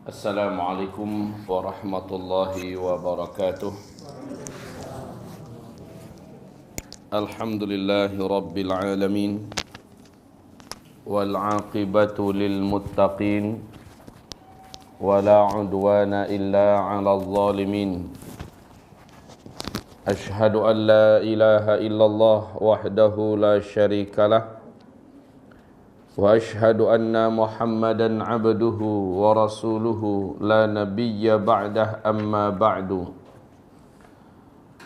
Assalamualaikum warahmatullahi wabarakatuh. Alhamdulillahi rabbil alamin, wal aqibatu lil muttaqin, wala udwana illa 'alal zalimin. Ashhadu an la ilaha illallah wahdahu la syarikalah, wa ashhadu anna Muhammadan abduhu wa rasuluhu la nabiyya ba'dah, amma ba'du.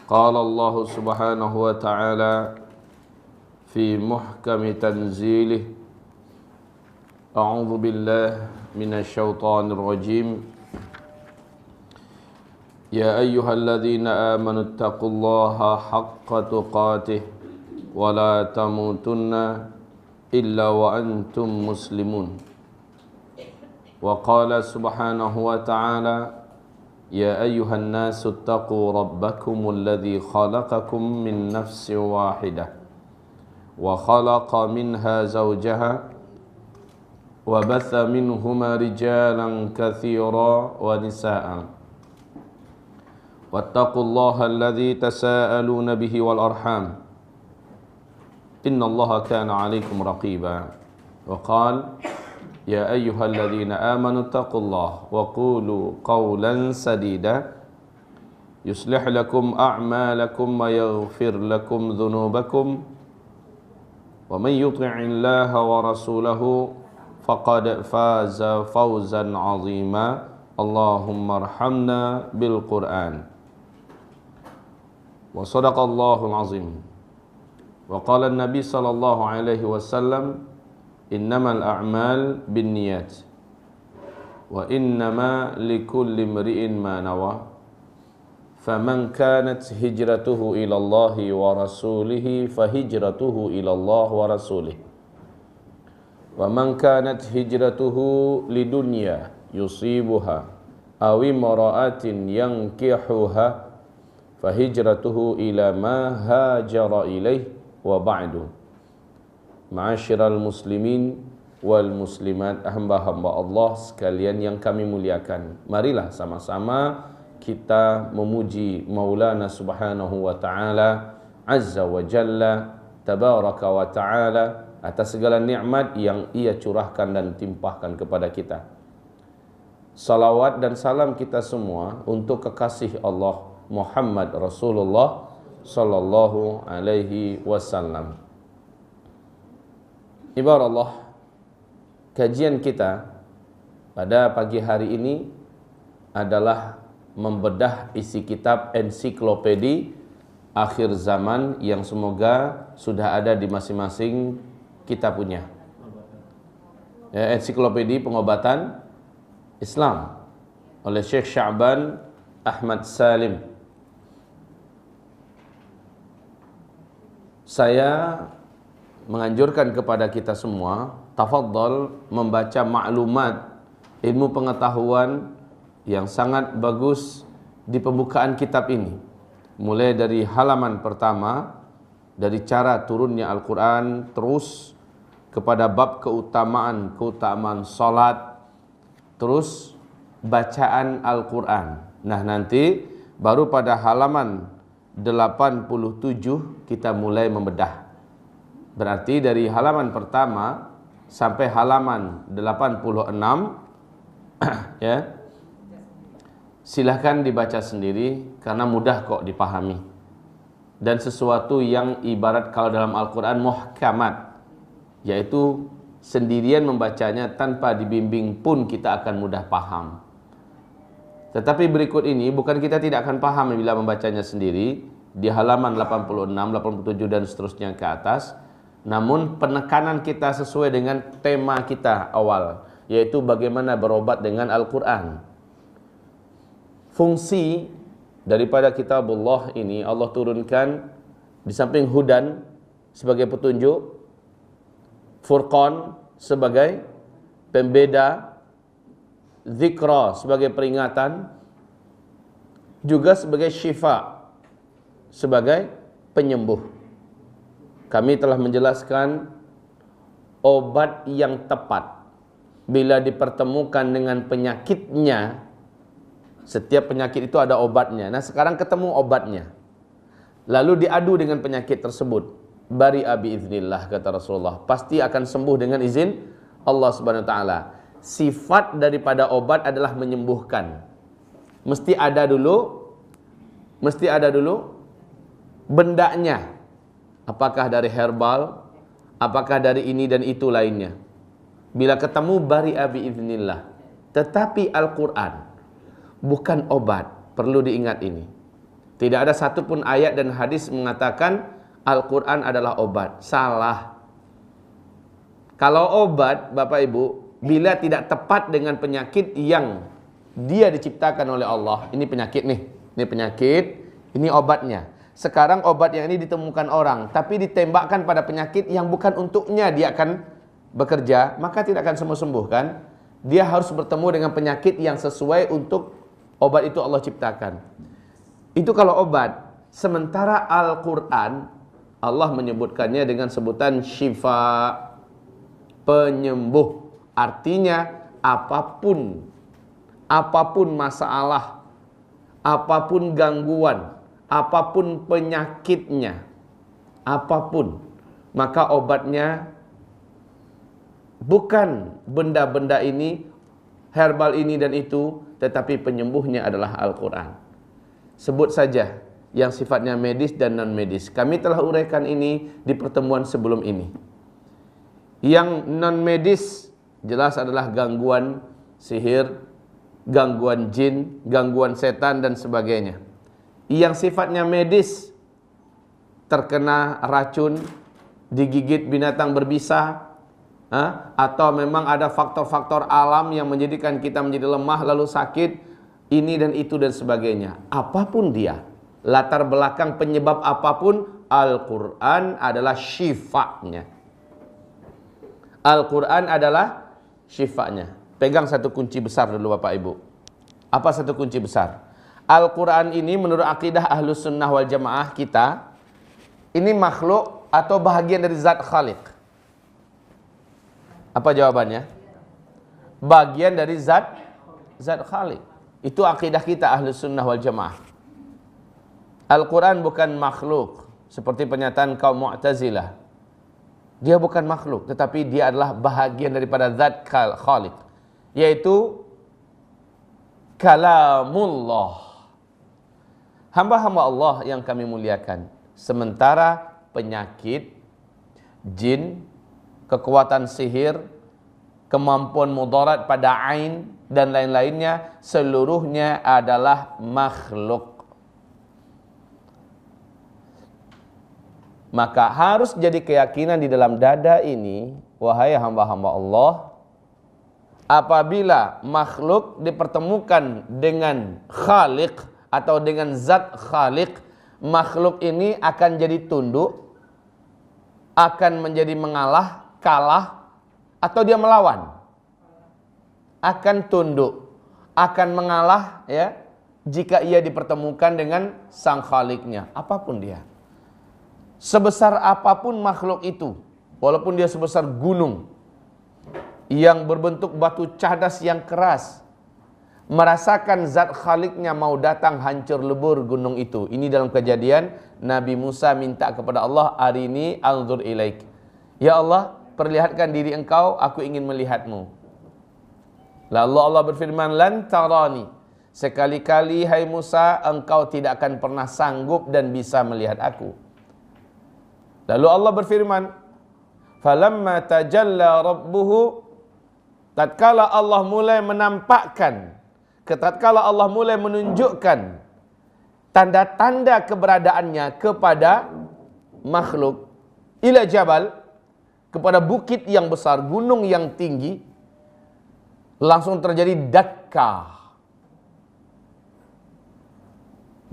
Qala Allah subhanahu wa ta'ala fi muhkami tanzilih, a'udzu billahi minasy syaithanir rajim. Ya ayyuhalladzina amanu taqullaha haqqa tuqatih wa la tamutunna illa wa antum muslimun. Wa qala subhanahu wa ta'ala ya ayyuhan nasu taqu rabbakumul ladzi khalaqakum min nafsin wahidah wa khalaqa minha zawjaha wa batha minhuma rijalan katsira wa nisaa. Wattaqullaha alladzi tasaaluna bihi wal arham, innallaha kana 'alaikum raqiba. Wa qala ya ayyuhalladzina amanu taqullaha wa qulu qawlan sadida yuslih lakum a'malakum wa yaghfir lakum dhunubakum wa man yuti'illaha wa rasulahu faqad faza fawzan 'azima. Allahumma arhamna bil Qur'an. Wa sadaqallahul azim. Wa qala an-nabi sallallahu alaihi wasallam, innamal a'mal binniyat wa innama likulli imri'in ma nawa. Faman kanat hijratuhu ila Allah wa rasulih fahijratuhu ila Allah wa rasulih. Wa man kanat hijratuhu lidunya yusibuha aw imra'atin yankihuha fahijratuhu ila ma hajara ilaih wa ba'du. Ma'asyiral muslimin wal muslimat, hamba-hamba Allah sekalian yang kami muliakan, marilah sama-sama kita memuji Maulana subhanahu wa ta'ala azza wa jalla tabaraka wa ta'ala atas segala nikmat yang ia curahkan dan timpahkan kepada kita. Salawat dan salam kita semua untuk kekasih Allah Muhammad Rasulullah sallallahu alaihi wasallam. Ibarat Allah, kajian kita pada pagi hari ini adalah membedah isi kitab ensiklopedi akhir zaman yang semoga sudah ada di masing-masing kita punya. Ensiklopedi pengobatan Islam oleh Syekh Sya'ban Ahmad Salim. Saya menganjurkan kepada kita semua, tafadhal membaca maklumat ilmu pengetahuan yang sangat bagus di pembukaan kitab ini. Mulai dari halaman pertama, dari cara turunnya Al-Quran, terus kepada bab keutamaan salat, terus bacaan Al-Quran. Nah, nanti baru pada halaman 87 kita mulai membedah. Berarti dari halaman pertama sampai halaman 86 ya, silahkan dibaca sendiri karena mudah kok dipahami. Dan sesuatu yang ibarat kalau dalam Al-Quran muhkamat, yaitu sendirian membacanya tanpa dibimbing pun kita akan mudah paham. Tetapi berikut ini bukan kita tidak akan paham bila membacanya sendiri di halaman 86, 87 dan seterusnya ke atas. Namun penekanan kita sesuai dengan tema kita awal, yaitu bagaimana berobat dengan Al-Quran. Fungsi daripada kitabullah ini Allah turunkan di samping hudan sebagai petunjuk, furqan sebagai pembeda, zikra sebagai peringatan, juga sebagai syifa, sebagai penyembuh. Kami telah menjelaskan obat yang tepat bila dipertemukan dengan penyakitnya, setiap penyakit itu ada obatnya. Nah, sekarang ketemu obatnya. Lalu diadu dengan penyakit tersebut. Bari'a biiznillah, kata Rasulullah. Pasti akan sembuh dengan izin Allah Subhanahu wa taala. Sifat daripada obat adalah menyembuhkan. Mesti ada dulu bendanya. Apakah dari herbal, apakah dari ini dan itu lainnya. Bila ketemu bari'a biiznillah. Tetapi Al-Qur'an bukan obat, perlu diingat ini. Tidak ada satupun ayat dan hadis mengatakan Al-Quran adalah obat. Salah. Kalau obat, Bapak Ibu, bila tidak tepat dengan penyakit yang dia diciptakan oleh Allah. Ini penyakit nih, ini penyakit, ini obatnya. Sekarang obat yang ini ditemukan orang, tapi ditembakkan pada penyakit yang bukan untuknya dia akan bekerja, maka tidak akan sembuh-sembuh kan? Dia harus bertemu dengan penyakit yang sesuai untuk obat itu Allah ciptakan. Itu kalau obat. Sementara Al-Quran, Allah menyebutkannya dengan sebutan syifa, penyembuh. Artinya apapun masalah, apapun gangguan, apapun penyakitnya, apapun, maka obatnya bukan benda-benda ini, herbal ini dan itu, tetapi penyembuhnya adalah Al-Quran. Sebut saja yang sifatnya medis dan non-medis. Kami telah uraikan ini di pertemuan sebelum ini. Yang non-medis jelas adalah gangguan sihir, gangguan jin, gangguan setan dan sebagainya. Yang sifatnya medis, terkena racun, digigit binatang berbisa, atau memang ada faktor-faktor alam yang menjadikan kita menjadi lemah lalu sakit, ini dan itu dan sebagainya. Apapun dia, latar belakang penyebab apapun, Al-Quran adalah syifanya. Al-Quran adalah syifanya. Pegang satu kunci besar dulu Bapak Ibu. Apa satu kunci besar? Al-Quran ini menurut akidah Ahlus Sunnah wal Jamaah kita, ini makhluk atau bahagian dari zat Khaliq. Apa jawabannya? Bagian dari zat Khaliq. Itu akidah kita Ahlus Sunnah wal Jamaah. Al-Quran bukan makhluk seperti pernyataan kaum Mu'tazilah. Dia bukan makhluk, tetapi dia adalah bahagian daripada zat Khaliq, yaitu kalamullah. Hamba-hamba Allah yang kami muliakan. Sementara penyakit, jin, kekuatan sihir, kemampuan mudarat pada ain dan lain-lainnya, seluruhnya adalah makhluk. Maka harus jadi keyakinan di dalam dada ini, wahai hamba-hamba Allah, apabila makhluk dipertemukan dengan Khaliq atau dengan zat Khaliq, makhluk ini akan jadi tunduk, akan menjadi mengalah, kalah, atau dia melawan. Akan tunduk, akan mengalah ya, jika ia dipertemukan dengan sang Khaliqnya, apapun dia. Sebesar apapun makhluk itu, walaupun dia sebesar gunung yang berbentuk batu cadas yang keras, merasakan zat Khaliqnya mau datang hancur lebur gunung itu. Ini dalam Kejadian, Nabi Musa minta kepada Allah, arini anzur ilaik. Ya Allah, perlihatkan diri engkau, aku ingin melihatmu. Lalu Allah berfirman, lan tarani. Sekali-kali hai Musa, engkau tidak akan pernah sanggup dan bisa melihat aku. Lalu Allah berfirman, falamma tajalla rabbuhu, tatkala Allah mulai menampakkan, tatkala Allah mulai menunjukkan tanda-tanda keberadaannya kepada makhluk, ila jabal, kepada bukit yang besar, gunung yang tinggi, langsung terjadi dakka.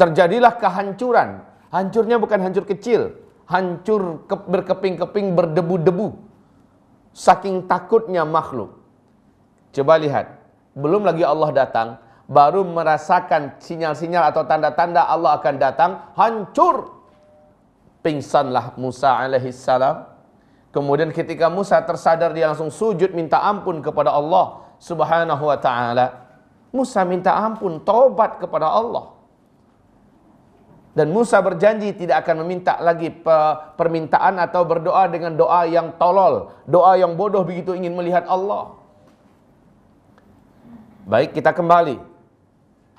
Terjadilah kehancuran. Hancurnya bukan hancur kecil, hancur berkeping-keping, berdebu-debu. Saking takutnya makhluk. Coba lihat, belum lagi Allah datang, baru merasakan sinyal-sinyal atau tanda-tanda Allah akan datang, hancur. Pingsanlah Musa alaihissalam. Kemudian ketika Musa tersadar, dia langsung sujud minta ampun kepada Allah Subhanahu wa ta'ala. Musa minta ampun, taubat kepada Allah. Dan Musa berjanji tidak akan meminta lagi permintaan atau berdoa dengan doa yang tolol, doa yang bodoh begitu ingin melihat Allah. Baik, kita kembali.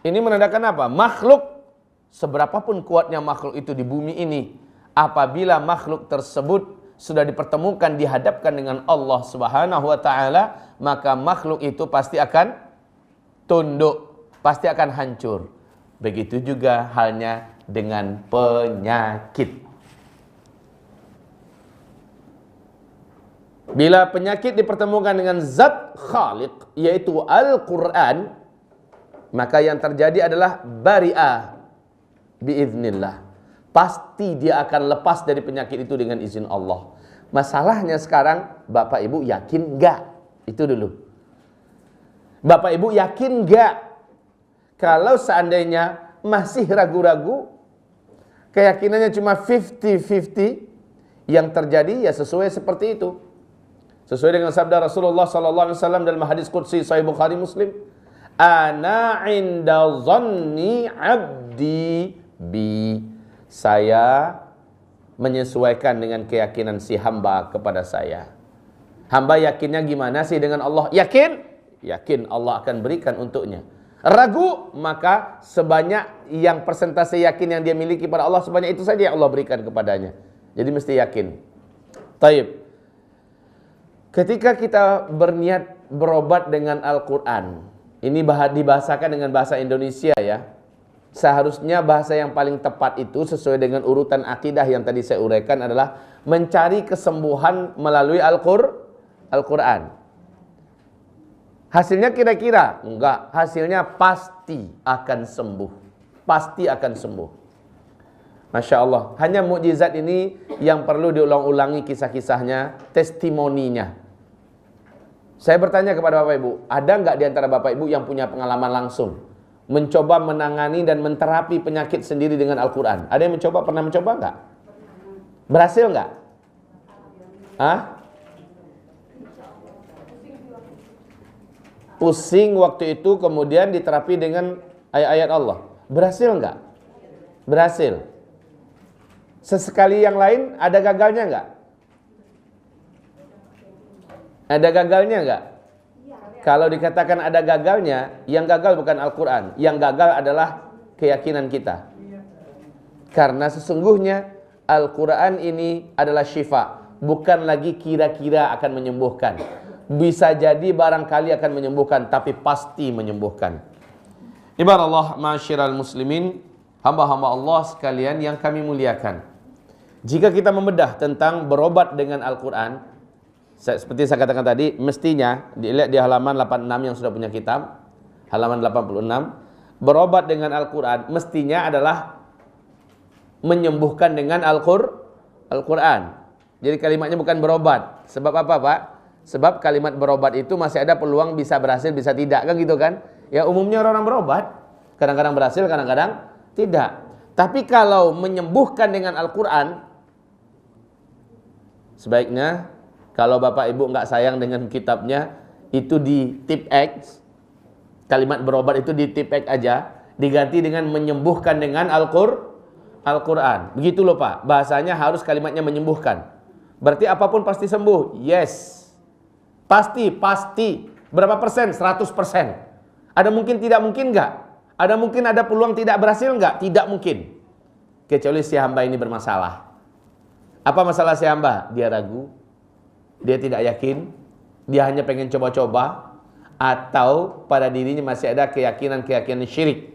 Ini menandakan apa? Makhluk, seberapapun kuatnya makhluk itu di bumi ini, apabila makhluk tersebut sudah dipertemukan, dihadapkan dengan Allah Subhanahu wa ta'ala, maka makhluk itu pasti akan tunduk, pasti akan hancur. Begitu juga halnya dengan penyakit. Bila penyakit dipertemukan dengan zat khaliq, yaitu Al-Quran, maka yang terjadi adalah bari'ah biiznillah. Pasti dia akan lepas dari penyakit itu dengan izin Allah. Masalahnya sekarang, Bapak Ibu yakin enggak? Itu dulu. Bapak Ibu yakin enggak? Kalau seandainya masih ragu-ragu, keyakinannya cuma 50-50, yang terjadi ya sesuai seperti itu. Sesuai dengan sabda Rasulullah sallallahu alaihi wasallam dalam hadis qudsi Sahih Bukhari Muslim, "Ana 'inda dhanni 'abdi bi." Saya menyesuaikan dengan keyakinan si hamba kepada saya. Hamba yakinnya gimana sih dengan Allah? Yakin? Yakin Allah akan berikan untuknya. Ragu, maka sebanyak yang persentase yakin yang dia miliki pada Allah, sebanyak itu saja yang Allah berikan kepadanya. Jadi mesti yakin. Taib. Ketika kita berniat berobat dengan Al-Quran, ini dibahasakan dengan bahasa Indonesia ya. Seharusnya bahasa yang paling tepat itu sesuai dengan urutan akidah yang tadi saya uraikan adalah mencari kesembuhan melalui Al-Quran. Hasilnya kira-kira? Enggak, hasilnya pasti akan sembuh. Pasti akan sembuh. Masya Allah, hanya mukjizat ini yang perlu diulang-ulangi kisah-kisahnya, testimoninya. Saya bertanya kepada Bapak Ibu, ada enggak di antara Bapak Ibu yang punya pengalaman langsung mencoba menangani dan menterapi penyakit sendiri dengan Al-Quran? Ada yang mencoba, pernah mencoba enggak? Berhasil enggak? Hah? Pusing waktu itu, kemudian diterapi dengan ayat-ayat Allah. Berhasil enggak? Berhasil. Sesekali yang lain ada gagalnya enggak? Ada gagalnya enggak? Kalau dikatakan ada gagalnya, yang gagal bukan Al-Quran, yang gagal adalah keyakinan kita. Karena sesungguhnya Al-Quran ini adalah syifa, bukan lagi kira-kira akan menyembuhkan. Bisa jadi barangkali akan menyembuhkan, tapi pasti menyembuhkan. Ibarat Allah, ma'asyiral muslimin, hamba-hamba Allah sekalian yang kami muliakan. Jika kita membedah tentang berobat dengan Al-Quran, seperti saya katakan tadi, mestinya dilihat di halaman 86 yang sudah punya kitab, halaman 86, berobat dengan Al-Quran mestinya adalah menyembuhkan dengan Al-Quran. Jadi kalimatnya bukan berobat. Sebab apa, Pak? Sebab kalimat berobat itu masih ada peluang bisa berhasil, bisa tidak, kan gitu kan? Ya umumnya orang berobat, kadang-kadang berhasil, kadang-kadang tidak. Tapi kalau menyembuhkan dengan Al-Quran, sebaiknya kalau Bapak Ibu nggak sayang dengan kitabnya, itu di tip X, kalimat berobat itu di tip X aja, diganti dengan menyembuhkan dengan Al-Quran. Begitu loh Pak, bahasanya harus kalimatnya menyembuhkan. Berarti apapun pasti sembuh? Yes. Pasti. Berapa persen? 100%. Ada mungkin tidak mungkin nggak? Ada mungkin ada peluang tidak berhasil nggak? Tidak mungkin. Kecuali si hamba ini bermasalah. Apa masalah si hamba? Dia ragu, dia tidak yakin, dia hanya pengen coba-coba, atau pada dirinya masih ada keyakinan-keyakinan syirik,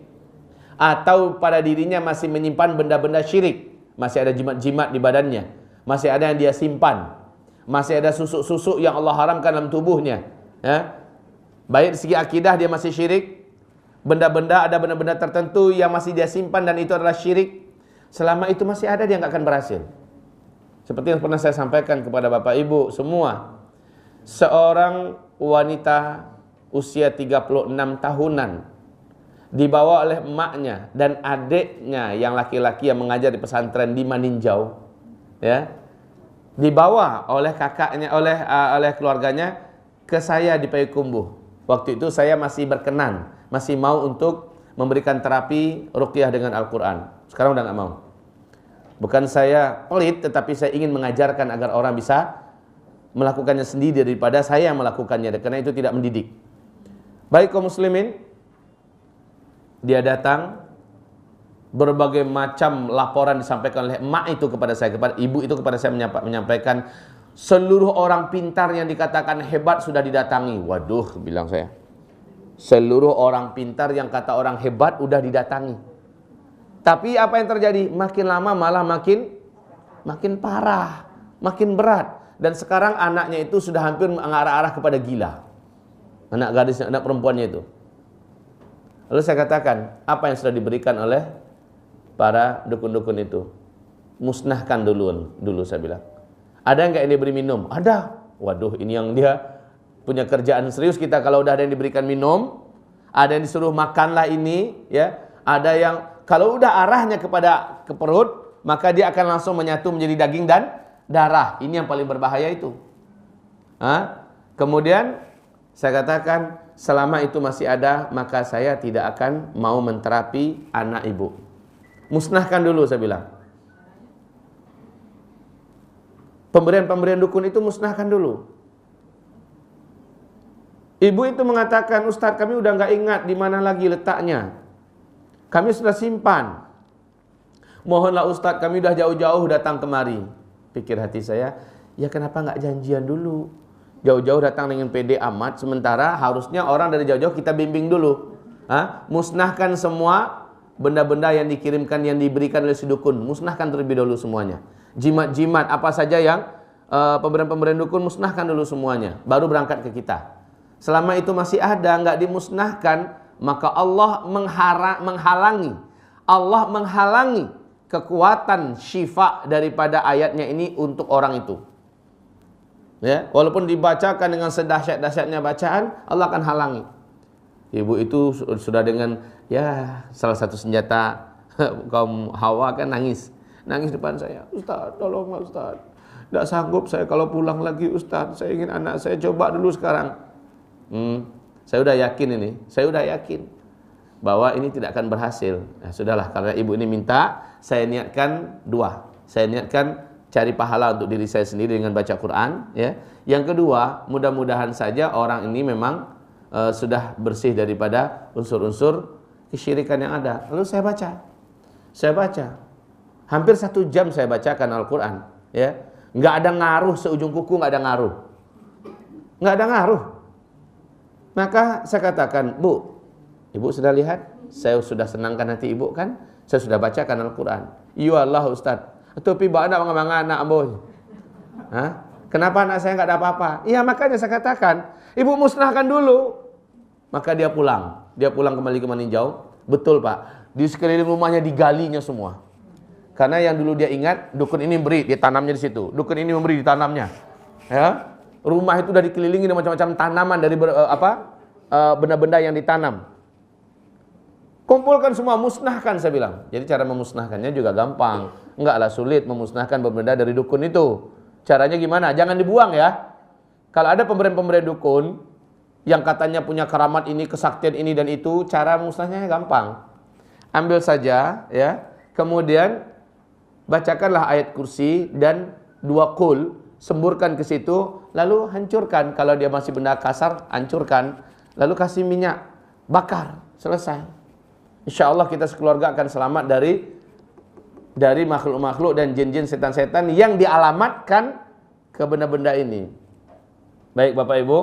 atau pada dirinya masih menyimpan benda-benda syirik, masih ada jimat-jimat di badannya, masih ada yang dia simpan, masih ada susuk-susuk yang Allah haramkan dalam tubuhnya, ya. Baik dari segi akidah dia masih syirik, benda-benda, ada benda-benda tertentu yang masih dia simpan dan itu adalah syirik. Selama itu masih ada, dia nggak akan berhasil. Seperti yang pernah saya sampaikan kepada Bapak Ibu semua, seorang wanita usia 36 tahunan dibawa oleh emaknya dan adiknya yang laki-laki yang mengajar di pesantren di Maninjau, ya, dibawa oleh kakaknya, oleh keluarganya ke saya di Payakumbuh. Waktu itu saya masih berkenan, masih mau untuk memberikan terapi ruqyah dengan Al-Quran. Sekarang udah nggak mau. Bukan saya pelit, tetapi saya ingin mengajarkan agar orang bisa melakukannya sendiri daripada saya yang melakukannya, karena itu tidak mendidik. Baik kaum muslimin, dia datang, berbagai macam laporan disampaikan oleh emak itu kepada saya, kepada ibu itu kepada saya, menyampaikan seluruh orang pintar yang dikatakan hebat sudah didatangi. Waduh, bilang saya, seluruh orang pintar yang kata orang hebat udah didatangi. Tapi apa yang terjadi? Makin lama malah makin parah, makin berat. Dan sekarang anaknya itu sudah hampir mengarah-arah kepada gila. Anak gadisnya, anak perempuannya itu. Lalu saya katakan, apa yang sudah diberikan oleh para dukun-dukun itu? Musnahkan dulu saya bilang. Ada enggak yang diberi minum? Ada. Waduh, ini yang dia punya kerjaan serius kita. Kalau udah ada yang diberikan minum, ada yang disuruh makanlah ini, ya. Ada yang kalau udah arahnya ke perut, maka dia akan langsung menyatu menjadi daging dan darah. Ini yang paling berbahaya itu. Kemudian saya katakan, selama itu masih ada, maka saya tidak akan mau menterapi anak ibu. Musnahkan dulu, saya bilang. Pemberian-pemberian dukun itu musnahkan dulu. Ibu itu mengatakan, Ustadz, kami udah nggak ingat di mana lagi letaknya. Kami sudah simpan. Mohonlah Ustadz, kami udah jauh-jauh datang kemari. Pikir hati saya, ya kenapa nggak janjian dulu? Jauh-jauh datang dengan pede amat, sementara harusnya orang dari jauh-jauh kita bimbing dulu. Musnahkan semua benda-benda yang dikirimkan, yang diberikan oleh si dukun, musnahkan terlebih dahulu semuanya. Jimat-jimat apa saja yang pemberian-pemberian dukun, musnahkan dulu semuanya, baru berangkat ke kita. Selama itu masih ada, nggak dimusnahkan, maka Allah menghalangi kekuatan syifa daripada ayatnya ini untuk orang itu. Ya, walaupun dibacakan dengan sedahsyat-dahsyatnya bacaan, Allah akan halangi. Ibu itu sudah dengan, ya, salah satu senjata kaum Hawa kan nangis depan saya. Ustaz, tolonglah Ustaz, tidak sanggup saya kalau pulang lagi Ustaz, saya ingin anak saya coba dulu sekarang. Saya udah yakin bahwa ini tidak akan berhasil. Nah, sudahlah, karena ibu ini minta, saya niatkan dua. Saya niatkan cari pahala untuk diri saya sendiri dengan baca Quran, ya. Yang kedua, mudah-mudahan saja orang ini memang sudah bersih daripada unsur-unsur kesyirikan yang ada. Lalu saya baca. Hampir 1 jam saya bacakan Al-Quran, ya. Nggak ada ngaruh seujung kuku, nggak ada ngaruh. Maka saya katakan, Bu, Ibu sudah lihat, saya sudah senangkan hati Ibu kan? Saya sudah bacakan Al-Quran. Ya Allah Ustaz, tapi Ibu anak anak boy. Kenapa anak saya nggak ada apa-apa? Iya, makanya saya katakan, Ibu musnahkan dulu. Maka dia pulang kembali ke Maninjau. Betul Pak, di sekeliling rumahnya digalinya semua. Karena yang dulu dia ingat, dukun ini beri, dia tanamnya di situ. Dukun ini memberi, ditanamnya. Ya, rumah itu sudah dikelilingi dengan macam-macam tanaman dari benda-benda yang ditanam. Kumpulkan semua, musnahkan, saya bilang. Jadi cara memusnahkannya juga gampang. Enggaklah sulit memusnahkan benda dari dukun itu. Caranya gimana? Jangan dibuang ya. Kalau ada pemberian-pemberian dukun yang katanya punya keramat ini, kesaktian ini dan itu, cara musnahnya gampang. Ambil saja, ya. Kemudian bacakanlah ayat kursi dan 2 qul, semburkan ke situ, lalu hancurkan. Kalau dia masih benda kasar, hancurkan. Lalu kasih minyak, bakar, selesai. Insya Allah kita sekeluarga akan selamat dari makhluk-makhluk dan jin-jin, setan-setan yang dialamatkan ke benda-benda ini. Baik Bapak Ibu.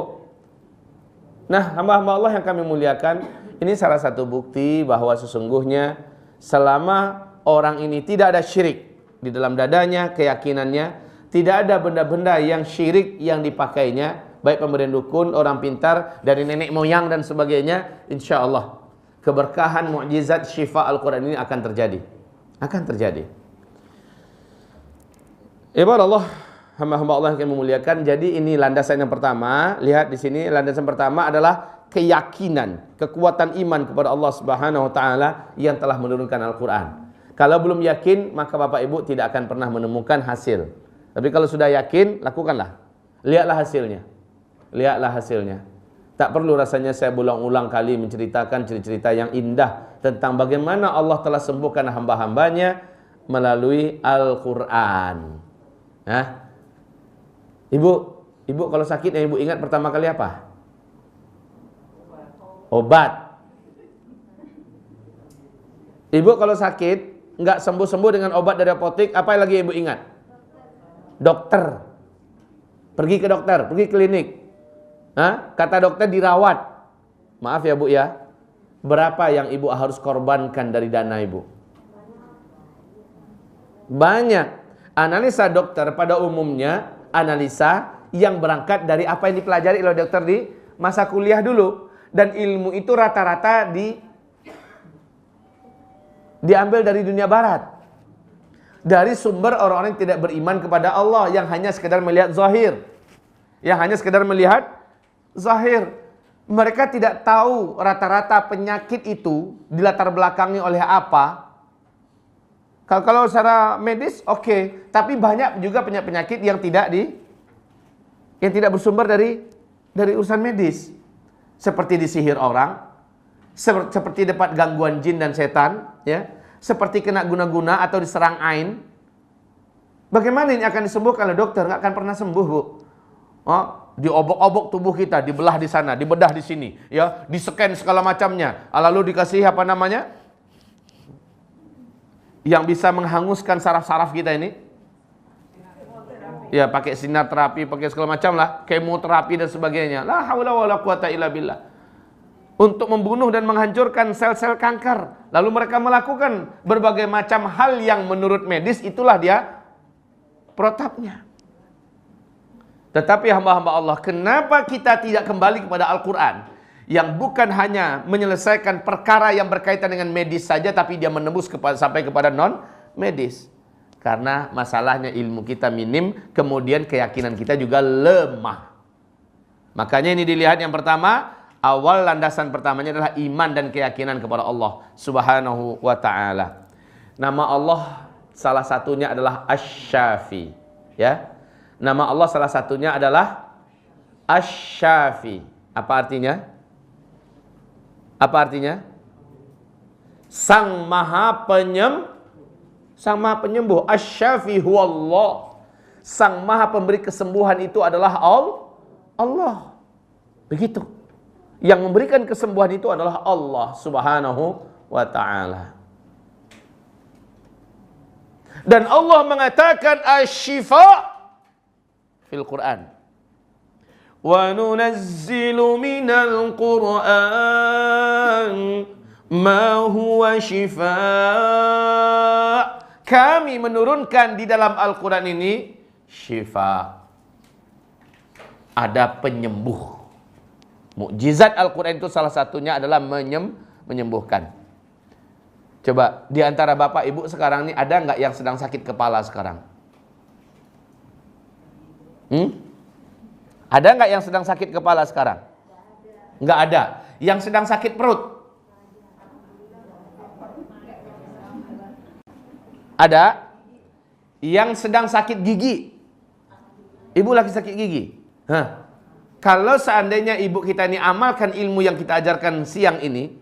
Nah, hamba-hamba Allah yang kami muliakan, ini salah satu bukti bahwa sesungguhnya selama orang ini tidak ada syirik di dalam dadanya, keyakinannya, tidak ada benda-benda yang syirik yang dipakainya, baik pemberian dukun, orang pintar, dari nenek moyang dan sebagainya, insya Allah keberkahan, mukjizat, syifa Al-Quran ini akan terjadi. Ibarat Allah, hamba-hamba Allah yang memuliakan. Jadi ini landasan yang pertama. Lihat di sini, landasan pertama adalah keyakinan, kekuatan iman kepada Allah Subhanahu wa taala yang telah menurunkan Al-Quran. Kalau belum yakin, maka Bapak Ibu tidak akan pernah menemukan hasil. Tapi kalau sudah yakin, lakukanlah. Lihatlah hasilnya. Lihatlah hasilnya. Tak perlu rasanya saya berulang-ulang kali menceritakan cerita-cerita yang indah tentang bagaimana Allah telah sembuhkan hamba-hambanya melalui Al-Quran. Nah, Ibu kalau sakit yang Ibu ingat pertama kali apa? Obat. Ibu kalau sakit nggak sembuh-sembuh dengan obat dari apotek, apa lagi Ibu ingat? Dokter. Pergi ke dokter, pergi klinik. Hah? Kata dokter dirawat. Maaf ya Bu ya. Berapa yang Ibu harus korbankan dari dana Ibu? Banyak. Analisa dokter pada umumnya analisa yang berangkat dari apa yang dipelajari oleh dokter di masa kuliah dulu. Dan ilmu itu rata-rata diambil dari dunia barat. Dari sumber orang-orang yang tidak beriman kepada Allah, yang hanya sekedar melihat zahir. Yang hanya sekedar melihat zahir. Mereka tidak tahu rata-rata penyakit itu dilatar belakangi oleh apa. Kalau secara medis oke, tapi banyak juga penyakit yang tidak bersumber dari urusan medis. Seperti disihir orang, seperti dapat gangguan jin dan setan, ya, seperti kena guna-guna atau diserang ain. Bagaimana ini akan disembuhkan oleh dokter? Nggak akan pernah sembuh, Bu. Oh, diobok-obok tubuh kita, dibelah di sana, dibedah di sini, ya, di-scan segala macamnya. Lalu dikasih apa namanya? Yang bisa menghanguskan saraf-saraf kita ini. Ya, pakai sinar terapi, pakai segala macam lah, kemoterapi dan sebagainya. La haula wala quwata illa billah. Untuk membunuh dan menghancurkan sel-sel kanker. Lalu mereka melakukan berbagai macam hal yang menurut medis itulah dia protapnya. Tetapi hamba-hamba Allah, kenapa kita tidak kembali kepada Al-Quran? Yang bukan hanya menyelesaikan perkara yang berkaitan dengan medis saja, tapi dia menembus sampai kepada non-medis. Karena masalahnya ilmu kita minim, kemudian keyakinan kita juga lemah. Makanya ini dilihat yang pertama, awal landasan pertamanya adalah iman dan keyakinan kepada Allah Subhanahu wa ta'ala. Nama Allah salah satunya adalah Asy-Syafi, ya. Nama Allah salah satunya adalah Asy-Syafi. Apa artinya? Apa artinya? Sang Maha Penyembuh. Asy-Syafi huwallah. Sang Maha Pemberi kesembuhan itu adalah Allah. Begitu. Yang memberikan kesembuhan itu adalah Allah Subhanahu wa ta'ala. Dan Allah mengatakan asy-syifa fil Quran. Wa nunazzilu minal Qur'an ma huwa syifaa. Kami menurunkan di dalam Al-Quran ini syifa. Ada penyembuh. Mukjizat Al-Quran itu salah satunya adalah menyembuhkan. Coba, di antara Bapak Ibu sekarang ini ada nggak yang sedang sakit kepala sekarang? Ada nggak yang sedang sakit kepala sekarang? Nggak ada. Yang sedang sakit perut? Ada. Yang sedang sakit gigi? Ibu lagi sakit gigi? Kalau seandainya ibu kita ini amalkan ilmu yang kita ajarkan siang ini,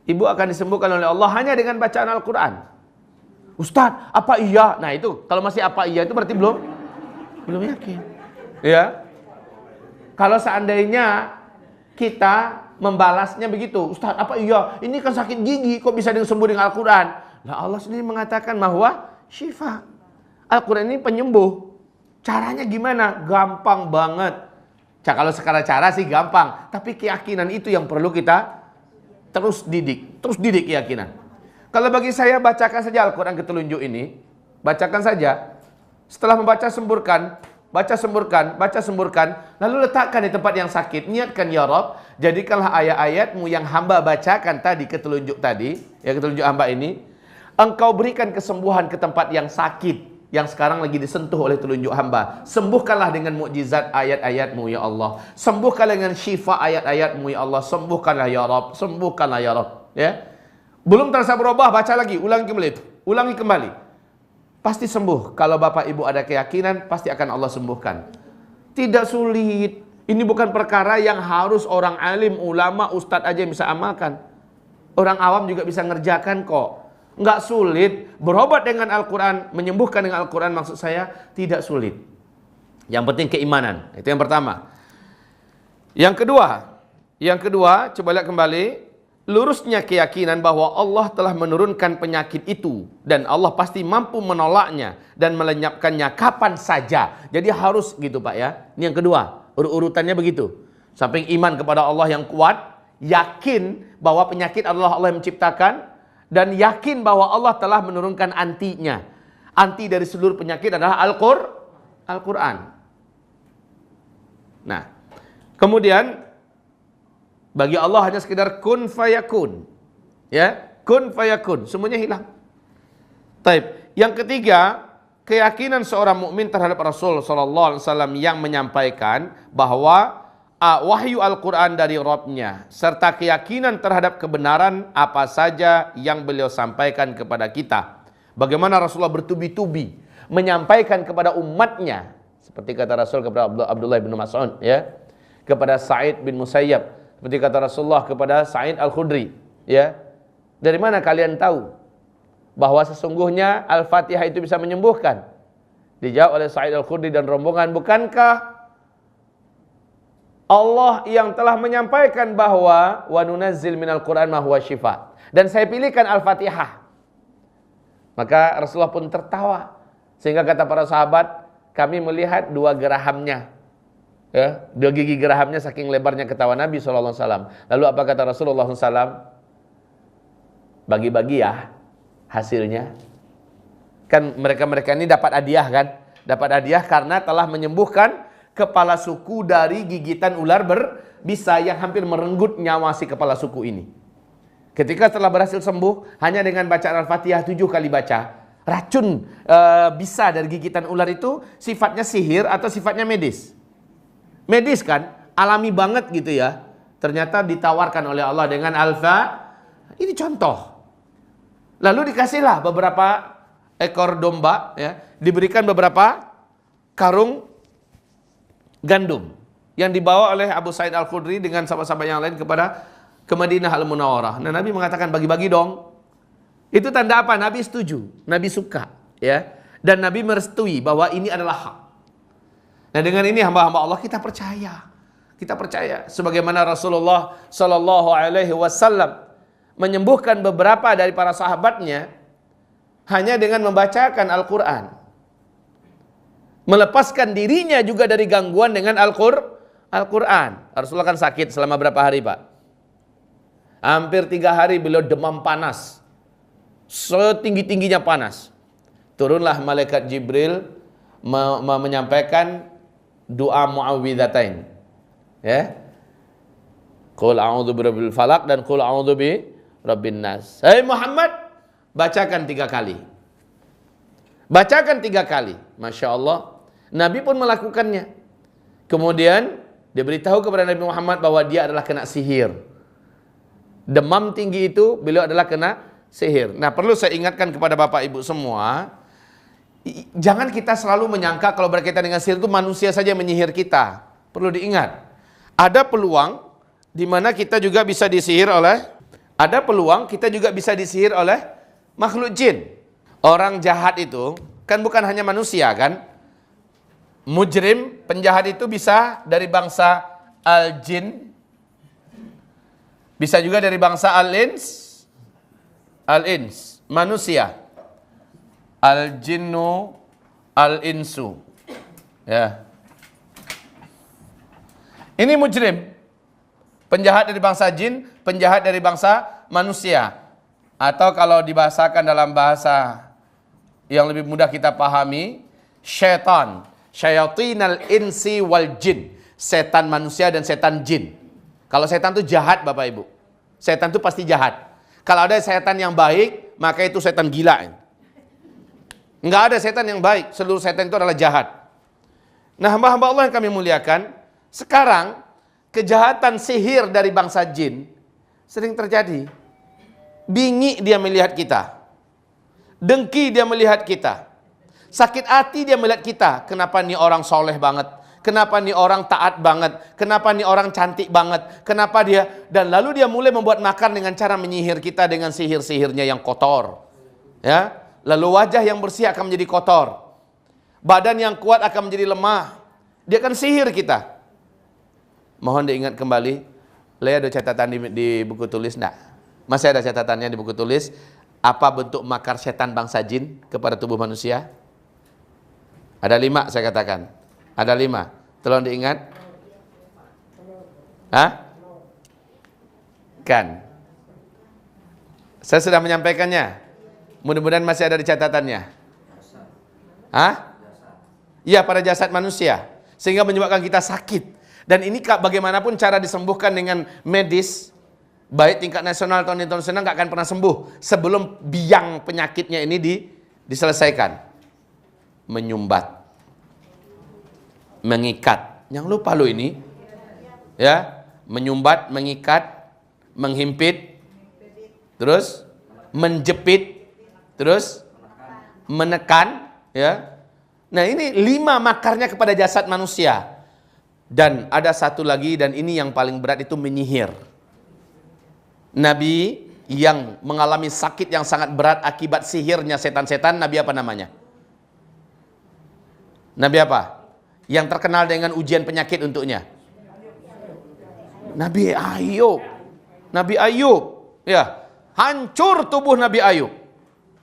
ibu akan disembuhkan oleh Allah hanya dengan bacaan Al-Quran. Ustaz, apa iya? Nah itu, kalau masih apa iya itu berarti belum yakin. Ya. Kalau seandainya kita membalasnya begitu, Ustaz, apa iya? Ini kan sakit gigi, kok bisa disembuh dengan Al-Quran? Nah Allah sendiri mengatakan bahwa syifa. Al-Quran ini penyembuh. Caranya gimana? Gampang banget. Kalau sekarang cara sih gampang, tapi keyakinan itu yang perlu kita terus didik keyakinan. Kalau bagi saya, bacakan saja Al-Quran ketelunjuk ini, bacakan saja. Setelah membaca semburkan, baca semburkan, lalu letakkan di tempat yang sakit. Niatkan, ya Rabb, jadikanlah ayat-ayatmu yang hamba bacakan tadi, ketelunjuk hamba ini, Engkau berikan kesembuhan ke tempat yang sakit, yang sekarang lagi disentuh oleh telunjuk hamba. Sembuhkanlah dengan mukjizat ayat-ayatmu ya Allah. Sembuhkanlah dengan syifa ayat-ayatmu ya Allah. Sembuhkanlah ya Rabb. Sembuhkanlah ya Rabb. Ya. Belum terasa berubah, baca lagi, ulangi kembali. pasti sembuh. Kalau Bapak Ibu ada keyakinan, pasti akan Allah sembuhkan. Tidak sulit. Ini bukan perkara yang harus orang alim, ulama, ustadz aja yang bisa amalkan. Orang awam juga bisa ngerjakan kok. Nggak sulit. Berobat dengan Al-Quran, menyembuhkan dengan Al-Quran, maksud saya tidak sulit. Yang penting keimanan. Itu yang pertama. Yang kedua, coba lihat kembali. Lurusnya keyakinan bahwa Allah telah menurunkan penyakit itu. Dan Allah pasti mampu menolaknya dan melenyapkannya kapan saja. Jadi harus gitu Pak ya. Ini yang kedua. Urutannya begitu. Samping iman kepada Allah yang kuat. Yakin bahwa penyakit adalah Allah yang menciptakan. Dan yakin bahwa Allah telah menurunkan antinya. Anti dari seluruh penyakit adalah Al-Quran. Nah, kemudian bagi Allah hanya sekedar kun fayakun. Ya, kun fayakun, semuanya hilang. Taib. Yang ketiga, keyakinan seorang mukmin terhadap Rasul sallallahu alaihi wasallam yang menyampaikan bahwa wahyu Al-Quran dari Rabb-Nya serta keyakinan terhadap kebenaran apa saja yang beliau sampaikan kepada kita. Bagaimana Rasulullah bertubi-tubi menyampaikan kepada umatnya, seperti kata Rasul kepada Abdullah bin Mas'ud ya, kepada Sa'id bin Musayyab, seperti kata Rasulullah kepada Sa'id Al-Khudri ya. Dari mana kalian tahu bahwa sesungguhnya Al-Fatihah itu bisa menyembuhkan? Dijawab oleh Sa'id Al-Khudri dan rombongan, bukankah Allah yang telah menyampaikan bahwa wa nunazzil minal Qur'an ma huwa syifa, dan saya pilihkan Al-Fatihah. Maka Rasulullah pun tertawa, sehingga kata para sahabat, kami melihat dua gerahamnya ya, dua gigi gerahamnya saking lebarnya ketawa Nabi SAW. Lalu apa kata Rasulullah SAW? Bagi-bagi ya hasilnya. Kan mereka ini dapat hadiah kan? Dapat hadiah karena telah menyembuhkan kepala suku dari gigitan ular berbisa yang hampir merenggut nyawa si kepala suku ini. Ketika telah berhasil sembuh hanya dengan bacaan Al-Fatihah 7 kali baca, racun bisa dari gigitan ular itu sifatnya sihir atau sifatnya medis? Medis kan? Alami banget gitu ya. Ternyata ditawarkan oleh Allah dengan ini contoh. Lalu dikasihlah beberapa ekor domba ya, diberikan beberapa karung gandum yang dibawa oleh Abu Sa'id Al-Khudri dengan sahabat-sahabat yang lain ke Madinah Al-Munawwarah. Nah, Nabi mengatakan bagi-bagi dong. Itu tanda apa? Nabi setuju, Nabi suka ya. Dan Nabi merestui bahwa ini adalah hak. Nah, dengan ini hamba-hamba Allah kita percaya. Kita percaya sebagaimana Rasulullah sallallahu alaihi wasallam menyembuhkan beberapa dari para sahabatnya hanya dengan membacakan Al-Qur'an. Melepaskan dirinya juga dari gangguan dengan Al-Qur'an. Rasulullah kan sakit selama berapa hari, Pak? Hampir 3 hari beliau demam panas. Setinggi-tingginya panas. Turunlah malaikat Jibril menyampaikan doa muawwidzatain. Ya. Qul a'udzu birabbil falaq dan qul a'udzu bi rabbin nas. Hai Muhammad, bacakan 3 kali. Bacakan 3 kali. Masya Allah. Nabi pun melakukannya. Kemudian dia beritahu kepada Nabi Muhammad bahwa dia adalah kena sihir. Demam tinggi itu beliau adalah kena sihir. Nah, perlu saya ingatkan kepada Bapak Ibu semua, jangan kita selalu menyangka kalau berkaitan dengan sihir itu manusia saja yang menyihir kita. Perlu diingat. Ada peluang di mana kita juga bisa disihir oleh makhluk jin. Orang jahat itu kan bukan hanya manusia kan? Mujrim, penjahat itu bisa dari bangsa al-jin, bisa juga dari bangsa al-ins, manusia. Al-jinnu, al-insu. Ya. Ini mujrim. Penjahat dari bangsa jin, penjahat dari bangsa manusia. Atau kalau dibahasakan dalam bahasa yang lebih mudah kita pahami, syaitan. Syayatinal insi wal jin. Setan manusia dan setan jin. Kalau setan itu jahat Bapak Ibu. Setan itu pasti jahat. Kalau ada setan yang baik, maka itu setan gila. Enggak ada setan yang baik. Seluruh setan itu adalah jahat. Nah, hamba-hamba Allah yang kami muliakan, sekarang kejahatan sihir dari bangsa jin sering terjadi. Bingi dia melihat kita. Dengki dia melihat kita. Sakit hati dia melihat kita. Kenapa nih orang soleh banget? Kenapa nih orang taat banget? Kenapa nih orang cantik banget? Kenapa dia? Dan lalu dia mulai membuat makar dengan cara menyihir kita dengan sihir-sihirnya yang kotor. Ya, lalu wajah yang bersih akan menjadi kotor. Badan yang kuat akan menjadi lemah. Dia akan sihir kita. Mohon diingat kembali. Lea ada catatan di buku tulis enggak? Masih ada catatannya di buku tulis. Apa bentuk makar setan bangsa jin kepada tubuh manusia? Ada 5 saya katakan. Ada 5. Tolong diingat. Hah? Kan. Saya sudah menyampaikannya. Mudah-mudahan masih ada di catatannya. Hah? Iya, pada jasad manusia. Sehingga menyebabkan kita sakit. Dan ini bagaimanapun cara disembuhkan dengan medis, baik tingkat nasional atau internasional, nggak akan pernah sembuh sebelum biang penyakitnya ini diselesaikan. Menyumbat. Mengikat. Yang lupa lo ini. Ya, menyumbat, mengikat, menghimpit, terus menjepit, terus menekan, ya. Nah, ini 5 makarnya kepada jasad manusia. Dan ada satu lagi, dan ini yang paling berat, itu menyihir. Nabi yang mengalami sakit yang sangat berat akibat sihirnya setan-setan, Nabi apa namanya? Nabi apa? Yang terkenal dengan ujian penyakit untuknya? Nabi Ayub. Nabi Ayub. Ya, hancur tubuh Nabi Ayub.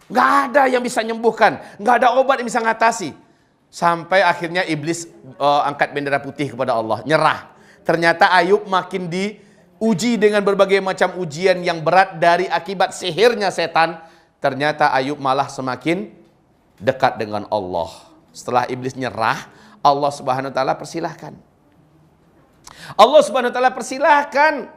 Nggak ada yang bisa menyembuhkan. Nggak ada obat yang bisa mengatasi. Sampai akhirnya iblis angkat bendera putih kepada Allah. Nyerah. Ternyata Ayub makin diuji dengan berbagai macam ujian yang berat dari akibat sihirnya setan. Ternyata Ayub malah semakin dekat dengan Allah. Setelah iblis nyerah, Allah Subhanahu wa taala persilahkan. Allah Subhanahu wa taala persilahkan.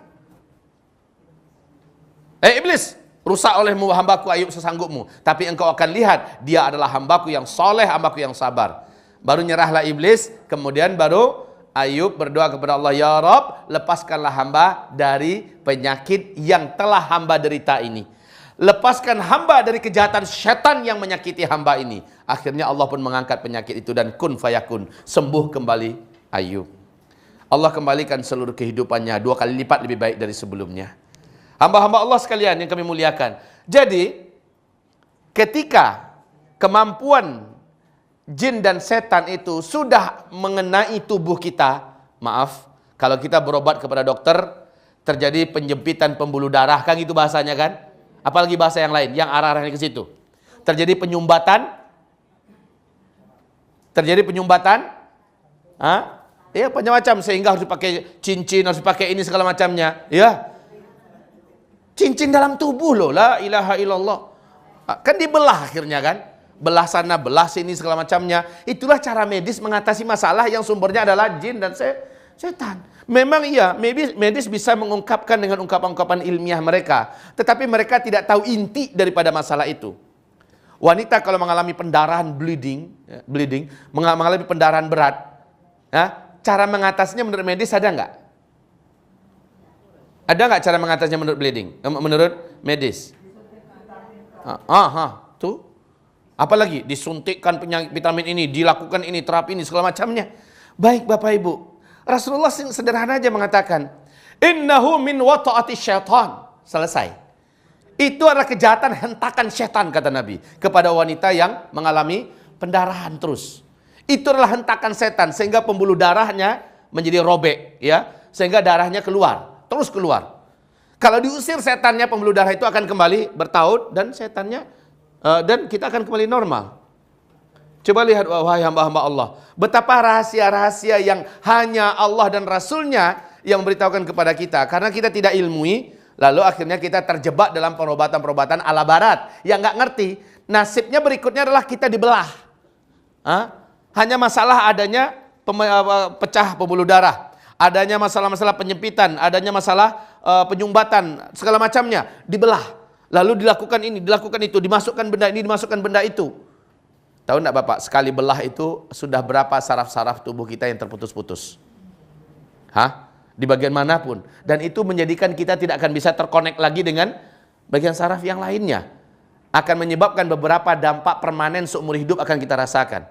Iblis, rusak olehmu hambaku Ayub sesanggupmu. Tapi engkau akan lihat, dia adalah hambaku yang soleh, hambaku yang sabar. Baru nyerahlah iblis, kemudian baru Ayub berdoa kepada Allah, ya Rabb, lepaskanlah hamba dari penyakit yang telah hamba derita ini. Lepaskan hamba dari kejahatan syaitan yang menyakiti hamba ini. Akhirnya Allah pun mengangkat penyakit itu dan kun fayakun, sembuh kembali Ayub. Allah kembalikan seluruh kehidupannya 2 kali lipat lebih baik dari sebelumnya. Hamba-hamba Allah sekalian yang kami muliakan. Jadi, ketika kemampuan jin dan setan itu sudah mengenai tubuh kita, maaf, kalau kita berobat kepada dokter, terjadi penjempitan pembuluh darah, kan itu bahasanya kan? Apalagi bahasa yang lain, yang arah-arahnya ke situ. Terjadi penyumbatan, ya macam-macam, sehingga harus dipakai cincin, harus dipakai ini segala macamnya, ya. Cincin dalam tubuh loh, la ilaha illallah. Kan dibelah akhirnya kan? Belah sana, belah sini segala macamnya. Itulah cara medis mengatasi masalah yang sumbernya adalah jin dan setan. Memang iya, medis bisa mengungkapkan dengan ungkapan-ungkapan ilmiah mereka. Tetapi mereka tidak tahu inti daripada masalah itu. Wanita kalau mengalami pendarahan bleeding, mengalami pendarahan berat, ya, cara mengatasinya menurut medis ada nggak? Ada nggak cara mengatasinya menurut menurut medis? Tuh. Apalagi disuntikkan vitamin ini, dilakukan ini, terapi ini, segala macamnya. Baik Bapak Ibu, Rasulullah sederhana aja mengatakan, innahu min wata'ati syaitan. Selesai. Itu adalah kejahatan hentakan syaitan, kata Nabi, kepada wanita yang mengalami pendarahan terus. Itu adalah hentakan setan, sehingga pembuluh darahnya menjadi robek, ya, sehingga darahnya keluar, terus keluar. Kalau diusir setannya, pembuluh darah itu akan kembali bertaut dan setannya dan kita akan kembali normal. Coba lihat wahai hamba-hamba Allah, betapa rahasia-rahasia yang hanya Allah dan Rasulnya yang memberitahukan kepada kita. Karena kita tidak ilmui, lalu akhirnya kita terjebak dalam perobatan-perobatan ala barat yang nggak ngerti. Nasibnya berikutnya adalah kita dibelah. Hanya masalah adanya pecah pembuluh darah, adanya masalah-masalah penyempitan, adanya masalah penyumbatan, segala macamnya dibelah. Lalu dilakukan ini, dilakukan itu, dimasukkan benda ini, dimasukkan benda itu. Tahu enggak Bapak, sekali belah itu sudah berapa saraf-saraf tubuh kita yang terputus-putus? Di bagian manapun. Dan itu menjadikan kita tidak akan bisa terkonek lagi dengan bagian saraf yang lainnya. akan menyebabkan beberapa dampak permanen seumur hidup akan kita rasakan.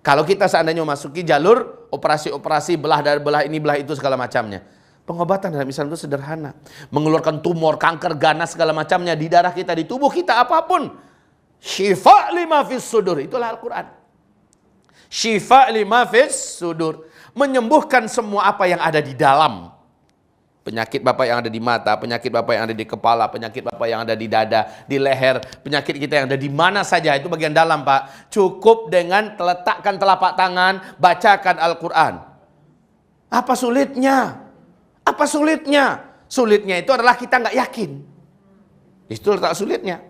Kalau kita seandainya memasuki jalur operasi-operasi belah dari belah ini, belah itu segala macamnya. Pengobatan dalam Islam itu sederhana. Mengeluarkan tumor, kanker, ganas segala macamnya di darah kita, di tubuh kita, apapun. Syifa lima fis sudur. Itulah Al-Quran. Syifa lima fis sudur. Menyembuhkan semua apa yang ada di dalam. Penyakit Bapak yang ada di mata, penyakit Bapak yang ada di kepala, penyakit Bapak yang ada di dada, di leher, penyakit kita yang ada di mana saja, itu bagian dalam, Pak. Cukup dengan letakkan telapak tangan, bacakan Al-Quran. Apa sulitnya? Apa sulitnya? Sulitnya itu adalah kita nggak yakin. Itu letak sulitnya.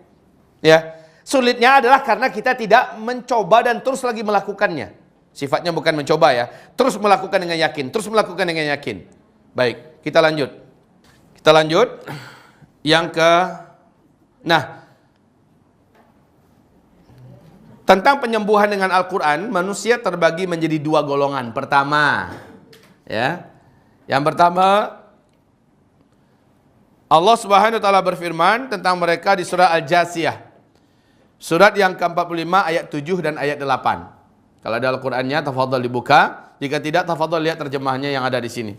Ya, sulitnya adalah karena kita tidak mencoba dan terus lagi melakukannya. Sifatnya bukan mencoba ya, terus melakukan dengan yakin, terus melakukan dengan yakin. Baik, kita lanjut. Kita lanjut. Tentang penyembuhan dengan Al-Quran, manusia terbagi menjadi dua golongan. Pertama, ya, yang pertama, Allah Subhanahu wa taala berfirman tentang mereka di surah Al-Jasiyah. Surat yang ke-45 ayat 7 dan ayat 8. Kalau ada Al-Qur'annya, tafadhol dibuka. Jika tidak, tafadhol lihat terjemahnya yang ada di sini.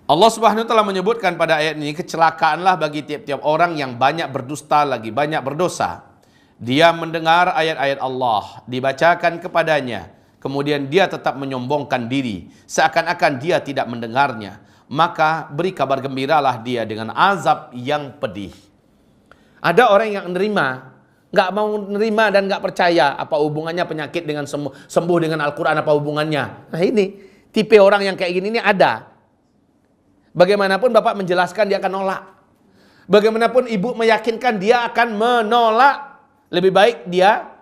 Allah Subhanahu wa taala menyebutkan pada ayat ini, kecelakaanlah bagi tiap-tiap orang yang banyak berdusta lagi banyak berdosa. Dia mendengar ayat-ayat Allah dibacakan kepadanya, kemudian dia tetap menyombongkan diri seakan-akan dia tidak mendengarnya. Maka beri kabar gembiralah dia dengan azab yang pedih. Ada orang yang nerima, nggak mau nerima dan nggak percaya. Apa hubungannya penyakit dengan sembuh dengan Al-Quran, apa hubungannya? Nah ini, tipe orang yang kayak gini ini ada. Bagaimanapun Bapak menjelaskan dia akan nolak. Bagaimanapun Ibu meyakinkan dia akan menolak. Lebih baik dia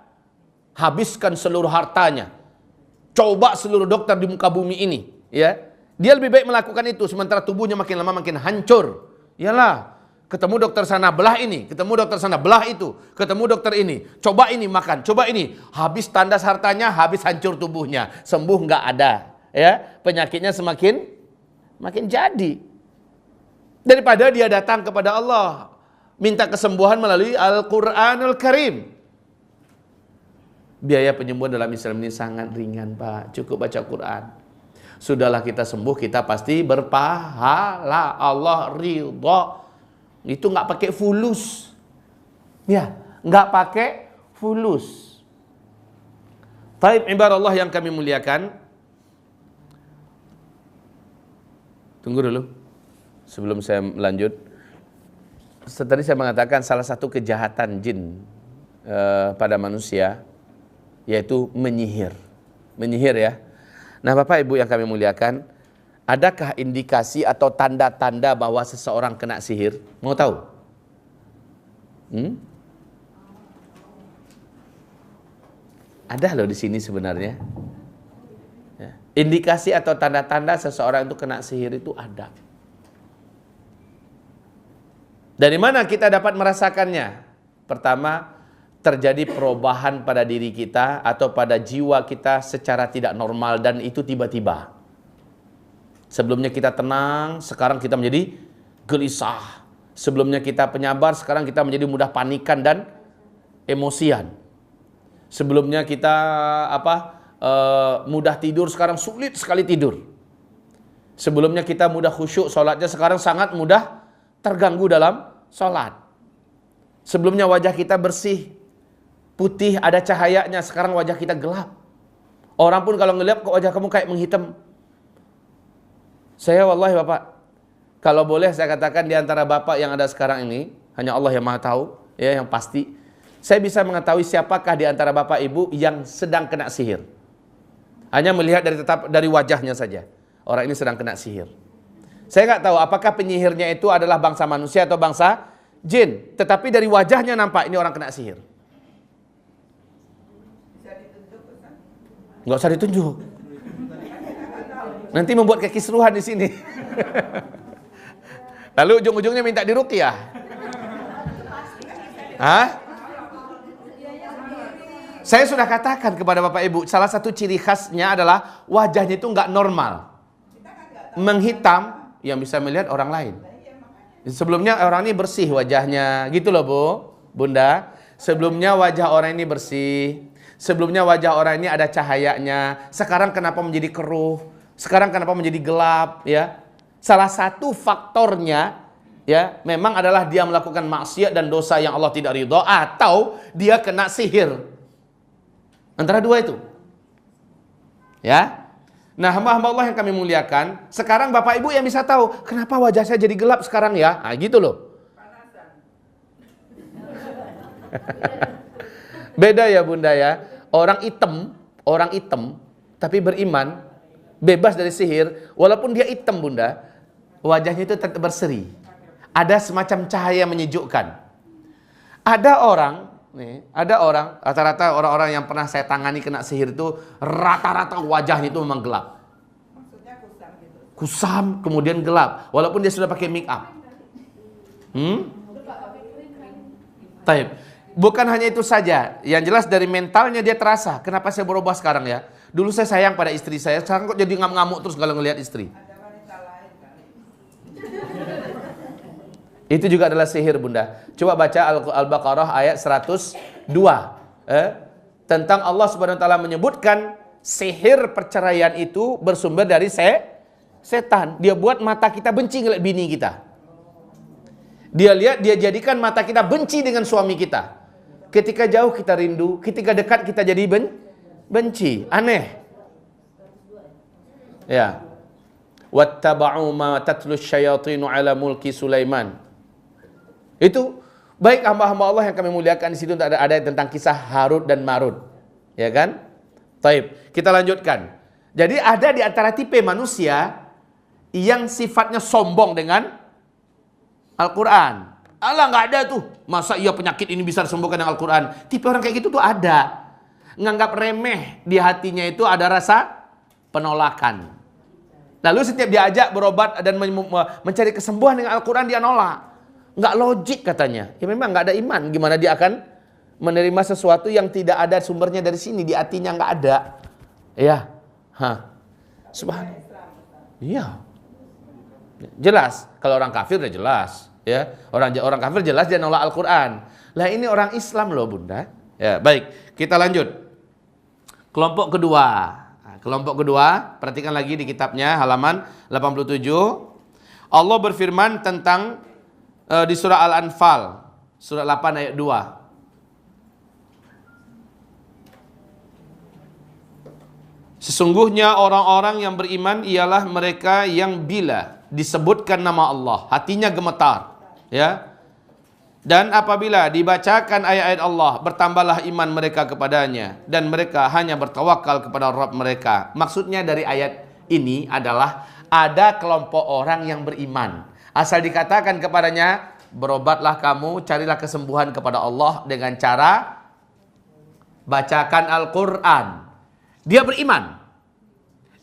habiskan seluruh hartanya. Coba seluruh dokter di muka bumi ini. Ya, dia lebih baik melakukan itu. Sementara tubuhnya makin lama makin hancur. Yalah, ketemu dokter sana belah ini, ketemu dokter sana belah itu, ketemu dokter ini, coba ini makan, coba ini. Habis tandas hartanya, habis hancur tubuhnya. Sembuh nggak ada. Ya, penyakitnya semakin jadi. Daripada dia datang kepada Allah minta kesembuhan melalui Al-Quranul Karim. Biaya penyembuhan dalam Islam ini sangat ringan, Pak. Cukup baca Quran. Sudahlah kita sembuh, kita pasti berpahala. Allah ridha. Itu nggak pakai fulus. Ya, nggak pakai fulus. Taib ibarat Allah yang kami muliakan. Tunggu dulu, sebelum saya lanjut. Tadi saya mengatakan salah satu kejahatan jin pada manusia, yaitu menyihir. Menyihir ya. Nah Bapak Ibu yang kami muliakan, adakah indikasi atau tanda-tanda bahwa seseorang kena sihir? Mau tahu? Ada loh di sini sebenarnya. Indikasi atau tanda-tanda seseorang itu kena sihir itu ada. Dari mana kita dapat merasakannya? Pertama, terjadi perubahan pada diri kita atau pada jiwa kita secara tidak normal dan itu tiba-tiba. Sebelumnya kita tenang, sekarang kita menjadi gelisah. Sebelumnya kita penyabar, sekarang kita menjadi mudah panikan dan emosian. Sebelumnya kita mudah tidur, sekarang sulit sekali tidur. Sebelumnya kita mudah khusyuk sholatnya, sekarang sangat mudah terganggu dalam sholat. Sebelumnya wajah kita bersih, putih, ada cahayanya, sekarang wajah kita gelap. Orang pun kalau ngeliat kok wajah kamu kayak menghitam. Saya wallahi Bapak, kalau boleh saya katakan di antara Bapak yang ada sekarang ini, hanya Allah yang Maha tahu, ya, yang pasti. Saya bisa mengetahui siapakah di antara Bapak Ibu yang sedang kena sihir. Hanya melihat dari wajahnya saja. Orang ini sedang kena sihir. Saya nggak tahu apakah penyihirnya itu adalah bangsa manusia atau bangsa jin. Tetapi dari wajahnya nampak ini orang kena sihir. Nggak usah ditunjuk. Nanti membuat kekisruhan di sini. Lalu ujung-ujungnya minta diruqyah. Hah? Saya sudah katakan kepada Bapak Ibu, salah satu ciri khasnya adalah wajahnya itu nggak normal. Menghitam, yang bisa melihat orang lain. Sebelumnya orang ini bersih wajahnya, gitu loh Bu, Bunda. Sebelumnya wajah orang ini bersih. Sebelumnya wajah orang ini ada cahayanya. Sekarang kenapa menjadi keruh? Sekarang kenapa menjadi gelap? Ya, salah satu faktornya ya memang adalah dia melakukan maksiat dan dosa yang Allah tidak ridho, atau dia kena sihir. Antara dua itu. Ya. Nah, hamba-hamba Allah yang kami muliakan, sekarang Bapak Ibu yang bisa tahu, kenapa wajah saya jadi gelap sekarang ya? Nah, gitu loh. Beda ya Bunda ya. Orang hitam, tapi beriman, bebas dari sihir, walaupun dia hitam Bunda, wajahnya itu tetap berseri. Ada semacam cahaya menyejukkan. Ada orang rata-rata orang-orang yang pernah saya tangani kena sihir itu rata-rata wajahnya itu memang gelap. Maksudnya kusam gitu. Kusam kemudian gelap walaupun dia sudah pakai make up. Taib. Bukan hanya itu saja, yang jelas dari mentalnya dia terasa, kenapa saya berubah sekarang ya? Dulu saya sayang pada istri saya, sekarang kok jadi ngamuk terus kalau ngelihat istri. Itu juga adalah sihir Bunda. Coba baca Al-Baqarah ayat 102. Tentang Allah Subhanahu wa taala menyebutkan sihir perceraian itu bersumber dari setan. Dia buat mata kita benci ngeliat bini kita. Dia jadikan mata kita benci dengan suami kita. Ketika jauh kita rindu, ketika dekat kita jadi benci. Aneh. Ya. Wattaba'u ma tatlu syayatinu ala mulki Sulaiman. Itu baik hamba-hamba Allah yang kami muliakan, di situ ada tentang kisah Harut dan Marut, ya kan? Taib. Kita lanjutkan. Jadi ada di antara tipe manusia yang sifatnya sombong dengan Al-Quran. Allah nggak ada tuh. Masa iya penyakit ini bisa disembuhkan dengan Al-Quran? Tipe orang kayak gitu tuh ada. Nganggap remeh, di hatinya itu ada rasa penolakan. Lalu setiap diajak berobat dan mencari kesembuhan dengan Al-Quran, dia nolak. Nggak logik katanya. Ya memang nggak ada iman. Gimana dia akan menerima sesuatu yang tidak ada sumbernya dari sini, di hatinya nggak ada. Ya, Subhanallah. Iya. Jelas. Kalau orang kafir udah jelas. Ya, orang kafir jelas dia nolak Al-Quran. Lah ini orang Islam loh Bunda. Ya, baik. Kita lanjut. Kelompok kedua. Nah, kelompok kedua, perhatikan lagi di kitabnya halaman 87. Allah berfirman tentang di surah Al-Anfal, surah 8 ayat 2. Sesungguhnya orang-orang yang beriman ialah mereka yang bila disebutkan nama Allah, hatinya gemetar, ya. Dan apabila dibacakan ayat-ayat Allah, bertambahlah iman mereka kepadanya, dan mereka hanya bertawakal kepada Rabb mereka. Maksudnya dari ayat ini adalah ada kelompok orang yang beriman. Asal dikatakan kepadanya, berobatlah kamu, carilah kesembuhan kepada Allah dengan cara bacakan Al-Quran. Dia beriman,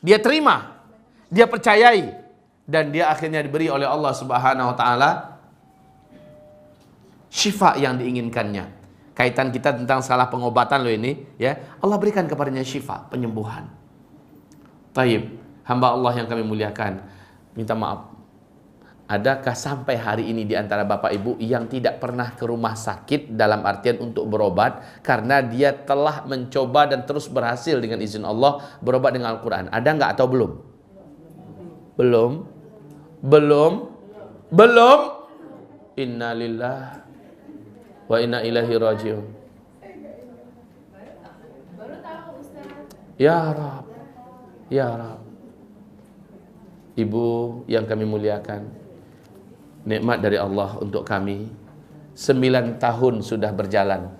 dia terima, dia percayai, dan dia akhirnya diberi oleh Allah Subhanahu wa taala syifa yang diinginkannya. Kaitan kita tentang salah pengobatan loh ini, ya. Allah berikan kepadanya syifa, penyembuhan. Taib, hamba Allah yang kami muliakan, minta maaf. Adakah sampai hari ini di antara Bapak Ibu yang tidak pernah ke rumah sakit dalam artian untuk berobat karena dia telah mencoba dan terus berhasil dengan izin Allah berobat dengan Al-Quran? Ada nggak atau belum? Belum. Innalillah wa inna ilaihi rajiun. Ya Rab, ya Rab. Ibu yang kami muliakan, nikmat dari Allah untuk kami. 9 tahun sudah berjalan.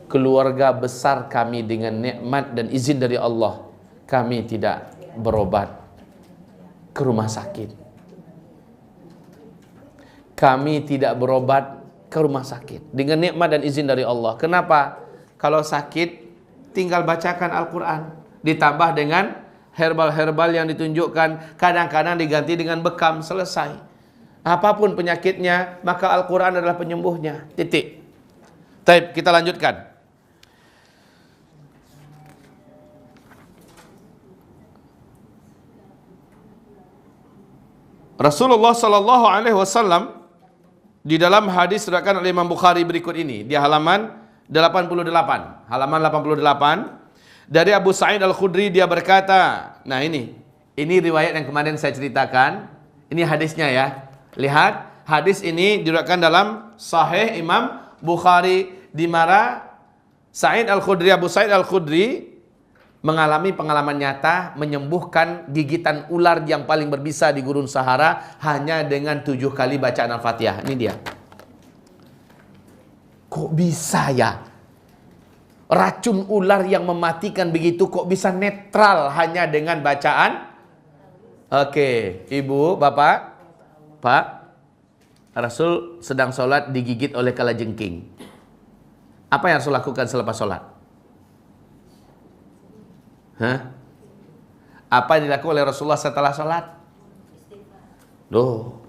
Keluarga besar kami dengan nikmat dan izin dari Allah, kami tidak berobat ke rumah sakit. Kami tidak berobat ke rumah sakit dengan nikmat dan izin dari Allah. Kenapa? Kalau sakit tinggal bacakan Al-Quran, ditambah dengan herbal-herbal yang ditunjukkan, kadang-kadang diganti dengan bekam, selesai. Apapun penyakitnya, maka Al-Quran adalah penyembuhnya. Titik. Baik, kita lanjutkan. Rasulullah sallallahu alaihi wasallam di dalam hadis diriwayatkan oleh Imam Bukhari berikut ini di halaman 88. Halaman 88 dari Abu Sa'id Al-Khudri, dia berkata, nah ini riwayat yang kemarin saya ceritakan. Ini hadisnya ya. Lihat, hadis ini diriwayatkan dalam Sahih Imam Bukhari, di mana Abu Sa'id Al-Khudri mengalami pengalaman nyata menyembuhkan gigitan ular yang paling berbisa di gurun Sahara hanya dengan 7 kali bacaan Al-Fatihah. Ini dia. Kok bisa ya? Racun ular yang mematikan begitu kok bisa netral hanya dengan bacaan? Oke, Ibu, Bapak, Pak, Rasul sedang sholat digigit oleh kalajengking. Apa yang Rasul lakukan selepas sholat? Apa yang dilakukan oleh Rasulullah setelah sholat? Loh,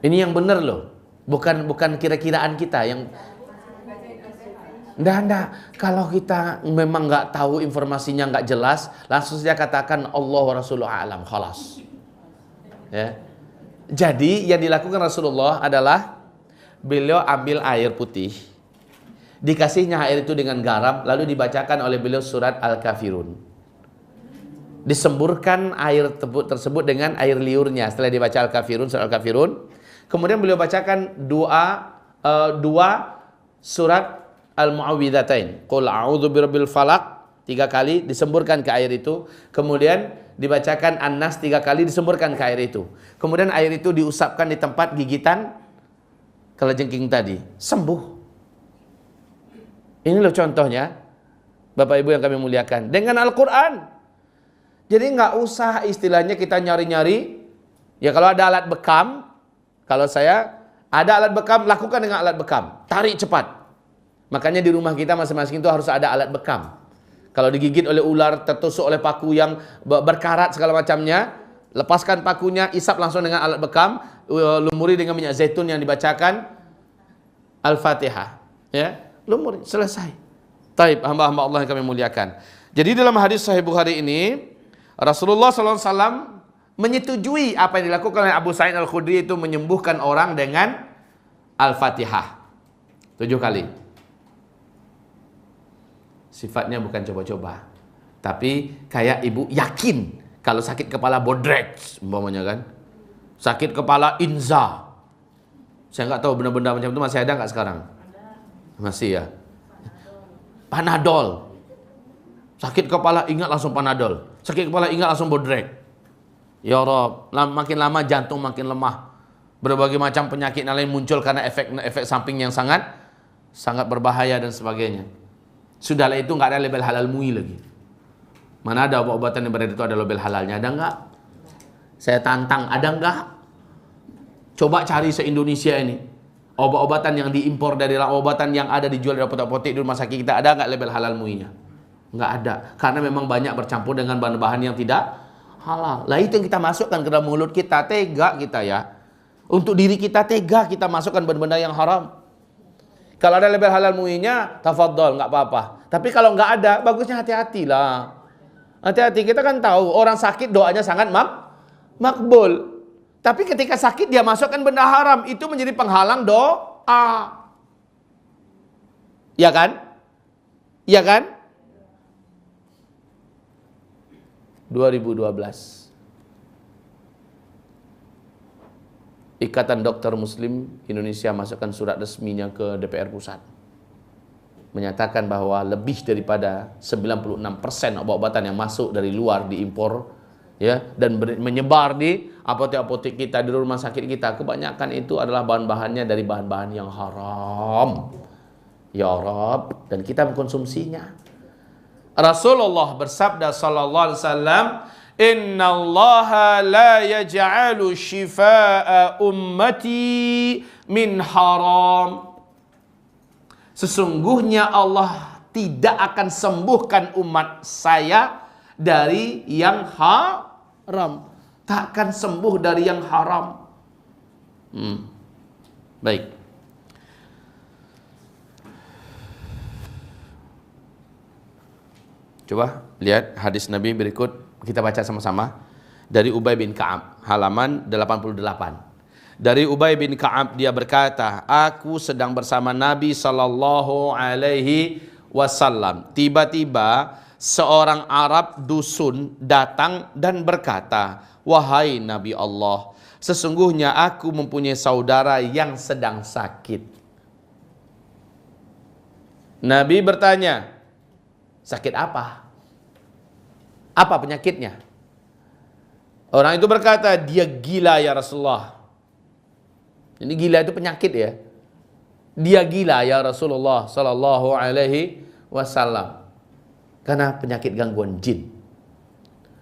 ini yang benar loh, bukan kira-kiraan kita yang. Nggak. Kalau kita memang nggak tahu, informasinya nggak jelas, langsung saja katakan Allah wa Rasulullah a'lam, khalas. Ya. Jadi yang dilakukan Rasulullah adalah beliau ambil air putih, dikasihnya air itu dengan garam, lalu dibacakan oleh beliau surat Al-Kafirun. Disemburkan air tersebut dengan air liurnya setelah dibaca Al-Kafirun, surat Al-Kafirun. Kemudian beliau bacakan dua surat Al-Mu'awwidhatain. Qul a'udzu birabbil falaq 3 kali disemburkan ke air itu. Kemudian dibacakan An-Nas 3 kali disemburkan ke air itu. Kemudian air itu diusapkan di tempat gigitan kalajengking tadi. Sembuh. Ini loh contohnya, Bapak Ibu yang kami muliakan, dengan Al-Quran. Jadi nggak usah istilahnya kita nyari-nyari. Ya kalau ada alat bekam, kalau saya ada alat bekam, lakukan dengan alat bekam. Tarik cepat. Makanya di rumah kita masing-masing itu harus ada alat bekam. Kalau digigit oleh ular, tertusuk oleh paku yang berkarat segala macamnya, lepaskan pakunya, isap langsung dengan alat bekam, lumuri dengan minyak zaitun yang dibacakan Al-Fatihah. Ya, lumuri, selesai. Taib, hamba-hamba Allah yang kami muliakan. Jadi dalam hadis Sahih Bukhari ini, Rasulullah SAW menyetujui apa yang dilakukan oleh Abu Sa'id Al-Khudri, itu menyembuhkan orang dengan Al-Fatihah 7 kali. Sifatnya bukan coba-coba, tapi kayak ibu yakin kalau sakit kepala bodrek umpamanya kan, sakit kepala inza, saya nggak tahu benda-benda macam itu masih ada nggak sekarang? Masih ya. Panadol, sakit kepala ingat langsung Panadol, sakit kepala ingat langsung bodrek. Ya Rob, makin lama jantung makin lemah, berbagai macam penyakit lain muncul karena efek samping yang sangat berbahaya dan sebagainya. Sudahlah itu nggak ada label halal MUI lagi. Mana ada obat-obatan yang beredar itu ada label halalnya? Ada nggak? Saya tantang, ada nggak? Coba cari se-Indonesia ini obat-obatan yang diimpor dari obatan yang ada dijual di apotek-apotek di rumah sakit kita, ada nggak label halal MUI-nya? Nggak ada, karena memang banyak bercampur dengan bahan-bahan yang tidak halal. Lah itu yang kita masukkan ke dalam mulut kita, tega kita ya. Untuk diri kita tega kita masukkan benda-benda yang haram. Kalau ada label halal MUI-nya, tafadhol, nggak apa-apa. Tapi kalau nggak ada, bagusnya hati-hatilah. Hati-hati, kita kan tahu orang sakit doanya sangat makbul. Tapi ketika sakit dia masukkan benda haram, itu menjadi penghalang doa. Ya kan? Ya kan? 2012. Ikatan Dokter Muslim Indonesia masukkan surat resminya ke DPR Pusat, menyatakan bahwa lebih daripada 96% obat-obatan yang masuk dari luar diimpor ya, dan menyebar di apotek-apotek kita, di rumah sakit kita, kebanyakan itu adalah bahan-bahannya dari bahan-bahan yang haram. Ya Rabb, dan kita mengkonsumsinya. Rasulullah bersabda sallallahu alaihi wasallam, innallaha la yaj'alu shifaa'a ummati min haram. Sesungguhnya Allah tidak akan sembuhkan umat saya dari yang haram. Tak akan sembuh dari yang haram. Baik. Coba lihat hadis Nabi berikut. Kita baca sama-sama dari Ubay bin Ka'ab, halaman 88. Dari Ubay bin Ka'ab, dia berkata, aku sedang bersama Nabi sallallahu alaihi wasallam. Tiba-tiba seorang Arab dusun datang dan berkata, wahai Nabi Allah, sesungguhnya aku mempunyai saudara yang sedang sakit. Nabi bertanya, sakit apa? Apa penyakitnya? Orang itu berkata, dia gila ya Rasulullah. Ini gila itu penyakit ya. Dia gila ya Rasulullah sallallahu alaihi wasallam. Karena penyakit gangguan jin.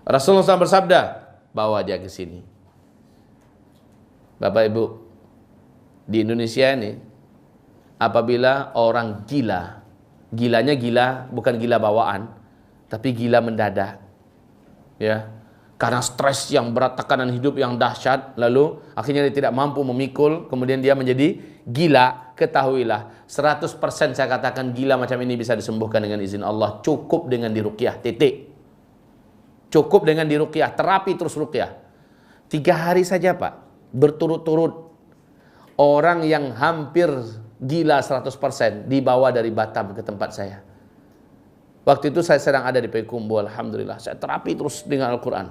Rasulullah SAW bersabda, bawa dia ke sini. Bapak Ibu, di Indonesia ini, apabila orang gila, gilanya gila, bukan gila bawaan, tapi gila mendadak. Ya, karena stres yang berat, tekanan hidup yang dahsyat, lalu akhirnya dia tidak mampu memikul, kemudian dia menjadi gila. Ketahuilah, 100% saya katakan gila macam ini bisa disembuhkan dengan izin Allah. Cukup dengan diruqyah, titik. Cukup dengan diruqyah, terapi terus ruqyah. 3 hari saja Pak, berturut-turut. Orang yang hampir gila 100% dibawa dari Batam ke tempat saya. Waktu itu saya sedang ada di Payakumbuh, alhamdulillah. Saya terapi terus dengan Al-Quran.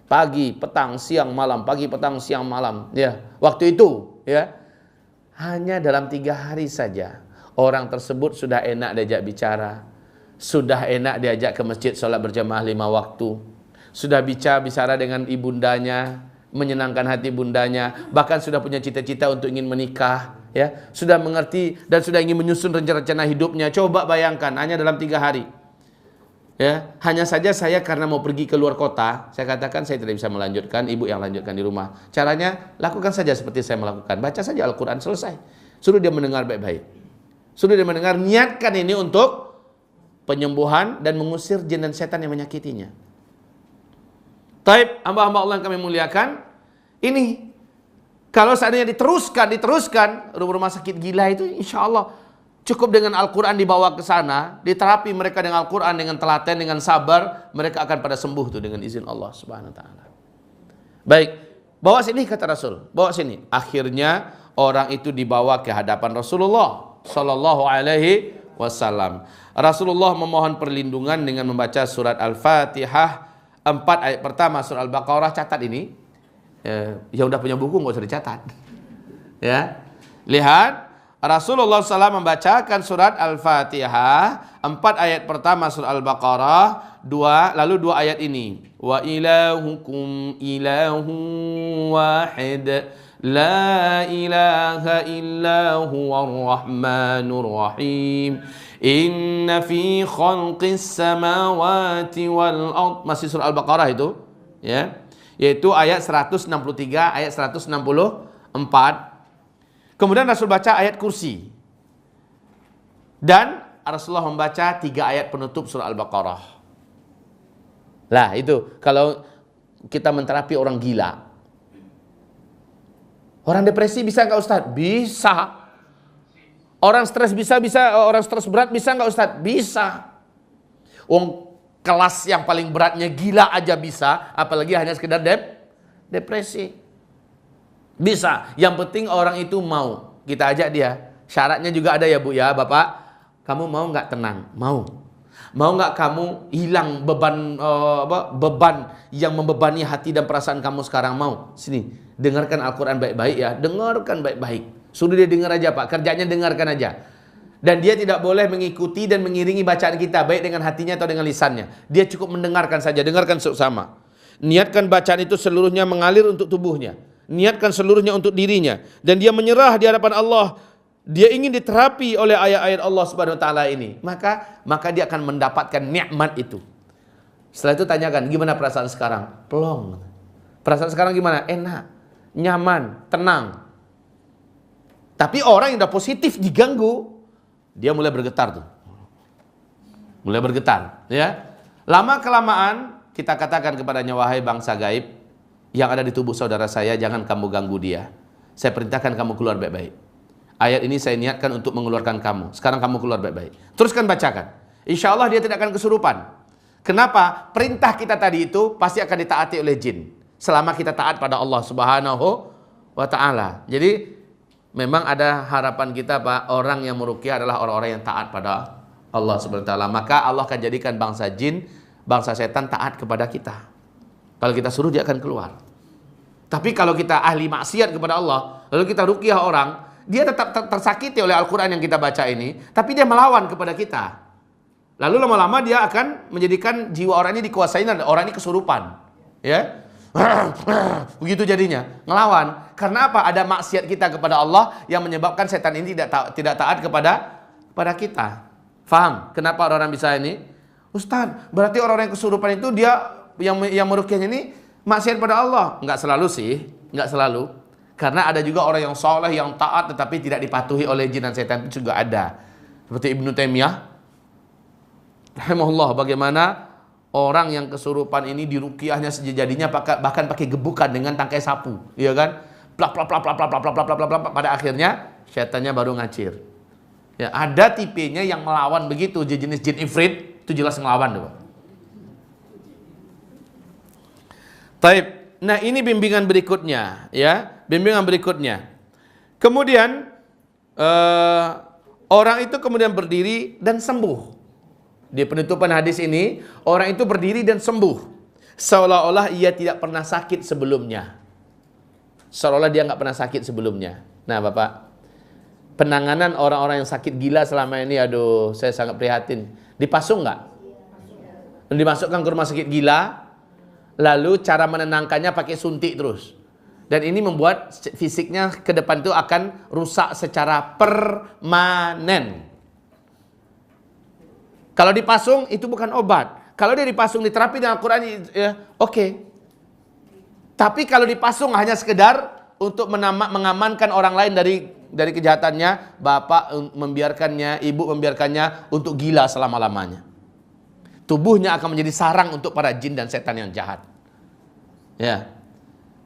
Pagi, petang, siang, malam. Pagi, petang, siang, malam. Ya, waktu itu, ya. Hanya dalam 3 hari saja orang tersebut sudah enak diajak bicara, sudah enak diajak ke masjid sholat berjamaah 5 waktu, sudah bicara dengan ibundanya, menyenangkan hati bundanya, bahkan sudah punya cita-cita untuk ingin menikah, ya, sudah mengerti dan sudah ingin menyusun rencana hidupnya. Coba bayangkan hanya dalam 3 hari. Ya, hanya saja saya karena mau pergi ke luar kota, saya katakan saya tidak bisa melanjutkan, ibu yang lanjutkan di rumah. Caranya, lakukan saja seperti saya melakukan. Baca saja Al-Quran, selesai. Suruh dia mendengar baik-baik. Suruh dia mendengar, niatkan ini untuk penyembuhan dan mengusir jin dan setan yang menyakitinya. Taib, hamba-hamba Allah yang kami muliakan, ini, kalau seandainya diteruskan, rumah sakit gila itu insya Allah cukup dengan Al-Quran dibawa ke sana, diterapi mereka dengan Al-Quran, dengan telaten, dengan sabar, mereka akan pada sembuh tuh dengan izin Allah Subhanahu wa taala. Baik, bawa sini kata Rasul, bawa sini. Akhirnya orang itu dibawa ke hadapan Rasulullah sallallahu alaihi wasallam. Rasulullah memohon perlindungan dengan membaca surat Al-Fatihah 4 ayat pertama, surah Al-Baqarah. Catat ini. Yang udah punya buku nggak usah dicatat. Ya. Lihat, Rasulullah SAW membacakan surat Al-Fatihah 4 ayat pertama surah Al-Baqarah, lalu 2 ayat ini. Wa ilahukum ilahu wahid la ilaha illa huwar rahmanur rahim. Inna fi khalqis samawati wal ard. Masih surah Al-Baqarah itu, ya. Yaitu ayat 163, ayat 164. Kemudian Rasul baca ayat kursi. Dan Rasulullah membaca 3 ayat penutup surah Al-Baqarah. Lah itu, kalau kita menterapi orang gila. Orang depresi bisa nggak Ustaz? Bisa. Orang stres bisa, orang stres berat bisa nggak Ustaz? Bisa. Kelas yang paling beratnya gila aja bisa, apalagi hanya sekedar depresi. Bisa, yang penting orang itu mau. Kita ajak dia. Syaratnya juga ada ya Bu ya, Bapak. Kamu mau nggak tenang? Mau. Mau nggak kamu hilang beban yang membebani hati dan perasaan kamu sekarang? Mau. Sini, dengarkan Al-Quran baik-baik ya. Dengarkan baik-baik. Suruh dia dengar aja Pak. Kerjanya dengarkan aja. Dan dia tidak boleh mengikuti dan mengiringi bacaan kita, baik dengan hatinya atau dengan lisannya. Dia cukup mendengarkan saja. Dengarkan sama. Niatkan bacaan itu seluruhnya mengalir untuk tubuhnya. Niatkan seluruhnya untuk dirinya, dan dia menyerah di hadapan Allah. Dia ingin diterapi oleh ayat-ayat Allah Subhanahu wa taala ini. Maka dia akan mendapatkan nikmat itu. Setelah itu tanyakan, gimana perasaan sekarang? Plong. Perasaan sekarang gimana? Enak, nyaman, tenang. Tapi orang yang udah positif diganggu, dia mulai bergetar tuh. Mulai bergetar, ya. Lama kelamaan kita katakan kepadanya, wahai bangsa gaib yang ada di tubuh saudara saya, jangan kamu ganggu dia. Saya perintahkan kamu keluar baik-baik. Ayat ini saya niatkan untuk mengeluarkan kamu. Sekarang kamu keluar baik-baik. Teruskan bacakan. Insya Allah dia tidak akan kesurupan. Kenapa? Perintah kita tadi itu pasti akan ditaati oleh jin. Selama kita taat pada Allah Subhanahu wa ta'ala. Jadi memang ada harapan kita Pak, orang yang meruqyah adalah orang-orang yang taat pada Allah Subhanahu wa taala. Maka Allah akan jadikan bangsa jin, bangsa setan taat kepada kita. Kalau kita suruh dia akan keluar. Tapi kalau kita ahli maksiat kepada Allah, lalu kita ruqyah orang, dia tetap tersakiti oleh Al-Quran yang kita baca ini, tapi dia melawan kepada kita. Lalu lama-lama dia akan menjadikan jiwa orang ini dikuasai dan orang ini kesurupan. Ya, begitu jadinya, ngelawan. Karena apa? Ada maksiat kita kepada Allah yang menyebabkan setan ini tidak taat kepada kita. Faham? Kenapa orang-orang bisa ini? Ustaz, berarti orang-orang yang kesurupan itu dia yang meruqyahnya ini maksiat pada Allah? Enggak selalu sih, enggak selalu. Karena ada juga orang yang soleh, yang taat tetapi tidak dipatuhi oleh jin dan setan, itu juga ada. Seperti Ibnu Taimiyah rahimahullah, bagaimana orang yang kesurupan ini diruqyahnya sejadinya bahkan pakai gebukan dengan tangkai sapu, iya kan? Plak plak plak plak plak plak plak plak plak plak, pada akhirnya setannya baru ngacir. Ya, ada tipenya yang melawan begitu, jenis jin ifrit, itu jelas ngelawan tuh. Taib. Nah, ini bimbingan berikutnya, ya, bimbingan berikutnya. Kemudian orang itu kemudian berdiri dan sembuh. Di penutupan hadis ini, orang itu berdiri dan sembuh, seolah-olah ia tidak pernah sakit sebelumnya. Seolah-olah dia nggak pernah sakit sebelumnya. Nah, Bapak, penanganan orang-orang yang sakit gila selama ini, aduh, saya sangat prihatin. Dipasung nggak? Dimasukkan ke rumah sakit gila. Lalu cara menenangkannya pakai suntik terus. Dan ini membuat fisiknya ke depan itu akan rusak secara permanen. Kalau dipasung itu bukan obat. Kalau dia dipasung diterapi dengan Al-Quran, ya, oke. Tapi kalau dipasung hanya sekedar untuk mengamankan orang lain dari kejahatannya, bapak membiarkannya, ibu membiarkannya untuk gila selama-lamanya. Tubuhnya akan menjadi sarang untuk para jin dan setan yang jahat. Ya,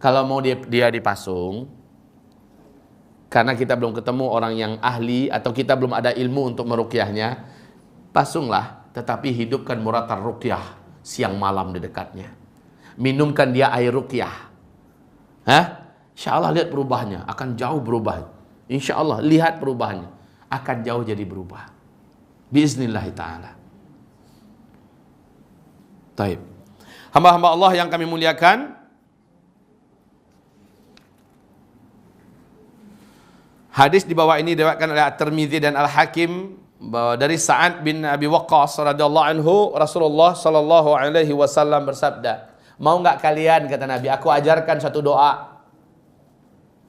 kalau mau dia dipasung, karena kita belum ketemu orang yang ahli atau kita belum ada ilmu untuk meruqyahnya, pasunglah, tetapi hidupkan muratar ruqyah siang malam di dekatnya. Minumkan dia air ruqyah. Insya Allah lihat perubahannya, akan jauh berubah. Insya Allah lihat perubahannya, akan jauh jadi berubah. Biiznillah ta'ala. Taib. Hamba-hamba Allah yang kami muliakan, hadis di bawah ini diriwayatkan oleh At-Tirmidzi dan Al-Hakim dari Sa'ad bin Abi Waqqas radhiyallahu anhu, Rasulullah sallallahu alaihi wasallam bersabda, "Mau enggak kalian," kata Nabi, "aku ajarkan satu doa."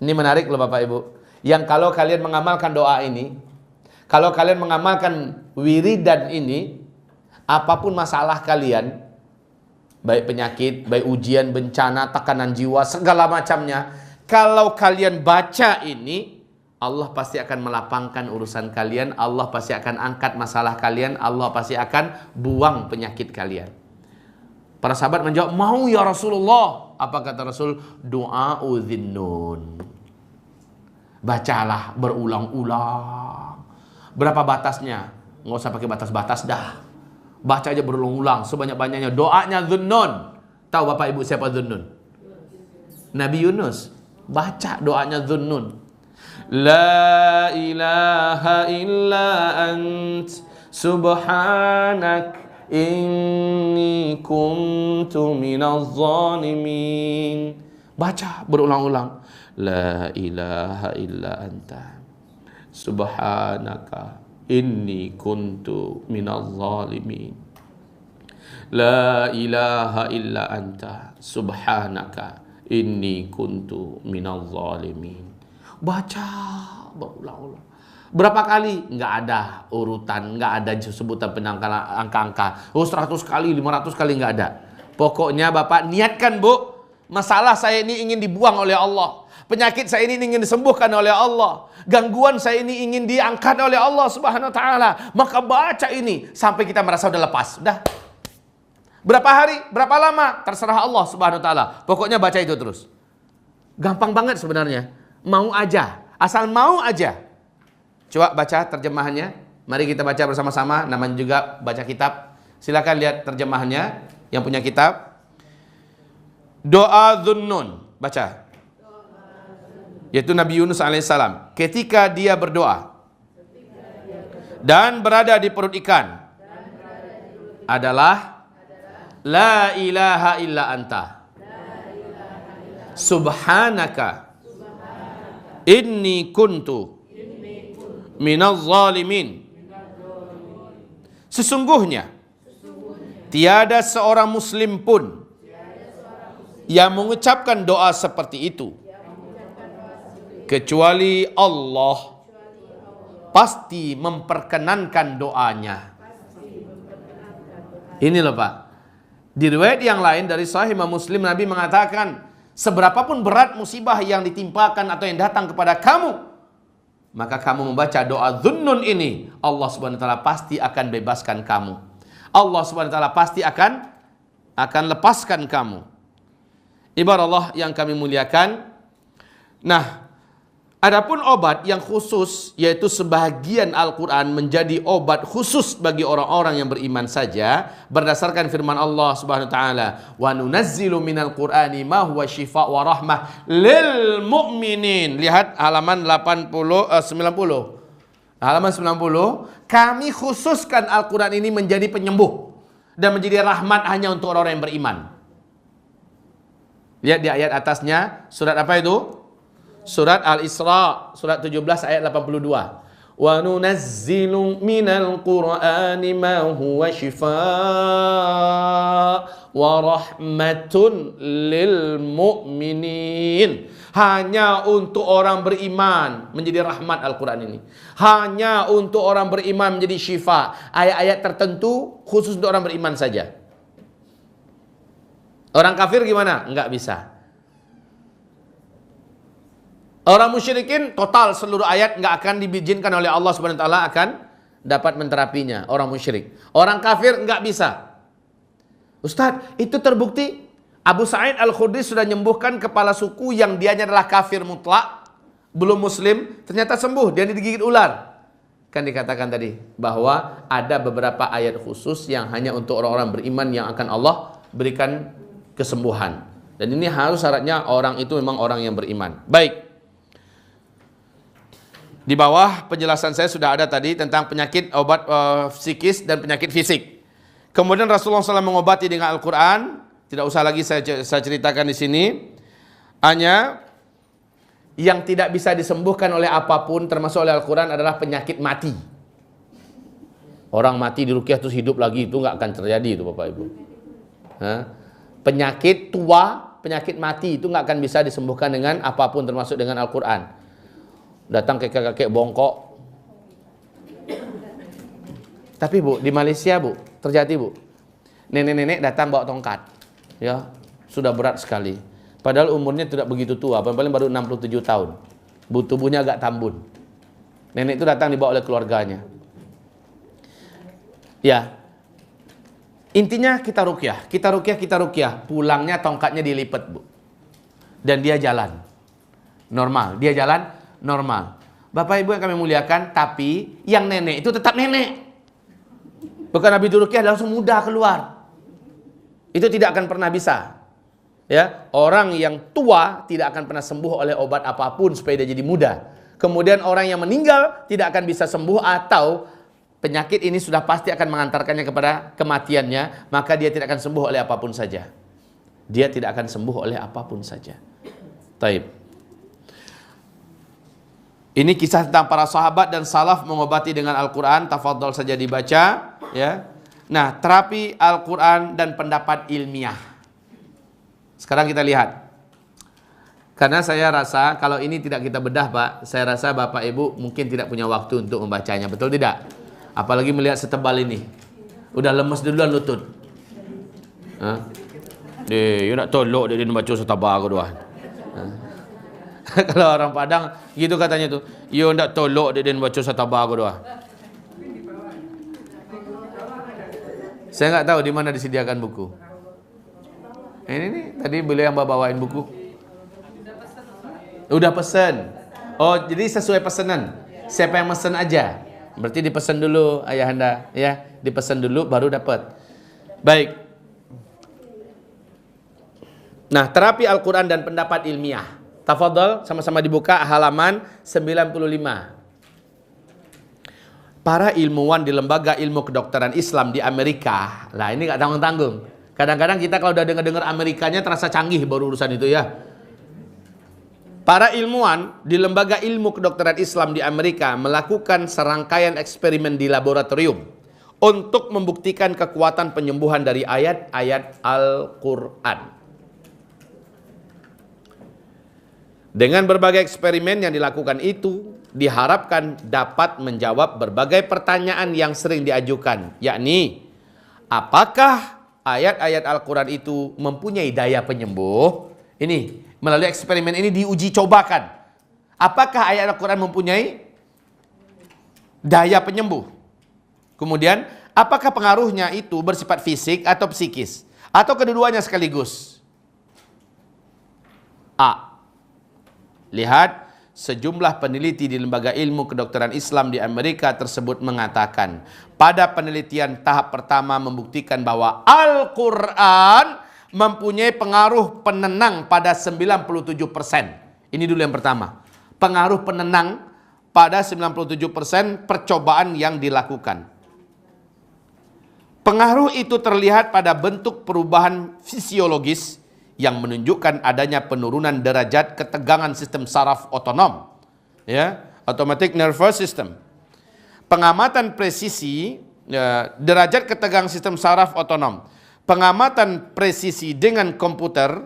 Ini menarik loh Bapak Ibu. Yang kalau kalian mengamalkan doa ini, kalau kalian mengamalkan wiridan ini, apapun masalah kalian, baik penyakit, baik ujian, bencana, tekanan jiwa, segala macamnya, kalau kalian baca ini, Allah pasti akan melapangkan urusan kalian, Allah pasti akan angkat masalah kalian, Allah pasti akan buang penyakit kalian. Para sahabat menjawab, "Mau ya Rasulullah." Apa kata Rasul? Doa Udhinnun. Bacalah berulang-ulang. Berapa batasnya? Nggak usah pakai batas-batas dah. Baca aja berulang-ulang sebanyak-banyaknya. Doanya Dhunnun. Tahu Bapak Ibu siapa Dhunnun? Nabi Yunus. Baca doanya Dhunnun. La ilaha illa ant subhanak inni kuntu minaz zalimin. Baca berulang-ulang. La ilaha illa anta subhanaka inni kuntu minaz zalimin. La ilaha illa anta subhanaka inni kuntu minaz zalimin. Baca berulang-ulang. Berapa kali? Nggak ada urutan, nggak ada sebutan penangkalan angka-angka. 100 kali, 500 kali nggak ada. Pokoknya Bapak niatkan, Bu, masalah saya ini ingin dibuang oleh Allah. Penyakit saya ini ingin disembuhkan oleh Allah. Gangguan saya ini ingin diangkat oleh Allah Subhanahu wa taala. Maka baca ini sampai kita merasa udah lepas. Udah. Berapa hari? Berapa lama? Terserah Allah Subhanahu wa taala. Pokoknya baca itu terus. Gampang banget sebenarnya. Mau aja, asal mau aja. Coba baca terjemahannya. Mari kita baca bersama-sama. Namanya juga baca kitab. Silakan lihat terjemahannya yang punya kitab. Doa Dhunnun. Baca. yaitu Nabi Yunus alaihissalam, ketika dia berdoa dan berada di perut ikan adalah la ilaha illa anta subhanaka inni kuntu minaz zalimin. Sesungguhnya tiada seorang muslim pun yang mengucapkan doa seperti itu kecuali Allah pasti memperkenankan doanya. Ini loh Pak. Di riwayat yang lain dari Sahih Imam Muslim, Nabi mengatakan, seberapapun berat musibah yang ditimpakan atau yang datang kepada kamu, maka kamu membaca doa Dhunnun ini, Allah Subhanahu wa taala pasti akan bebaskan kamu. Allah Subhanahu wa taala pasti akan lepaskan kamu. Ibarat Allah yang kami muliakan. Nah, adapun obat yang khusus, yaitu sebahagian Al-Quran menjadi obat khusus bagi orang-orang yang beriman saja, berdasarkan firman Allah Subhanahu wa taala, wa nunazzilu minal Qur'ani ma huwa shifa' wa rahmah lil mu'minin. Lihat halaman 90. Halaman 90, kami khususkan Al-Quran ini menjadi penyembuh dan menjadi rahmat hanya untuk orang-orang yang beriman. Lihat di ayat atasnya, surat apa itu? Surat Al-Isra, surat 17 ayat 82. Wa nunazzilu minal Qur'ani ma huwa shifaa wa rahmatun lil mu'minin. Hanya untuk orang beriman menjadi rahmat Al-Quran ini. Hanya untuk orang beriman menjadi syifa. Ayat-ayat tertentu khusus untuk orang beriman saja. Orang kafir gimana? Enggak bisa. Orang musyrikin total seluruh ayat enggak akan diizinkan oleh Allah Subhanahu wa taala akan dapat menterapinya, orang musyrik. Orang kafir enggak bisa. Ustadz, itu terbukti Abu Sa'id Al-Khudri sudah menyembuhkan kepala suku yang dianya adalah kafir mutlak, belum muslim, ternyata sembuh, dia digigit ular. Kan dikatakan tadi bahwa ada beberapa ayat khusus yang hanya untuk orang-orang beriman yang akan Allah berikan kesembuhan. Dan ini harus syaratnya orang itu memang orang yang beriman. Baik. Di bawah penjelasan saya sudah ada tadi tentang penyakit obat psikis dan penyakit fisik. Kemudian Rasulullah SAW mengobati dengan Al-Quran. Tidak usah lagi saya ceritakan di sini. Hanya yang tidak bisa disembuhkan oleh apapun termasuk oleh Al-Quran adalah penyakit mati. Orang mati diruqyah terus hidup lagi, itu nggak akan terjadi itu Bapak Ibu. Penyakit tua, penyakit mati itu nggak akan bisa disembuhkan dengan apapun termasuk dengan Al-Quran. Datang kakek-kakek bongkok. Tapi Bu, di Malaysia Bu, terjadi Bu. Nenek-nenek datang bawa tongkat. Ya, sudah berat sekali. Padahal umurnya tidak begitu tua, paling baru 67 tahun. Tubuhnya agak tambun. Nenek itu datang dibawa oleh keluarganya. Ya. Intinya kita ruqyah. Pulangnya tongkatnya dilipat, Bu. Dan dia jalan. Normal, dia jalan normal. Bapak Ibu yang kami muliakan, tapi yang nenek itu tetap nenek. Bukan habis diruqyah langsung mudah keluar. Itu tidak akan pernah bisa. Ya, orang yang tua tidak akan pernah sembuh oleh obat apapun supaya dia jadi muda. Kemudian orang yang meninggal tidak akan bisa sembuh atau penyakit ini sudah pasti akan mengantarkannya kepada kematiannya, maka dia tidak akan sembuh oleh apapun saja. Dia tidak akan sembuh oleh apapun saja. Taib. Ini kisah tentang para sahabat dan salaf mengobati dengan Al-Quran. Tafadhol saja dibaca. Ya. Nah, terapi Al-Quran dan pendapat ilmiah. Sekarang kita lihat. Karena saya rasa kalau ini tidak kita bedah Pak, saya rasa Bapak Ibu mungkin tidak punya waktu untuk membacanya. Betul tidak? Apalagi melihat setebal ini. Udah lemes duluan lutut. You nak tolok dia baca setebal aku doang. Kalau orang Padang gitu katanya tuh, you nak tolok dia baca setebal aku doang. Saya nggak tahu di mana disediakan buku. Ini nih, tadi beliau yang bawain buku. Udah pesen. Oh, jadi sesuai pesanan. Siapa yang pesen aja. Berarti dipesan dulu ayahanda, ya. Dipesan dulu baru dapat. Baik. Nah, terapi Al-Quran dan pendapat ilmiah. Tafadhol, sama-sama dibuka halaman 95. Para ilmuwan di lembaga ilmu kedokteran Islam di Amerika, lah ini gak tanggung-tanggung. Kadang-kadang kita kalau udah dengar-dengar Amerikanya terasa canggih baru urusan itu ya. Para ilmuwan di lembaga ilmu kedokteran Islam di Amerika melakukan serangkaian eksperimen di laboratorium untuk membuktikan kekuatan penyembuhan dari ayat-ayat Al-Quran. Dengan berbagai eksperimen yang dilakukan itu, diharapkan dapat menjawab berbagai pertanyaan yang sering diajukan, yakni, apakah ayat-ayat Al-Quran itu mempunyai daya penyembuh? Ini, melalui eksperimen ini diuji cobakan. Apakah ayat Al-Quran mempunyai daya penyembuh? Kemudian, apakah pengaruhnya itu bersifat fisik atau psikis? Atau kedua-duanya sekaligus? A. Lihat, sejumlah peneliti di lembaga ilmu kedokteran Islam di Amerika tersebut mengatakan, pada penelitian tahap pertama membuktikan bahwa Al-Quran mempunyai pengaruh penenang pada 97%. Ini dulu yang pertama. Pengaruh penenang pada 97% percobaan yang dilakukan. Pengaruh itu terlihat pada bentuk perubahan fisiologis yang menunjukkan adanya penurunan derajat ketegangan sistem saraf otonom, ya, automatic nervous system. Pengamatan presisi derajat ketegangan sistem saraf otonom. Pengamatan presisi dengan komputer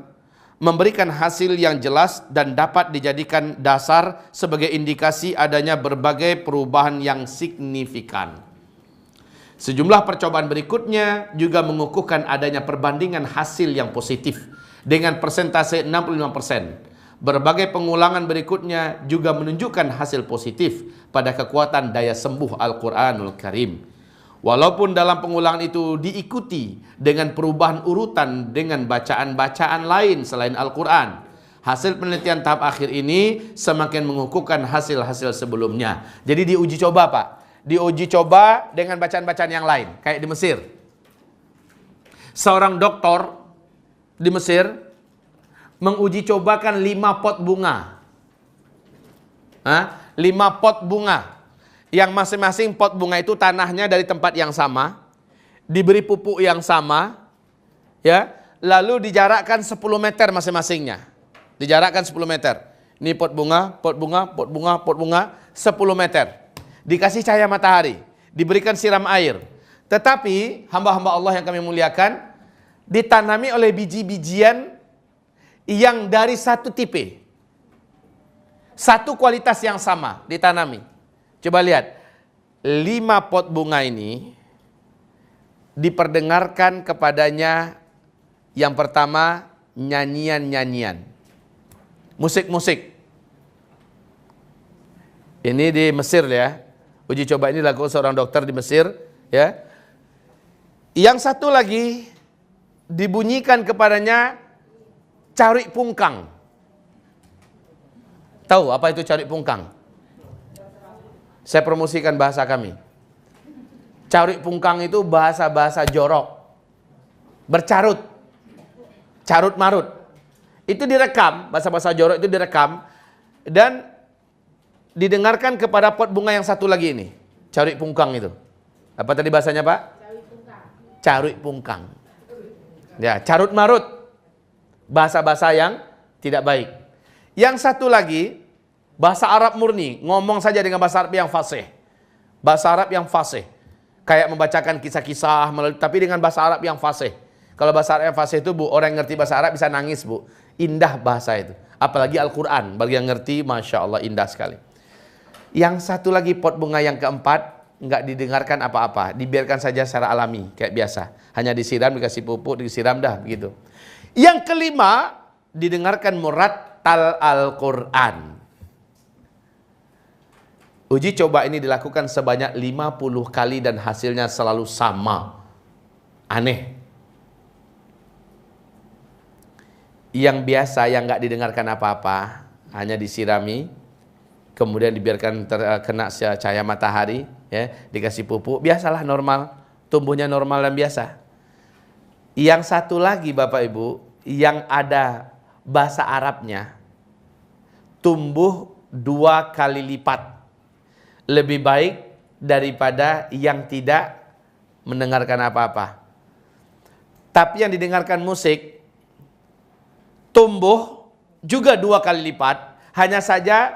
memberikan hasil yang jelas dan dapat dijadikan dasar sebagai indikasi adanya berbagai perubahan yang signifikan. Sejumlah percobaan berikutnya juga mengukuhkan adanya perbandingan hasil yang positif dengan persentase 65%. Berbagai pengulangan berikutnya juga menunjukkan hasil positif pada kekuatan daya sembuh Al-Quranul Karim. Walaupun dalam pengulangan itu diikuti dengan perubahan urutan dengan bacaan-bacaan lain selain Al-Quran, hasil penelitian tahap akhir ini semakin mengukuhkan hasil-hasil sebelumnya. Jadi diuji coba, Pak. Diuji coba dengan bacaan-bacaan yang lain, kayak di Mesir. Seorang doktor di Mesir menguji cobakan 5 pot bunga. 5 pot bunga. Yang masing-masing pot bunga itu tanahnya dari tempat yang sama, diberi pupuk yang sama, ya, lalu dijarakkan 10 meter masing-masingnya. Dijarakkan 10 meter. Ini pot bunga, pot bunga, pot bunga, pot bunga, 10 meter. Dikasih cahaya matahari, diberikan siram air. Tetapi hamba-hamba Allah yang kami muliakan, ditanami oleh biji-bijian yang dari satu tipe, satu kualitas yang sama ditanami. Coba lihat, 5 pot bunga ini diperdengarkan kepadanya yang pertama nyanyian-nyanyian, musik-musik. Ini di Mesir ya. Uji coba ini dilakukan seorang dokter di Mesir, ya. Yang satu lagi dibunyikan kepadanya carik pungkang. Tahu apa itu carik pungkang? Saya promosikan bahasa kami. Carik pungkang itu bahasa-bahasa jorok. Bercarut. Carut marut. Itu direkam, bahasa-bahasa jorok itu direkam dan didengarkan kepada pot bunga yang satu lagi ini. Carik pungkang itu. Apa tadi bahasanya, Pak? Carik pungkang. Ya, carut marut. Bahasa-bahasa yang tidak baik. Yang satu lagi, bahasa Arab murni. Ngomong saja dengan bahasa Arab yang fasih. Bahasa Arab yang fasih. Kayak membacakan kisah-kisah, tapi dengan bahasa Arab yang fasih. Kalau bahasa Arab yang fasih itu, Bu, orang yang ngerti bahasa Arab bisa nangis, Bu. Indah bahasa itu. Apalagi Al-Quran. Bagi yang ngerti, Masya Allah, indah sekali. Yang satu lagi pot bunga yang keempat, nggak didengarkan apa-apa. Dibiarkan saja secara alami, kayak biasa. Hanya disiram, dikasih pupuk, disiram dah, begitu. Yang kelima, didengarkan murattal Al-Quran. Uji coba ini dilakukan sebanyak 50 kali dan hasilnya selalu sama. Aneh. Yang biasa, yang nggak didengarkan apa-apa, hanya disirami, kemudian dibiarkan terkena cahaya matahari, ya, dikasih pupuk, biasalah normal, tumbuhnya normal dan biasa. Yang satu lagi Bapak Ibu, yang ada bahasa Arabnya, tumbuh 2 kali lipat. Lebih baik daripada yang tidak mendengarkan apa-apa. Tapi yang didengarkan musik tumbuh juga 2 kali lipat. Hanya saja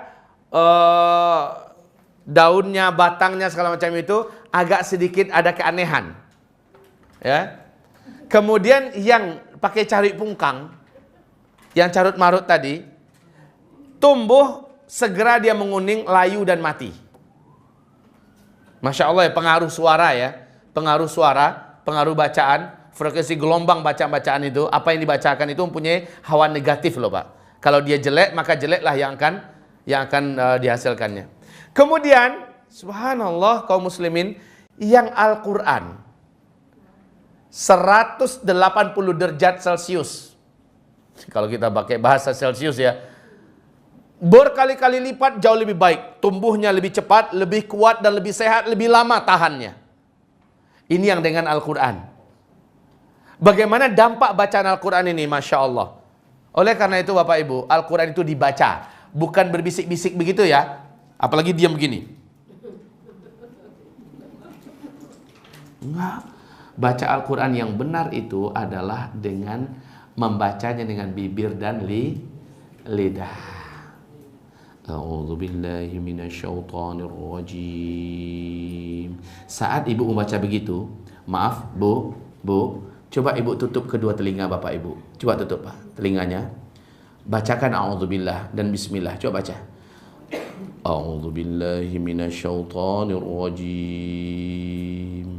daunnya, batangnya, segala macam itu agak sedikit ada keanehan. Ya. Kemudian yang pakai carut pungkang, yang carut marut tadi, tumbuh segera dia menguning, layu dan mati. Masya Allah ya, pengaruh suara ya. Pengaruh suara, pengaruh bacaan, frekuensi gelombang bacaan-bacaan itu, apa yang dibacakan itu mempunyai hawa negatif loh Pak. Kalau dia jelek, maka jeleklah yang akan dihasilkannya. Kemudian, subhanallah kaum muslimin, yang Al-Quran 180 derajat Celcius. Kalau kita pakai bahasa Celcius ya, berkali-kali lipat jauh lebih baik. Tumbuhnya lebih cepat, lebih kuat dan lebih sehat, lebih lama tahannya. Ini yang dengan Al-Quran. Bagaimana dampak bacaan Al-Quran ini? Masya Allah. Oleh karena itu Bapak Ibu, Al-Quran itu dibaca. Bukan berbisik-bisik begitu ya. Apalagi diam begini. Enggak. Baca Al-Quran yang benar itu adalah dengan membacanya dengan bibir dan lidah. A'udzu billahi minasyaitonir rajim. Saat ibu membaca begitu, maaf Bu, coba ibu tutup kedua telinga Bapak Ibu. Coba tutup Pak telinganya. Bacakan a'udzubillah dan bismillah. Coba baca. A'udzu billahi minasyaitonir rajim.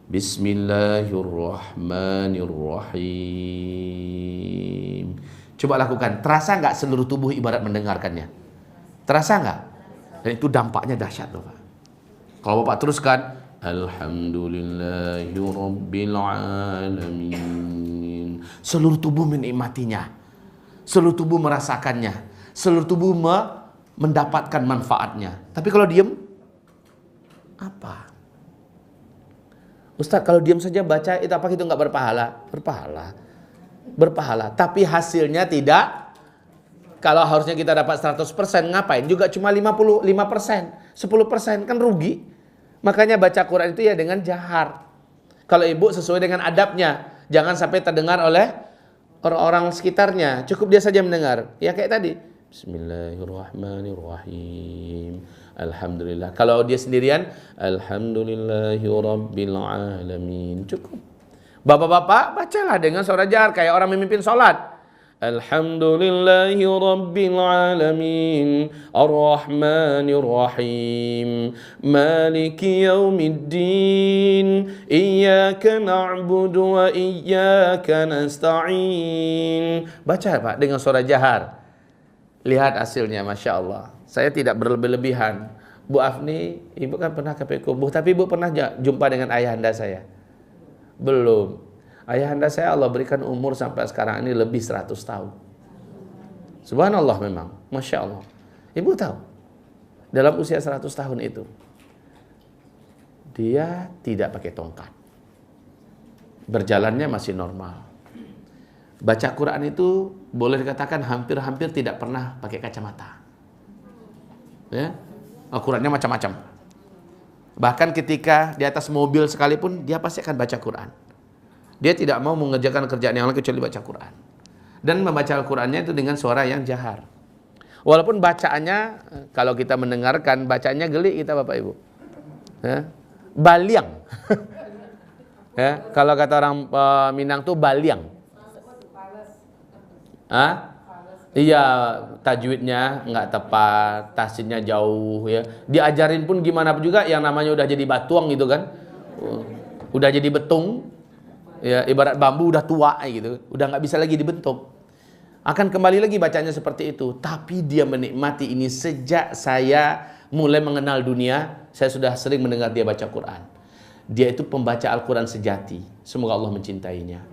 Bismillahirrahmanirrahim. Coba lakukan. Terasa nggak seluruh tubuh ibarat mendengarkannya? Terasa nggak? Dan itu dampaknya dahsyat loh Pak. Kalau Bapak teruskan, Alhamdulillahirabbil alamin. Seluruh tubuh menikmatinya. Seluruh tubuh merasakannya. Seluruh tubuh mendapatkan manfaatnya. Tapi kalau diam, apa? Ustaz, kalau diam saja baca itu apa itu nggak berpahala? Berpahala. Tapi hasilnya tidak. Kalau harusnya kita dapat 100%, ngapain? Juga cuma 55%, 10%, kan rugi. Makanya baca Quran itu ya dengan jahar. Kalau ibu sesuai dengan adabnya, jangan sampai terdengar oleh orang-orang sekitarnya. Cukup dia saja mendengar. Ya kayak tadi. Bismillahirrahmanirrahim. Alhamdulillah. Kalau dia sendirian, Alhamdulillahirabbil alamin. Cukup. Bapak-bapak, bacalah dengan suara jahar kayak orang memimpin sholat. Alhamdulillahirabbil alamin, arrahmanirrahim, maliki yaumiddin, iyyaka na'budu wa iyyaka nasta'in. Baca Pak dengan suara jahar. Lihat hasilnya, Masya Allah. Saya tidak berlebih-lebihan. Bu Afni, ibu kan pernah ke Pekubuh, tapi ibu pernah jumpa dengan ayahanda saya? Belum. Ayahanda saya Allah berikan umur sampai sekarang ini lebih 100 tahun. Subhanallah memang. Masya Allah. Ibu tahu, dalam usia 100 tahun itu, dia tidak pakai tongkat. Berjalannya masih normal. Baca Quran itu boleh dikatakan hampir-hampir tidak pernah pakai kacamata. Ya, Al-Qurannya macam-macam. Bahkan ketika di atas mobil sekalipun, dia pasti akan baca Quran. Dia tidak mau mengerjakan kerjaan yang lain kecuali baca Quran. Dan membaca Al-Qurannya itu dengan suara yang jahar. Walaupun bacaannya, kalau kita mendengarkan, bacaannya geli kita Bapak Ibu. Ya. Baliang. Ya, kalau kata orang Minang tuh baliang. Iya, tajwidnya nggak tepat, tahsinnya jauh ya. Diajarin pun gimana juga yang namanya udah jadi batuang gitu kan. Udah jadi betung. Ya, ibarat bambu udah tua gitu, udah nggak bisa lagi dibentuk. Akan kembali lagi bacanya seperti itu. Tapi dia menikmati ini sejak saya mulai mengenal dunia. Saya sudah sering mendengar dia baca Quran. Dia itu pembaca Al-Quran sejati. Semoga Allah mencintainya.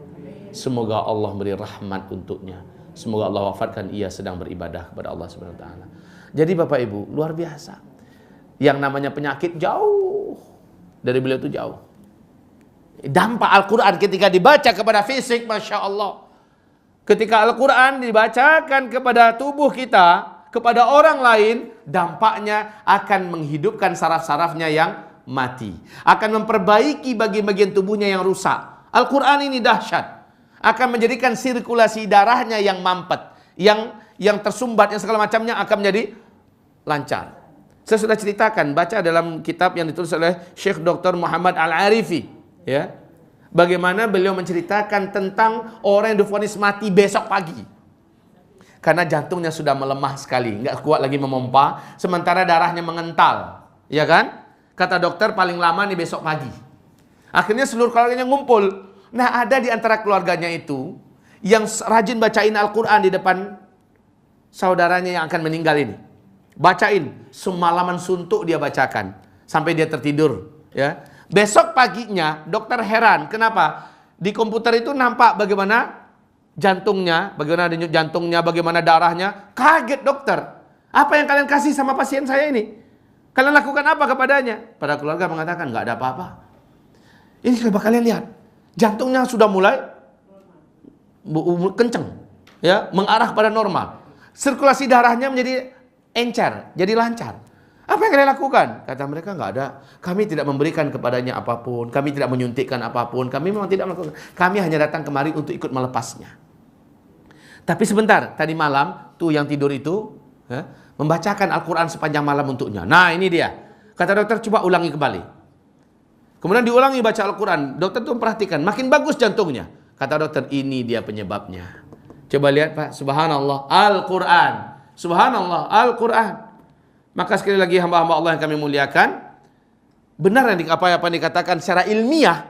Semoga Allah beri rahmat untuknya. Semoga Allah wafatkan ia sedang beribadah kepada Allah Subhanahu wa taala. Jadi Bapak Ibu, luar biasa. Yang namanya penyakit jauh dari beliau itu jauh. Dampak Al-Quran ketika dibaca kepada fisik, Masya Allah. Ketika Al-Quran dibacakan kepada tubuh kita, kepada orang lain, dampaknya akan menghidupkan saraf-sarafnya yang mati. Akan memperbaiki bagian-bagian tubuhnya yang rusak. Al-Quran ini dahsyat. Akan menjadikan sirkulasi darahnya yang mampet, yang tersumbat, yang segala macamnya akan menjadi lancar. Saya sudah ceritakan, baca dalam kitab yang ditulis oleh Syekh Dr. Muhammad Al-Arifi, ya, bagaimana beliau menceritakan tentang orang yang divonis mati besok pagi karena jantungnya sudah melemah sekali, nggak kuat lagi memompa, sementara darahnya mengental, ya kan? Kata dokter paling lama nih besok pagi. Akhirnya seluruh keluarganya ngumpul. Nah, ada di antara keluarganya itu yang rajin bacain Al-Quran di depan saudaranya yang akan meninggal ini. Bacain, semalaman suntuk dia bacakan sampai dia tertidur, ya. Besok paginya dokter heran, kenapa? Di komputer itu nampak bagaimana jantungnya, bagaimana denyut jantungnya, bagaimana darahnya. Kaget dokter. Apa yang kalian kasih sama pasien saya ini? Kalian lakukan apa kepadanya? Pada keluarga mengatakan nggak ada apa-apa. Ini coba kalian lihat, jantungnya sudah mulai kenceng, ya, mengarah pada normal. Sirkulasi darahnya menjadi encer, jadi lancar. Apa yang kalian lakukan? Kata mereka, nggak ada. Kami tidak memberikan kepadanya apapun. Kami tidak menyuntikkan apapun. Kami memang tidak melakukan. Kami hanya datang kemari untuk ikut melepasnya. Tapi sebentar, tadi malam tuh yang tidur itu, ya, membacakan Al-Quran sepanjang malam untuknya. Nah, ini dia. Kata dokter, coba ulangi kembali. Kemudian diulangi baca Al-Quran. Dokter tuh perhatikan, makin bagus jantungnya. Kata dokter, ini dia penyebabnya. Coba lihat Pak, subhanallah, Al-Quran. Subhanallah, Al-Quran. Maka sekali lagi hamba-hamba Allah yang kami muliakan, benar yang apa yang dikatakan secara ilmiah,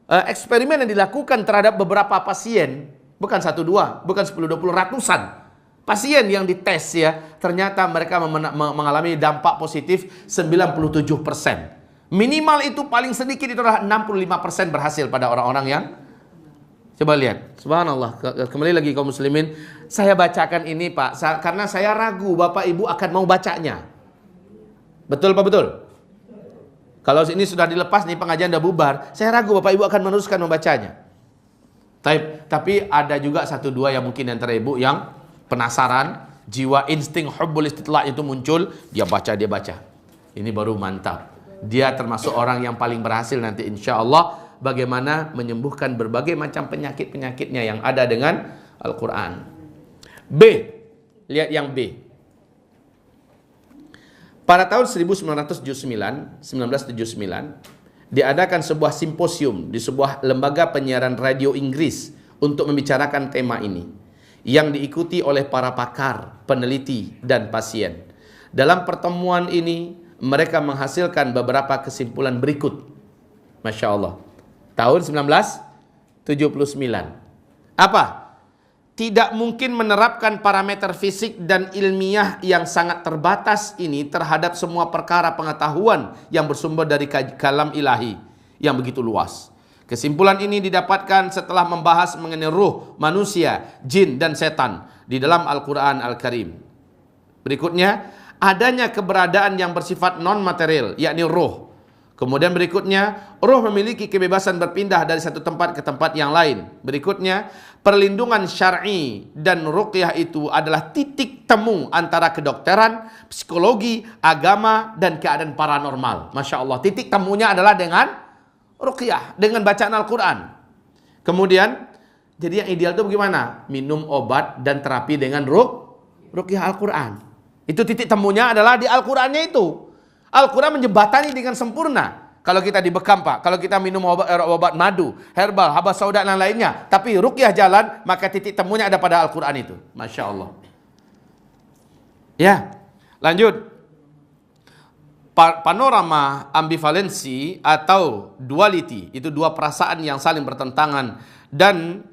eksperimen yang dilakukan terhadap beberapa pasien, bukan 1, 2, bukan 10, 20, ratusan pasien yang dites, ya, ternyata mereka mengalami dampak positif 97%. Minimal itu paling sedikit itu adalah 65% berhasil pada orang-orang yang, coba lihat, subhanallah. Kembali lagi kaum muslimin, saya bacakan ini Pak, karena saya ragu Bapak Ibu akan mau bacanya. Betul Pak, betul? Kalau ini sudah dilepas nih, pengajian udah bubar, saya ragu Bapak Ibu akan meneruskan membacanya. Tapi ada juga 1, 2 yang mungkin antara ibu yang penasaran, jiwa insting hubbul istitla' itu muncul, dia baca. Ini baru mantap. Dia termasuk orang yang paling berhasil nanti insya Allah bagaimana menyembuhkan berbagai macam penyakit-penyakitnya yang ada dengan Al-Quran. B, lihat yang B. Pada tahun 1979, diadakan sebuah simposium di sebuah lembaga penyiaran radio Inggris untuk membicarakan tema ini, yang diikuti oleh para pakar, peneliti, dan pasien. Dalam pertemuan ini, mereka menghasilkan beberapa kesimpulan berikut. Masya Allah. Tahun 1979. Apa? Tidak mungkin menerapkan parameter fisik dan ilmiah yang sangat terbatas ini terhadap semua perkara pengetahuan yang bersumber dari kalam ilahi yang begitu luas. Kesimpulan ini didapatkan setelah membahas mengenai ruh, manusia, jin, dan setan di dalam Al-Quran Al-Karim. Berikutnya, adanya keberadaan yang bersifat non-material, yakni ruh. Kemudian berikutnya, ruh memiliki kebebasan berpindah dari satu tempat ke tempat yang lain. Berikutnya, perlindungan syar'i dan ruqyah itu adalah titik temu antara kedokteran, psikologi, agama, dan keadaan paranormal. Masya Allah, titik temunya adalah dengan ruqyah, dengan bacaan Al-Quran. Kemudian, jadi yang ideal itu bagaimana? Minum obat dan terapi dengan ruqyah Al-Quran. Itu titik temunya adalah di Al-Qurannya itu. Al-Quran menjembatani dengan sempurna. Kalau kita dibekam Pak, kalau kita minum obat madu, herbal, habas sauda dan lainnya, tapi ruqyah jalan, maka titik temunya ada pada Al-Quran itu. Masya Allah. Ya, lanjut. Panorama ambivalensi atau duality, itu dua perasaan yang saling bertentangan, dan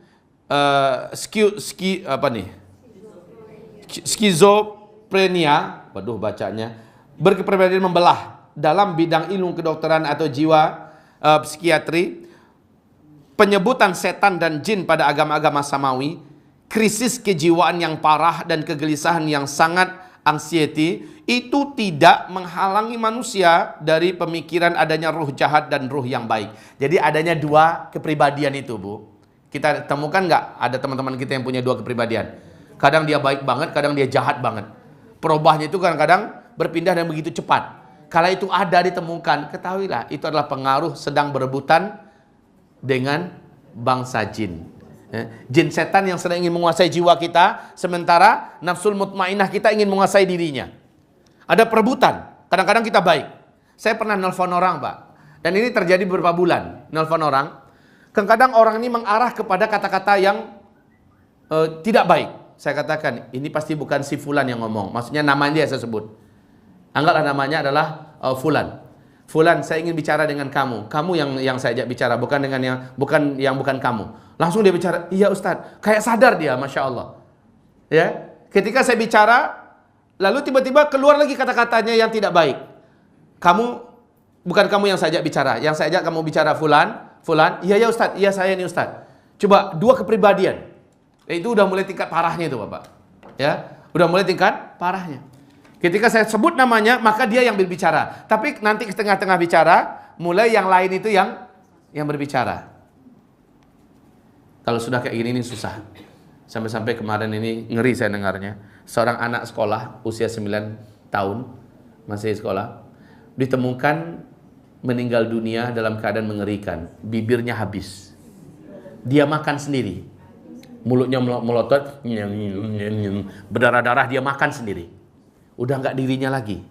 skizofrenia, berkepribadian membelah dalam bidang ilmu kedokteran atau jiwa, psikiatri, penyebutan setan dan jin pada agama-agama samawi, krisis kejiwaan yang parah dan kegelisahan yang sangat anxiety, itu tidak menghalangi manusia dari pemikiran adanya ruh jahat dan ruh yang baik. Jadi adanya dua kepribadian itu, Bu. Kita temukan nggak ada teman-teman kita yang punya dua kepribadian? Kadang dia baik banget, kadang dia jahat banget. Perubahannya itu kadang-kadang berpindah dan begitu cepat. Kalau itu ada ditemukan, ketahuilah itu adalah pengaruh sedang berebutan dengan bangsa jin. Jin setan yang sedang ingin menguasai jiwa kita, sementara nafsul mutmainah kita ingin menguasai dirinya. Ada perebutan. Kadang-kadang kita baik. Saya pernah nelpon orang, Pak. Dan ini terjadi beberapa bulan. Nelpon orang. Kadang-kadang orang ini mengarah kepada kata-kata yang tidak baik. Saya katakan, ini pasti bukan si Fulan yang ngomong. Maksudnya namanya dia saya sebut. Anggaplah namanya adalah Fulan. Fulan, saya ingin bicara dengan kamu. Kamu yang saya ajak bicara, bukan dengan bukan kamu. Langsung dia bicara, iya Ustadz. Kayak sadar dia, Masya Allah. Ya, ketika saya bicara, lalu tiba-tiba keluar lagi kata-katanya yang tidak baik. Bukan kamu yang saya ajak bicara. Yang saya ajak kamu bicara Fulan. Iya ya Ustadz, iya saya ini Ustadz. Coba dua kepribadian. Itu udah mulai tingkat parahnya itu Bapak. Ya, udah mulai tingkat parahnya. Ketika saya sebut namanya, maka dia yang berbicara. Tapi nanti ke tengah-tengah bicara, mulai yang lain itu yang berbicara. Kalau sudah kayak gini ini susah. Sampai-sampai kemarin ini ngeri saya dengarnya. Seorang anak sekolah usia 9 tahun, masih sekolah, ditemukan meninggal dunia dalam keadaan mengerikan. Bibirnya habis. Dia makan sendiri. Mulutnya melotot, berdarah-darah, dia makan sendiri. Udah nggak dirinya lagi.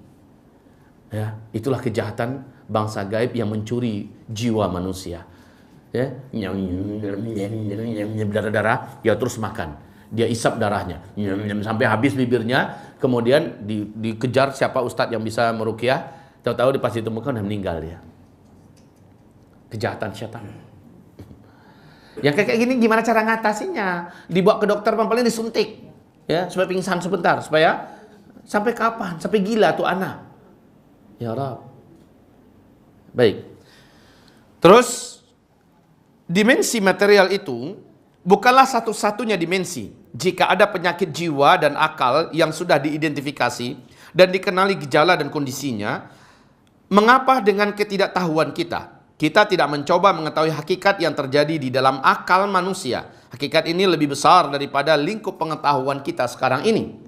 Ya, itulah kejahatan bangsa gaib yang mencuri jiwa manusia. Ya, berdarah-darah, dia terus makan. Dia isap darahnya sampai habis bibirnya, kemudian dikejar siapa ustadz yang bisa meruqyah, tahu-tahu pas ditemukan udah meninggal dia. Kejahatan syaitan. Yang kayak gini gimana cara ngatasinya? Dibawa ke dokter, paling disuntik, ya, supaya pingsan sebentar, supaya sampai kapan? Sampai gila tuh anak. Ya Rabb. Baik. Terus dimensi material itu bukanlah satu-satunya dimensi. Jika ada penyakit jiwa dan akal yang sudah diidentifikasi dan dikenali gejala dan kondisinya, mengapa dengan ketidaktahuan kita tidak mencoba mengetahui hakikat yang terjadi di dalam akal manusia? Hakikat ini lebih besar daripada lingkup pengetahuan kita sekarang ini.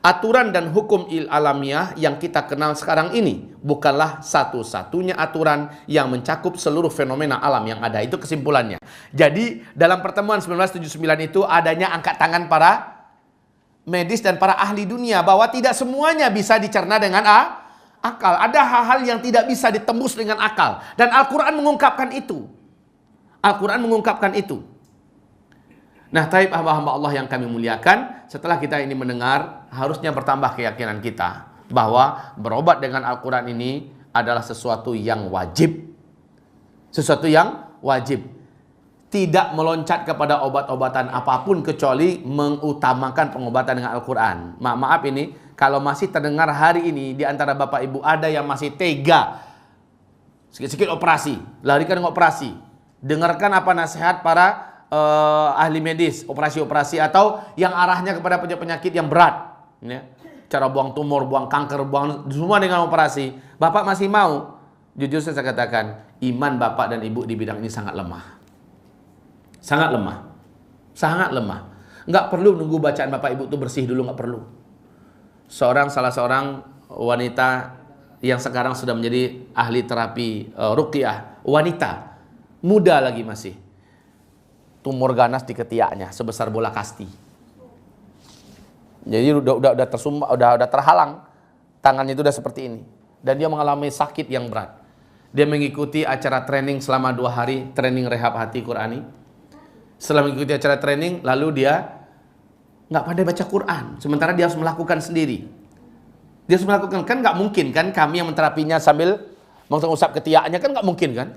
Aturan dan hukum alamiah yang kita kenal sekarang ini bukanlah satu-satunya aturan yang mencakup seluruh fenomena alam yang ada. Itu kesimpulannya. Jadi dalam pertemuan 1979 itu adanya angkat tangan para medis dan para ahli dunia bahwa tidak semuanya bisa dicerna dengan akal. Ada hal-hal yang tidak bisa ditembus dengan akal. Dan Al-Quran mengungkapkan itu. Al-Quran mengungkapkan itu. Nah, taib hamba-hamba Allah yang kami muliakan, setelah kita ini mendengar, harusnya bertambah keyakinan kita bahwa berobat dengan Al-Quran ini adalah sesuatu yang wajib. Sesuatu yang wajib. Tidak meloncat kepada obat-obatan apapun kecuali mengutamakan pengobatan dengan Al-Quran. Maaf ini, kalau masih terdengar hari ini di antara Bapak Ibu ada yang masih tega, sikit-sikit operasi, larikan dengan operasi. Dengarkan apa nasihat para ahli medis, operasi-operasi atau yang arahnya kepada penyakit yang berat, ya. Cara buang tumor, buang kanker, buang semua dengan operasi. Bapak masih mau? Jujur saya katakan, iman Bapak dan Ibu di bidang ini sangat lemah. Sangat lemah. Sangat lemah. Nggak perlu nunggu bacaan Bapak Ibu itu bersih dulu, nggak perlu. Salah seorang wanita yang sekarang sudah menjadi ahli terapi ruqyah, wanita, muda lagi masih. Tumor ganas di ketiaknya sebesar bola kasti. Jadi udah tersumbat, udah terhalang. Tangannya itu udah seperti ini. Dan dia mengalami sakit yang berat. Dia mengikuti acara training selama 2 hari, training rehab hati Qurani. Setelah mengikuti acara training, lalu dia nggak pandai baca Quran. Sementara dia harus melakukan sendiri. Dia harus melakukan, kan nggak mungkin kan kami yang menterapinya sambil mengusap ketiaknya, kan nggak mungkin kan?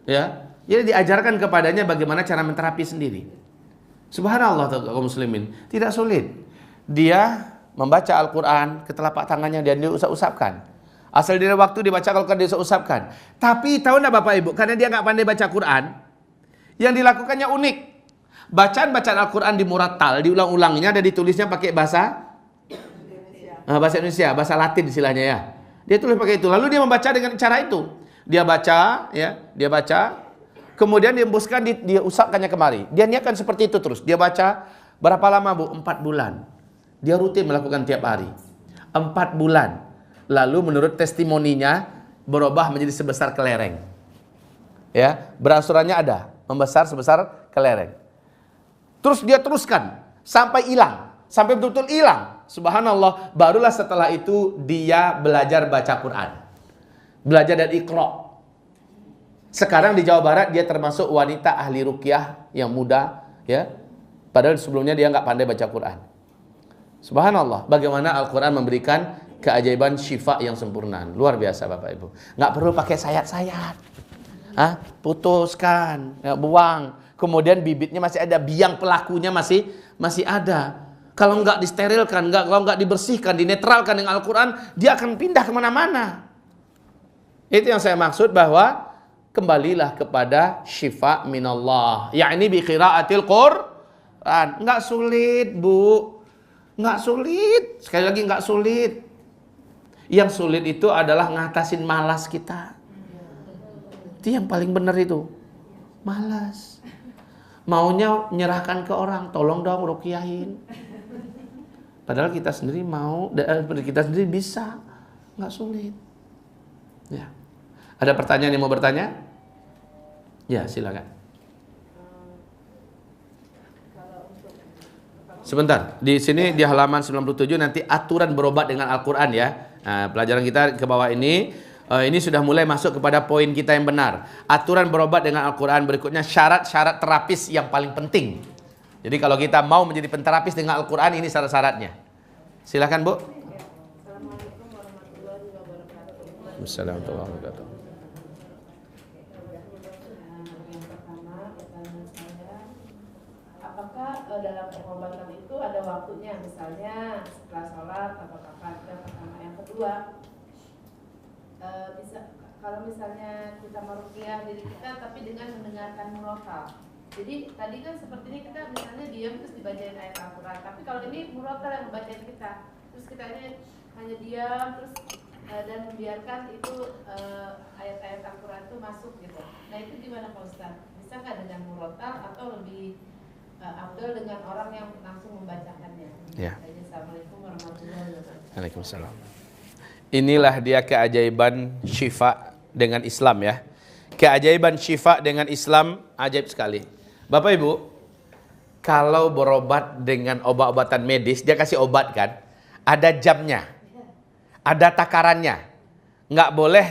Ya. Jadi diajarkan kepadanya bagaimana cara menterapi sendiri. Subhanallah kaum muslimin, tidak sulit. Dia membaca Al-Quran ke telapak tangannya dan dia usap-usapkan. Asal dari waktu dibaca Al-Quran dia usap-usapkan. Tapi tahu enggak Bapak Ibu, karena dia nggak pandai baca Quran, yang dilakukannya unik. Bacaan-bacaan Al-Quran di murattal, diulang-ulangnya dan ditulisnya pakai bahasa Indonesia, bahasa Latin istilahnya ya. Dia tulis pakai itu. Lalu dia membaca dengan cara itu. Dia baca, ya, dia baca. Kemudian dia embuskan, dia usapkannya kemari. Dia niatkan seperti itu terus. Dia baca berapa lama Bu? 4 bulan. Dia rutin melakukan tiap hari. 4 bulan. Lalu menurut testimoninya berubah menjadi sebesar kelereng. Ya, berasurannya ada, membesar sebesar kelereng. Terus dia teruskan sampai hilang, sampai betul-betul hilang. Subhanallah, barulah setelah itu dia belajar baca Quran. Belajar dari Iqra. Sekarang di Jawa Barat dia termasuk wanita ahli ruqyah yang muda, ya. Padahal sebelumnya dia nggak pandai baca Quran. Subhanallah, bagaimana Al-Quran memberikan keajaiban syifa yang sempurna. Luar biasa Bapak Ibu. Nggak perlu pakai sayat-sayat. Putuskan, ya, buang. Kemudian bibitnya masih ada, biang pelakunya masih ada. Kalau nggak disterilkan, kalau nggak dibersihkan, dinetralkan dengan Al-Quran, dia akan pindah kemana-mana. Itu yang saya maksud bahwa kembalilah kepada syifa minallah. Ya'ni bi qiraatil Quran. Enggak sulit, Bu. Enggak sulit. Sekali lagi enggak sulit. Yang sulit itu adalah ngatasin malas kita. Itu yang paling benar itu. Malas. Maunya menyerahkan ke orang, tolong dong ruqyahin. Padahal kita sendiri mau, kita sendiri bisa. Enggak sulit. Ya. Ada pertanyaan yang mau bertanya? Ya, silakan. Sebentar, di sini di halaman 97 nanti aturan berobat dengan Al-Quran ya. Nah, pelajaran kita ke bawah ini sudah mulai masuk kepada poin kita yang benar. Aturan berobat dengan Al-Quran, berikutnya syarat-syarat terapis yang paling penting. Jadi kalau kita mau menjadi penterapis dengan Al-Quran, ini syarat-syaratnya. Silakan Bu. Assalamualaikum warahmatullahi wabarakatuh. Assalamualaikum warahmatullahi wabarakatuh. Yang pertama, pertanyaan saya, apakah dalam pengobatan itu ada waktunya, misalnya setelah sholat atau kapan? Yang pertama. Yang kedua, bisa kalau misalnya kita meruqyah diri kita tapi dengan mendengarkan murotal. Jadi tadi kan sepertinya kita misalnya diam terus dibacain ayat Al-Quran, tapi kalau ini murotal yang membacain kita, terus kita ini hanya diam terus dan membiarkan itu ayat-ayat Al-Quran itu masuk gitu. Nah itu gimana Pak Ustaz? Bisa nggak dengan murotal atau lebih afdal dengan orang yang langsung membacakannya? Ya. Assalamualaikum warahmatullahi wabarakatuh. Waalaikumsalam. Inilah dia keajaiban syifa dengan Islam ya. Keajaiban syifa dengan Islam ajaib sekali. Bapak Ibu, kalau berobat dengan obat-obatan medis, dia kasih obat kan, ada jamnya, ada takarannya. Nggak boleh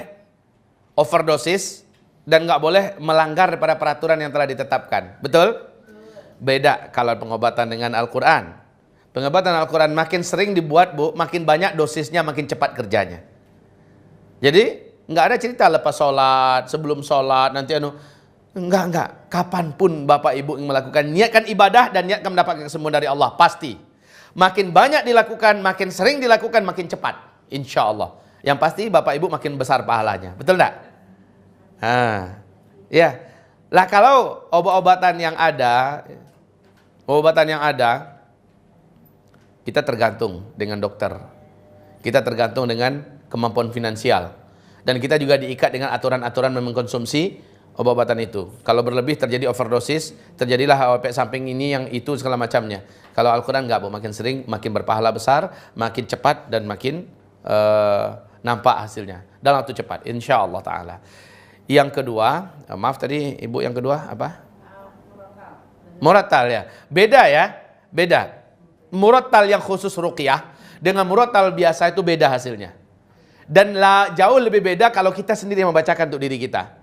overdosis dan nggak boleh melanggar daripada peraturan yang telah ditetapkan. Betul? Beda kalau pengobatan dengan Al-Quran. Pengobatan Al-Quran makin sering dibuat Bu, makin banyak dosisnya, makin cepat kerjanya. Jadi nggak ada cerita lepas sholat, sebelum sholat, nanti enggak. Kapanpun Bapak Ibu yang melakukan, niatkan ibadah dan niatkan mendapatkan kesembuhan dari Allah, pasti. Makin banyak dilakukan, makin sering dilakukan, makin cepat. Insya Allah. Yang pasti Bapak Ibu makin besar pahalanya. Betul enggak? Ya. Lah kalau obat-obatan yang ada, kita tergantung dengan dokter. Kita tergantung dengan kemampuan finansial. Dan kita juga diikat dengan aturan-aturan mengkonsumsi obat-obatan itu. Kalau berlebih terjadi overdosis, terjadilah efek samping ini yang itu segala macamnya. Kalau Al-Quran enggak, Bu, makin sering makin berpahala besar, makin cepat dan makin nampak hasilnya dalam waktu cepat, insyaallah taala. Yang kedua, maaf tadi Ibu yang kedua apa? Murattal ya. Beda ya, beda. Murattal yang khusus ruqyah dengan murattal biasa itu beda hasilnya. Dan jauh lebih beda kalau kita sendiri yang membacakan untuk diri kita.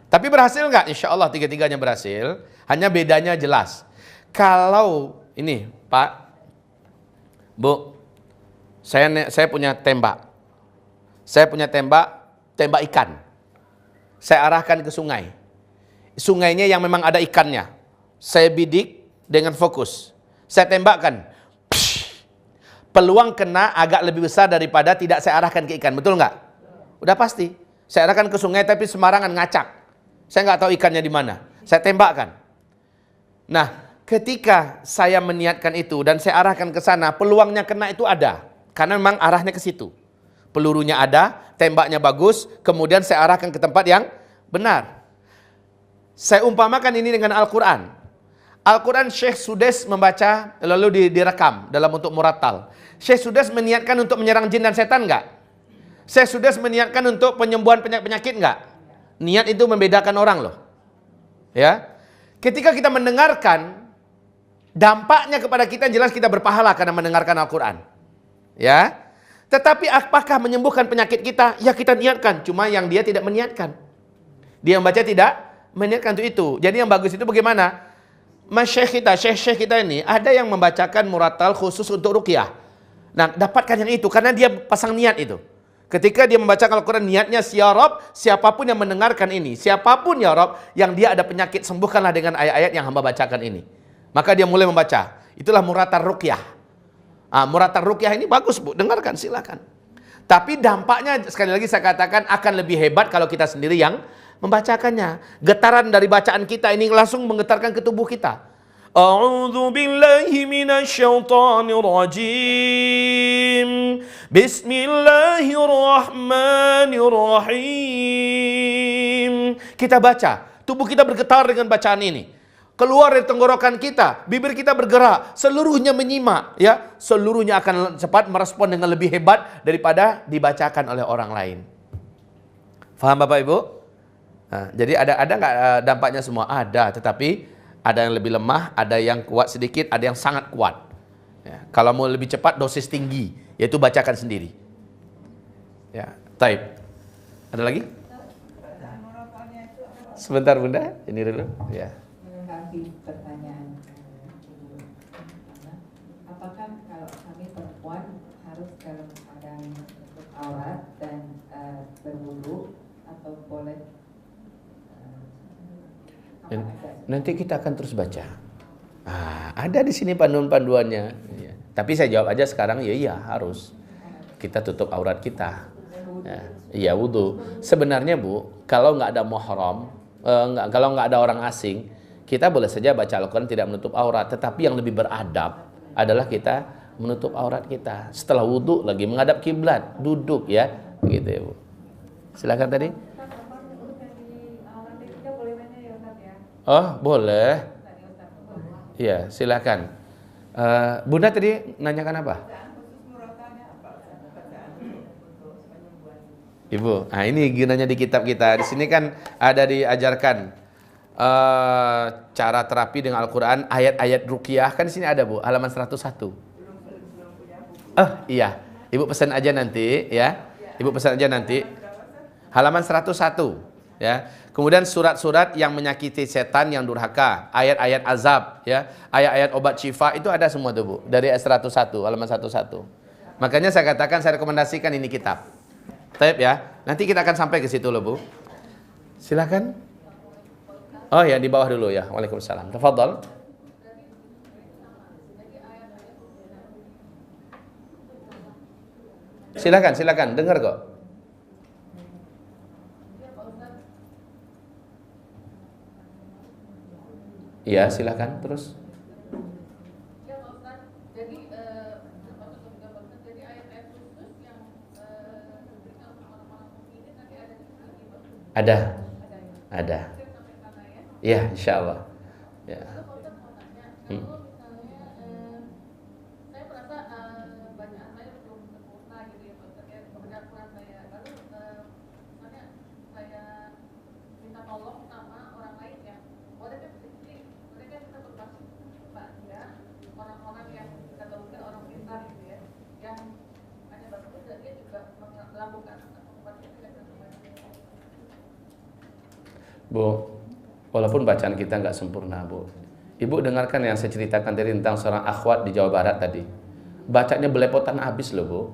Tapi berhasil nggak? Insya Allah tiga-tiganya berhasil. Hanya bedanya jelas. Kalau ini Pak, Bu, saya punya tembak. Saya punya tembak ikan. Saya arahkan ke sungai. Sungainya yang memang ada ikannya. Saya bidik dengan fokus. Saya tembakkan. Peluang kena agak lebih besar daripada tidak saya arahkan ke ikan. Betul nggak? Udah pasti. Saya arahkan ke sungai tapi sembarangan ngacak. Saya nggak tahu ikannya di mana. Saya tembakkan. Nah, ketika saya meniatkan itu dan saya arahkan ke sana, peluangnya kena itu ada. Karena memang arahnya ke situ. Pelurunya ada, tembaknya bagus, kemudian saya arahkan ke tempat yang benar. Saya umpamakan ini dengan Al-Quran. Al-Quran Syekh Sudes membaca lalu direkam dalam bentuk murattal. Syekh Sudes meniatkan untuk menyerang jin dan setan enggak? Syekh Sudes meniatkan untuk penyembuhan penyakit enggak? Niat itu membedakan orang loh. Ya. Ketika kita mendengarkan, dampaknya kepada kita jelas kita berpahala karena mendengarkan Al-Quran. Ya. Tetapi apakah menyembuhkan penyakit kita? Ya kita niatkan, cuma yang dia tidak meniatkan. Dia yang baca tidak meniatkan untuk itu. Jadi yang bagus itu bagaimana? Syekh kita ini ada yang membacakan murattal khusus untuk ruqyah. Nah, dapatkan yang itu karena dia pasang niat itu. Ketika dia membacakan Al-Quran, niatnya, ya Rabb, siapapun yang mendengarkan ini, siapapun ya Rabb, yang dia ada penyakit, sembuhkanlah dengan ayat-ayat yang hamba bacakan ini. Maka dia mulai membaca. Itulah murattal ruqyah. Murattal ruqyah ini bagus Bu, dengarkan silakan. Tapi dampaknya sekali lagi saya katakan akan lebih hebat kalau kita sendiri yang membacakannya. Getaran dari bacaan kita ini langsung menggetarkan ke tubuh kita. A'udzu billahi minasyaitonir rajim. Bismillahirrahmanirrahim. Kita baca, tubuh kita bergetar dengan bacaan ini. Keluar dari tenggorokan kita, bibir kita bergerak, seluruhnya menyimak, ya. Seluruhnya akan cepat merespon dengan lebih hebat daripada dibacakan oleh orang lain. Faham Bapak Ibu? Nah, jadi ada nggak dampaknya semua? Ada, tetapi ada yang lebih lemah, ada yang kuat sedikit, ada yang sangat kuat. Ya, kalau mau lebih cepat, dosis tinggi, yaitu bacakan sendiri. Ya, taib. Ada lagi? Sebentar Bunda, ini dulu. Ya. Menanggapi pertanyaan apakah kalau kami perempuan harus dalam keadaan menutup aurat dan berwudu atau boleh? Nanti kita akan terus baca. Ada di sini panduan-panduannya. Ya. Tapi saya jawab aja sekarang, iya harus. Kita tutup aurat kita. Iya wudu. Sebenarnya Bu, kalau nggak ada muhram, kalau nggak ada orang asing, kita boleh saja baca Al-Quran tidak menutup aurat. Tetapi yang lebih beradab adalah kita menutup aurat kita. Setelah wudu lagi menghadap kiblat, duduk ya, gitu ya Bu. Silakan tadi. Oh boleh. Iya silakan. Bunda tadi nanyakan apa? Ibu, ini gunanya di kitab kita. Di sini kan ada diajarkan cara terapi dengan Al-Quran, ayat-ayat ruqyah. Kan di sini ada Bu, halaman 101. Iya. Ibu pesan aja nanti ya. Ibu pesan aja nanti. Halaman 101 ya. Kemudian surat-surat yang menyakiti setan yang durhaka, ayat-ayat azab ya, ayat-ayat obat syifa itu ada semua tuh Bu, dari ayat 101, halaman 101. Makanya saya katakan, saya rekomendasikan ini kitab. Taib ya. Nanti kita akan sampai ke situ loh Bu. Silakan. Oh ya, di bawah dulu ya. Waalaikumsalam. Tafadhol. Silakan, dengar kok. Iya, silakan terus. Ya Pak Ustaz, jadi ayat-ayat khusus yang diberikan untuk orang-orang mukminin nanti ada di sini Pak? Ada. Iya, insyaallah. Ya. Lalu Pak Ustaz mau tanya, kalau misalnya saya merasa bacaan saya belum sempurna gitu ya Pak Ustaz ya, kebenaran saya. Lalu misalnya saya minta tolong sama orang lain ya, boleh kan mereka kita berbakti kepada orang-orang yang kata mungkin orang pintar gitu ya, yang hanya bagus dan dia juga melakukan pengobatan tidak Bu, walaupun bacaan kita nggak sempurna Bu, Ibu dengarkan yang saya ceritakan tadi tentang seorang akhwat di Jawa Barat tadi. Bacanya belepotan habis loh Bu.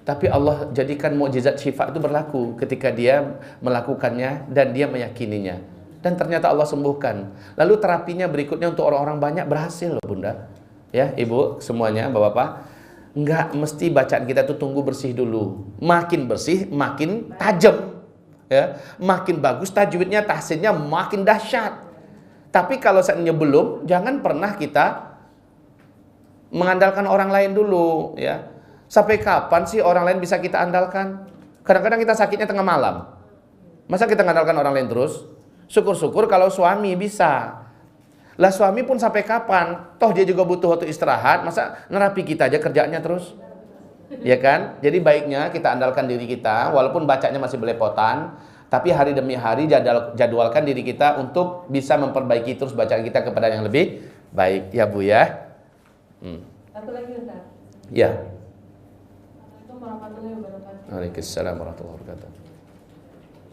Tapi Allah jadikan mukjizat syifa itu berlaku ketika dia melakukannya dan dia meyakininya. Dan ternyata Allah sembuhkan. Lalu terapinya berikutnya untuk orang-orang banyak berhasil loh Bunda. Ya Ibu semuanya Bapak-Bapak. Nggak mesti bacaan kita tuh tunggu bersih dulu. Makin bersih makin tajam. Ya, makin bagus tajwidnya, tahsinnya makin dahsyat. Tapi kalau seandainya belum, jangan pernah kita mengandalkan orang lain dulu ya. Sampai kapan sih orang lain bisa kita andalkan? Kadang-kadang kita sakitnya tengah malam. Masa kita mengandalkan orang lain terus? Syukur-syukur kalau suami bisa. Lah suami pun sampai kapan? Toh dia juga butuh waktu istirahat. Masa nerapi kita aja kerjaannya terus? Ya kan? Jadi baiknya kita andalkan diri kita, walaupun bacanya masih belepotan, tapi hari demi hari jadwalkan diri kita untuk bisa memperbaiki terus bacaan kita kepada yang lebih baik. Ya Bu ya. Satu lagi Ustaz. Ya. Assalamualaikum warahmatullahi wabarakatuh. Waalaikumsalam warahmatullahi wabarakatuh.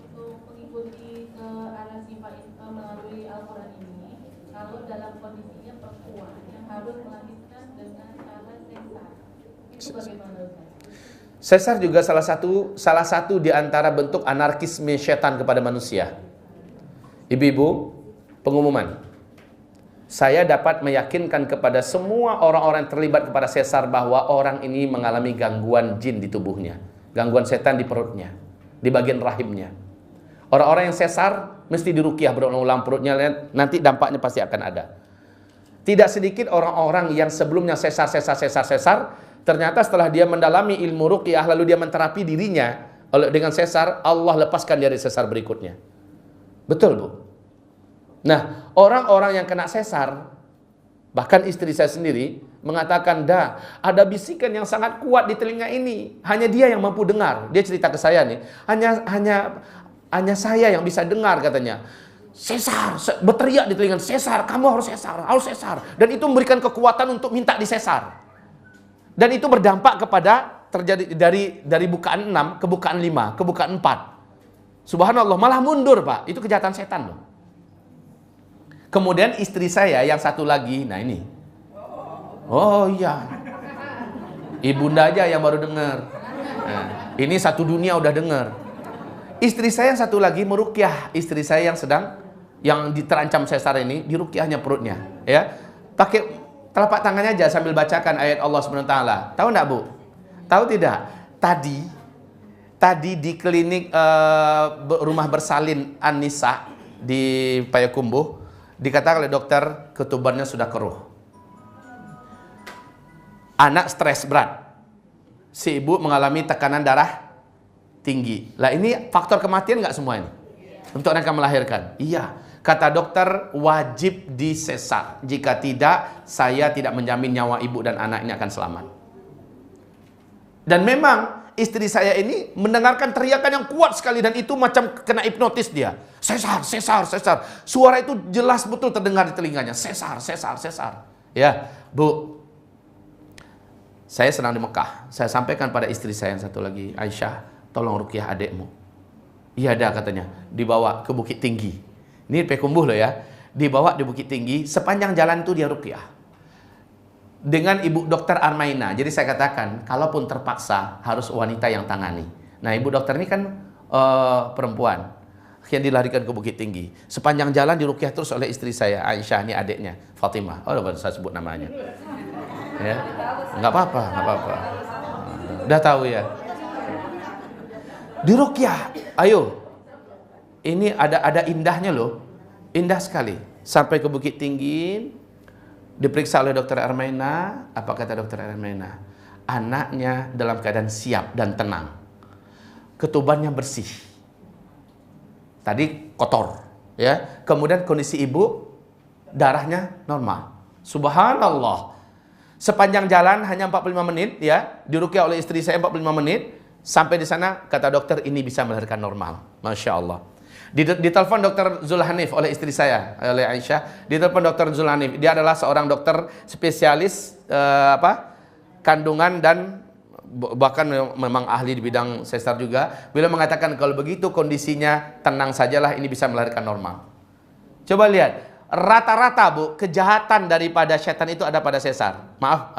Untuk mengikuti ke arah sifat melalui Al-Quran ini, kalau dalam kondisinya perempuan yang harus melahirkan dengan cara sesar, itu bagaimana Ustaz? Sesar juga salah satu di antara bentuk anarkisme setan kepada manusia. Ibu-ibu, pengumuman. Saya dapat meyakinkan kepada semua orang-orang yang terlibat kepada sesar bahwa orang ini mengalami gangguan jin di tubuhnya, gangguan setan di perutnya, di bagian rahimnya. Orang-orang yang sesar mesti diruqyah berulang-ulang perutnya, nanti dampaknya pasti akan ada. Tidak sedikit orang-orang yang sebelumnya sesar, ternyata setelah dia mendalami ilmu ruqyah lalu dia menterapi dirinya dengan sesar, Allah lepaskan dari sesar berikutnya. Betul Bu? Nah, orang-orang yang kena sesar, bahkan istri saya sendiri mengatakan, dah ada bisikan yang sangat kuat di telinga ini, hanya dia yang mampu dengar. Dia cerita ke saya nih, hanya saya yang bisa dengar katanya. Sesar, berteriak di telinga, sesar, kamu harus sesar. Dan itu memberikan kekuatan untuk minta disesar. Dan itu berdampak kepada terjadi dari bukaan 6 ke bukaan 5, ke bukaan 4. Subhanallah, malah mundur Pak. Itu kejahatan setan loh. Kemudian istri saya yang satu lagi, nah ini. Oh iya. Ibunda aja yang baru dengar. Nah, ini satu dunia udah dengar. Istri saya yang satu lagi meruqyah istri saya yang terancam sesar ini, diruqyahnya perutnya, ya. Pakai telapak tangannya aja sambil bacakan ayat Allah Subhanahu wa taala. Tahu enggak, Bu? Tahu tidak? Tadi di klinik rumah bersalin An-Nisa di Payakumbuh dikatakan oleh dokter ketubannya sudah keruh. Anak stres berat. Si ibu mengalami tekanan darah tinggi. Lah ini faktor kematian nggak semua ini? Untuk anak yang melahirkan? Iya. Kata dokter wajib disesar. Jika tidak, saya tidak menjamin nyawa ibu dan anak ini akan selamat. Dan memang istri saya ini mendengarkan teriakan yang kuat sekali dan itu macam kena hipnotis dia. Sesar. Suara itu jelas betul terdengar di telinganya. Sesar. Ya, Bu. Saya sedang di Mekah. Saya sampaikan pada istri saya yang satu lagi, Aisyah, tolong ruqyah adikmu. Iya dah katanya. Dibawa ke Bukit Tinggi. Ini Payakumbuh loh ya. Dibawa di Bukit Tinggi, sepanjang jalan itu dia ruqyah. Dengan Ibu Dokter Armaina. Jadi saya katakan, kalaupun terpaksa harus wanita yang tangani. Nah, Ibu Dokter ini kan perempuan yang dilarikan ke Bukit Tinggi. Sepanjang jalan diruqyah terus oleh istri saya, Aisyah, ini adiknya, Fatimah. Oh, udah saya sebut namanya. Ya, nggak apa-apa. Udah tahu ya. Diruqyah, ayo. Ini ada indahnya loh, indah sekali. Sampai ke Bukit Tinggi. Diperiksa oleh dokter Armaina. Apa kata dokter Armaina? Anaknya dalam keadaan siap dan tenang. Ketubannya bersih. Tadi kotor, ya. Kemudian kondisi ibu darahnya normal. Subhanallah. Sepanjang jalan hanya 45 menit, ya. Diruqyah oleh istri saya 45 menit. Sampai di sana kata dokter ini bisa melahirkan normal. Masya Allah. Ditelepon Dr. Zulhanif oleh istri saya, oleh Aisyah. Ditelepon Dr. Zulhanif. Dia adalah seorang dokter spesialis kandungan dan bahkan memang ahli di bidang sesar juga. Beliau mengatakan kalau begitu kondisinya tenang sajalah, ini bisa melahirkan normal. Coba lihat, rata-rata Bu, kejahatan daripada setan itu ada pada sesar. Maaf,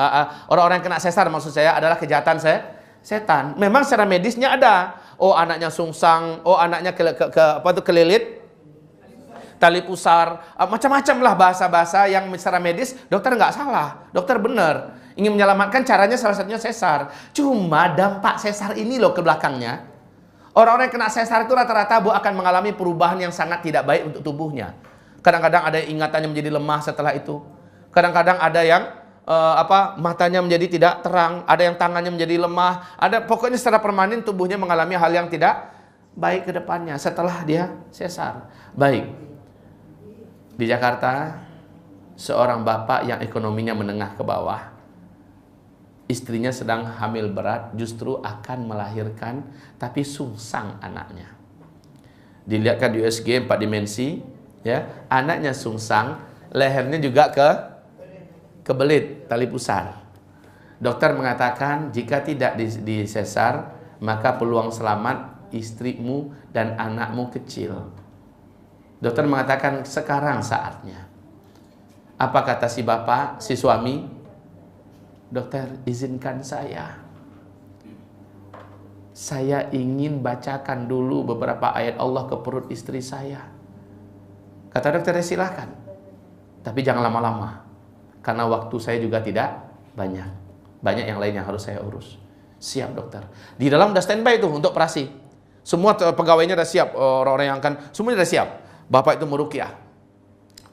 orang-orang yang kena sesar maksud saya adalah kejahatan setan. Memang secara medisnya ada. Oh, anaknya sungsang, oh anaknya kelilit, tali pusar, macam-macam lah bahasa-bahasa yang secara medis dokter nggak salah, dokter benar. Ingin menyelamatkan caranya salah satunya sesar. Cuma dampak sesar ini loh ke belakangnya. Orang-orang yang kena sesar itu rata-rata Bu akan mengalami perubahan yang sangat tidak baik untuk tubuhnya. Kadang-kadang ada yang ingatannya menjadi lemah setelah itu. Kadang-kadang ada yang matanya menjadi tidak terang, ada yang tangannya menjadi lemah, pokoknya secara permanen tubuhnya mengalami hal yang tidak baik ke depannya setelah dia sesar. Baik. Di Jakarta seorang bapak yang ekonominya menengah ke bawah, istrinya sedang hamil berat, justru akan melahirkan, tapi sungsang anaknya. Dilihatkan di USG 4 dimensi, ya, anaknya sungsang, lehernya juga kebelit, tali pusar. Dokter mengatakan jika tidak disesar, maka peluang selamat istrimu dan anakmu kecil. Dokter mengatakan sekarang saatnya. Apa kata si bapak, si suami? Dokter, izinkan saya ingin bacakan dulu beberapa ayat Allah ke perut istri saya. Kata dokter, silahkan, tapi jangan lama-lama, karena waktu saya juga tidak banyak yang lain yang harus saya urus. Siap dokter. Di dalam udah standby tuh untuk operasi. Semua pegawainya udah siap, orang-orang yang akan, semuanya udah siap. Bapak itu meruqyah.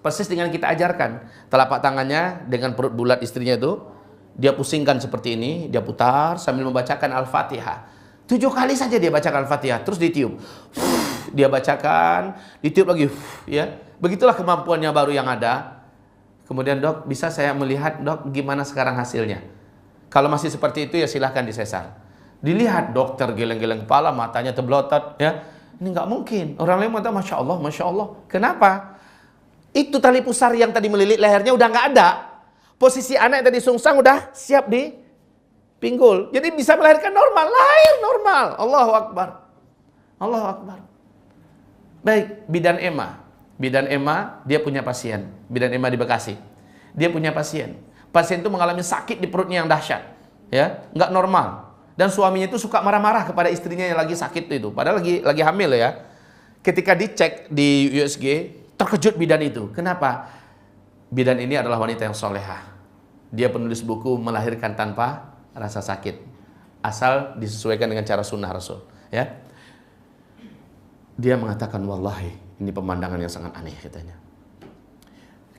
Persis dengan kita ajarkan. Telapak tangannya dengan perut bulat istrinya itu, dia pusingkan seperti ini, dia putar sambil membacakan Al-Fatihah. 7 kali saja dia bacakan Al-Fatihah, terus ditiup. Dia bacakan, ditiup lagi, ya. Begitulah kemampuannya baru yang ada. Kemudian, dok, bisa saya melihat, dok, gimana sekarang hasilnya? Kalau masih seperti itu, ya silahkan disesar. Dilihat dokter geleng-geleng kepala, matanya terbelotot, ya. Ini nggak mungkin. Orang lain mengatakan, Masya Allah, Masya Allah. Kenapa? Itu tali pusar yang tadi melilit lehernya udah nggak ada. Posisi anak yang tadi sungsang udah siap di pinggul. Jadi bisa melahirkan normal, lahir normal. Allahu Akbar. Allahu Akbar. Baik, bidan Emma. Bidan Emma, dia punya pasien. Bidan Emma di Bekasi. Dia punya pasien. Pasien itu mengalami sakit di perutnya yang dahsyat. Ya, nggak normal. Dan suaminya itu suka marah-marah kepada istrinya yang lagi sakit itu. Padahal lagi hamil ya. Ketika dicek di USG, terkejut bidan itu. Kenapa? Bidan ini adalah wanita yang solehah. Dia penulis buku melahirkan tanpa rasa sakit. Asal disesuaikan dengan cara sunnah Rasul. Ya. Dia mengatakan, wallahi, ini pemandangan yang sangat aneh katanya.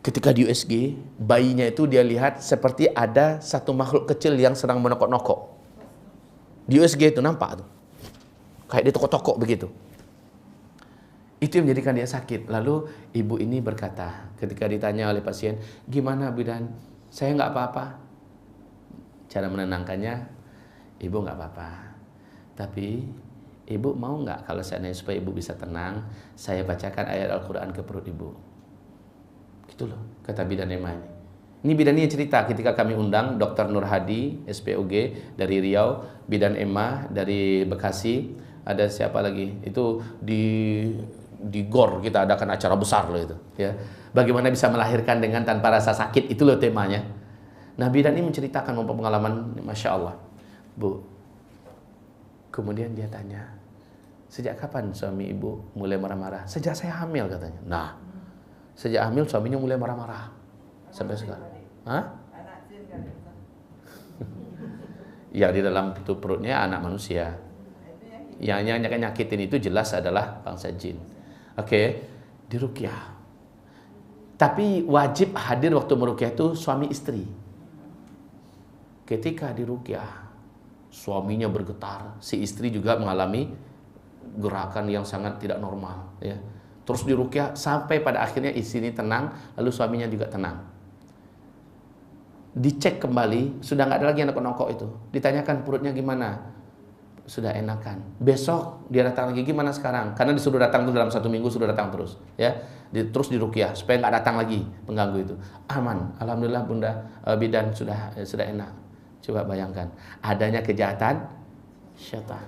Ketika di USG, bayinya itu dia lihat seperti ada satu makhluk kecil yang sedang menokok-nokok. Di USG itu nampak tuh. Kayak di toko-toko begitu. Itu yang menjadikan dia sakit. Lalu ibu ini berkata, ketika ditanya oleh pasien, gimana bidan? Saya nggak apa-apa. Cara menenangkannya, ibu nggak apa-apa. Tapi ibu mau nggak kalau seandainya supaya ibu bisa tenang, saya bacakan ayat Al-Quran ke perut ibu. Gitu loh, kata bidan Emma ini. Ini bidan ini cerita ketika kami undang Dr. Nur Hadi, SPOG dari Riau, bidan Emma dari Bekasi, ada siapa lagi? Itu di GOR kita adakan acara besar loh itu, ya. Bagaimana bisa melahirkan dengan tanpa rasa sakit, itu loh temanya. Nah, bidan ini menceritakan pengalaman, Masya Allah. Bu, kemudian dia tanya, sejak kapan suami ibu mulai marah-marah? Sejak saya hamil katanya. Nah, sejak hamil suaminya mulai marah-marah sampai sekarang. Hah? Ya, di dalam itu perutnya anak manusia. Yang nyakitin itu jelas adalah bangsa jin. Oke, diruqyah. Tapi wajib hadir waktu meruqyah itu suami istri. Ketika diruqyah, suaminya bergetar, si istri juga mengalami gerakan yang sangat tidak normal, ya. Terus diruqyah sampai pada akhirnya istri ini tenang, lalu suaminya juga tenang. Dicek kembali, sudah nggak ada lagi yang nongkok itu. Ditanyakan perutnya gimana? Sudah enakan. Besok dia datang lagi, gimana sekarang? Karena disuruh datang tuh dalam 1 minggu, sudah datang terus, ya. Terus diruqyah supaya nggak datang lagi pengganggu itu. Aman, alhamdulillah bunda, bidan sudah enak. Coba bayangkan, adanya kejahatan syaitan.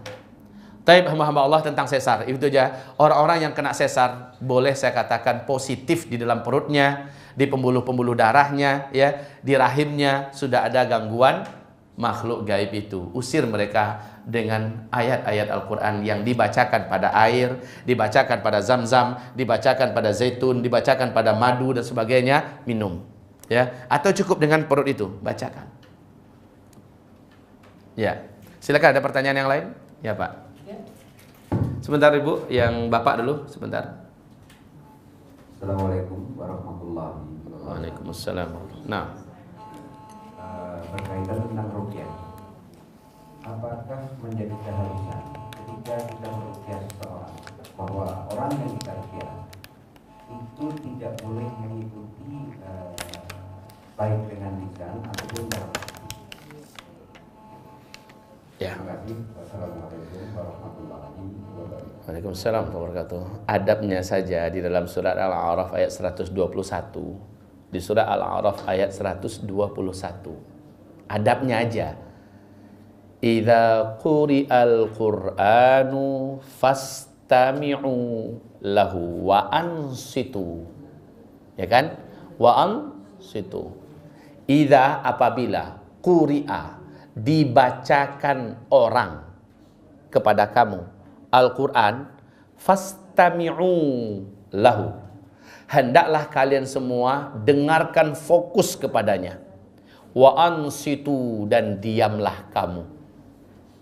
Taib hamba-hamba Allah tentang sesar. Itu aja. Orang-orang yang kena sesar boleh saya katakan positif di dalam perutnya, di pembuluh-pembuluh darahnya, ya, di rahimnya sudah ada gangguan makhluk gaib itu. Usir mereka dengan ayat-ayat Al-Quran yang dibacakan pada air, dibacakan pada zam-zam, dibacakan pada zaitun, dibacakan pada madu dan sebagainya, minum. Ya, atau cukup dengan perut itu, bacakan. Ya, silakan ada pertanyaan yang lain? Ya Pak. Sebentar Ibu, yang Bapak dulu, sebentar. Assalamualaikum warahmatullahi wabarakatuh. Waalaikumsalam. Nah, berkaitan tentang ruqyah. Apakah menjadi keharusan ketika kita meruqyah seseorang bahwa orang yang kita ruqyah itu tidak boleh mengikuti baik dengan lisan ataupun dalam hati. Ya. Terima kasih. Wassalamualaikum warahmatullahi wabarakatuh. Waalaikumsalam warahmatullahi wabarakatuh. Adabnya saja di dalam surat Al-A'raf ayat 121. Di surat Al-A'raf ayat 121. Adabnya aja. Idza quri'al Qur'anu fastami'u lahu wa ansitu. Ya kan? Wa ansitu. Idza apabila quri'a dibacakan orang kepada kamu Al-Quran, fastami'u lahu, hendaklah kalian semua dengarkan fokus kepadanya. Wa ansitu, dan diamlah kamu.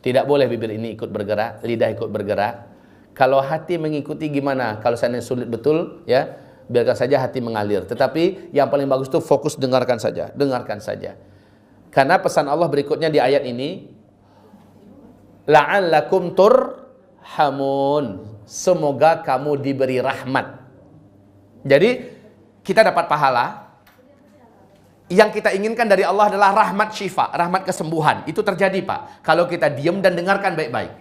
Tidak boleh bibir ini ikut bergerak, lidah ikut bergerak. Kalau hati mengikuti gimana? Kalau seandainya sulit betul, ya biarkan saja hati mengalir. Tetapi yang paling bagus itu fokus, dengarkan saja, dengarkan saja. Karena pesan Allah berikutnya di ayat ini, la'allakum turhamun, semoga kamu diberi rahmat. Jadi kita dapat pahala. Yang kita inginkan dari Allah adalah rahmat syifa, rahmat kesembuhan. Itu terjadi, Pak, kalau kita diam dan dengarkan baik-baik.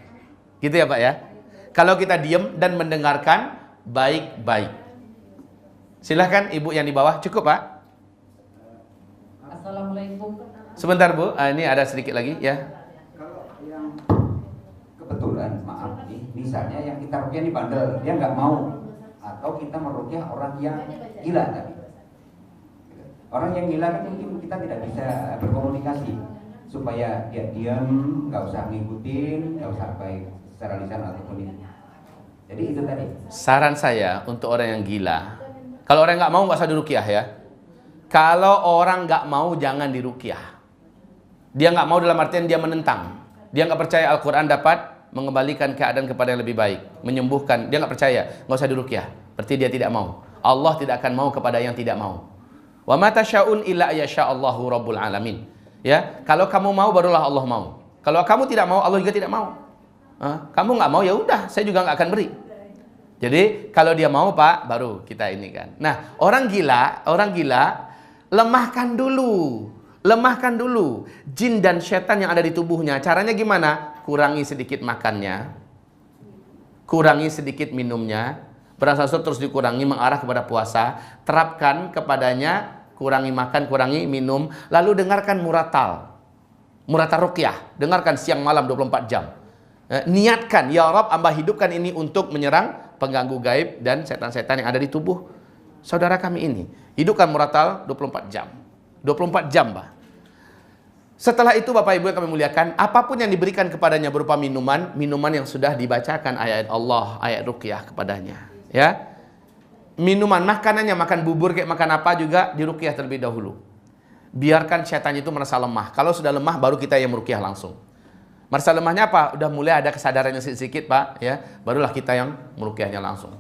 Gitu ya, Pak ya. Kalau kita diam dan mendengarkan baik-baik. Silahkan Ibu yang di bawah, cukup Pak? Assalamualaikum. Sebentar Bu, ini ada sedikit lagi ya. Kalau yang kebetulan, maaf nih, misalnya yang kita rukyah ini bandel, dia nggak mau, atau kita merukyah orang yang gila tadi. Orang yang gila kan mungkin kita tidak bisa berkomunikasi, supaya dia diam, nggak usah ngikutin, nggak usah baik secara lisan ataupun ini. Jadi itu tadi. Saran saya untuk orang yang gila, kalau orang nggak mau nggak usah dirukyah ya. Kalau orang nggak mau jangan dirukyah. Dia nggak mau dalam artian dia menentang. Dia nggak percaya Al-Quran dapat mengembalikan keadaan kepada yang lebih baik, menyembuhkan. Dia nggak percaya, nggak usah dirukyah. Berarti dia tidak mau. Allah tidak akan mau kepada yang tidak mau. Wa ma tasyaun illa ayyasha'allahu rabbul alamin. Ya, kalau kamu mau barulah Allah mau. Kalau kamu tidak mau, Allah juga tidak mau. Kamu nggak mau ya udah, saya juga nggak akan beri. Jadi kalau dia mau Pak, baru kita ini kan. Nah, orang gila lemahkan dulu jin dan setan yang ada di tubuhnya. Caranya gimana? Kurangi sedikit makannya, kurangi sedikit minumnya, berangsur terus dikurangi mengarah kepada puasa. Terapkan kepadanya, kurangi makan, kurangi minum, lalu dengarkan muratal ruqyah, dengarkan siang malam 24 jam. Niatkan, ya Rabb, hamba hidupkan ini untuk menyerang pengganggu gaib dan setan-setan yang ada di tubuh saudara kami ini. Hidupkan muratal 24 jam. 24 jam, Pak. Setelah itu Bapak Ibu yang kami muliakan, apapun yang diberikan kepadanya berupa minuman yang sudah dibacakan ayat Allah, ayat ruqyah kepadanya, ya. Minuman, makanannya, makan bubur kayak makan apa juga diruqyah terlebih dahulu. Biarkan setan itu merasa lemah. Kalau sudah lemah baru kita yang meruqyah langsung. Merasa lemahnya apa? Udah mulai ada kesadarannya sedikit, Pak, ya. Barulah kita yang meruqyahnya langsung.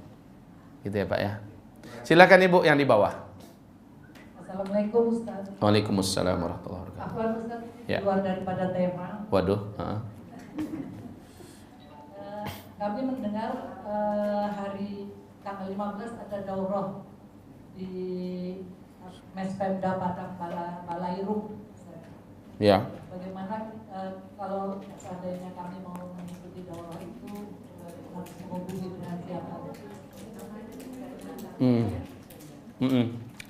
Gitu ya, Pak ya. Silakan Ibu yang di bawah. Assalamualaikum Ustaz. Waalaikumsalam warahmatullahi wabarakatuh. Afwan Ustaz, Ya. keluar daripada tema. Waduh. Kami mendengar hari tanggal 15 ada daurah di Mespemda Padang Balairu. Ya. Bagaimana kalau seandainya kami mau mengikuti daurah itu harus menghubungi dengan siapa?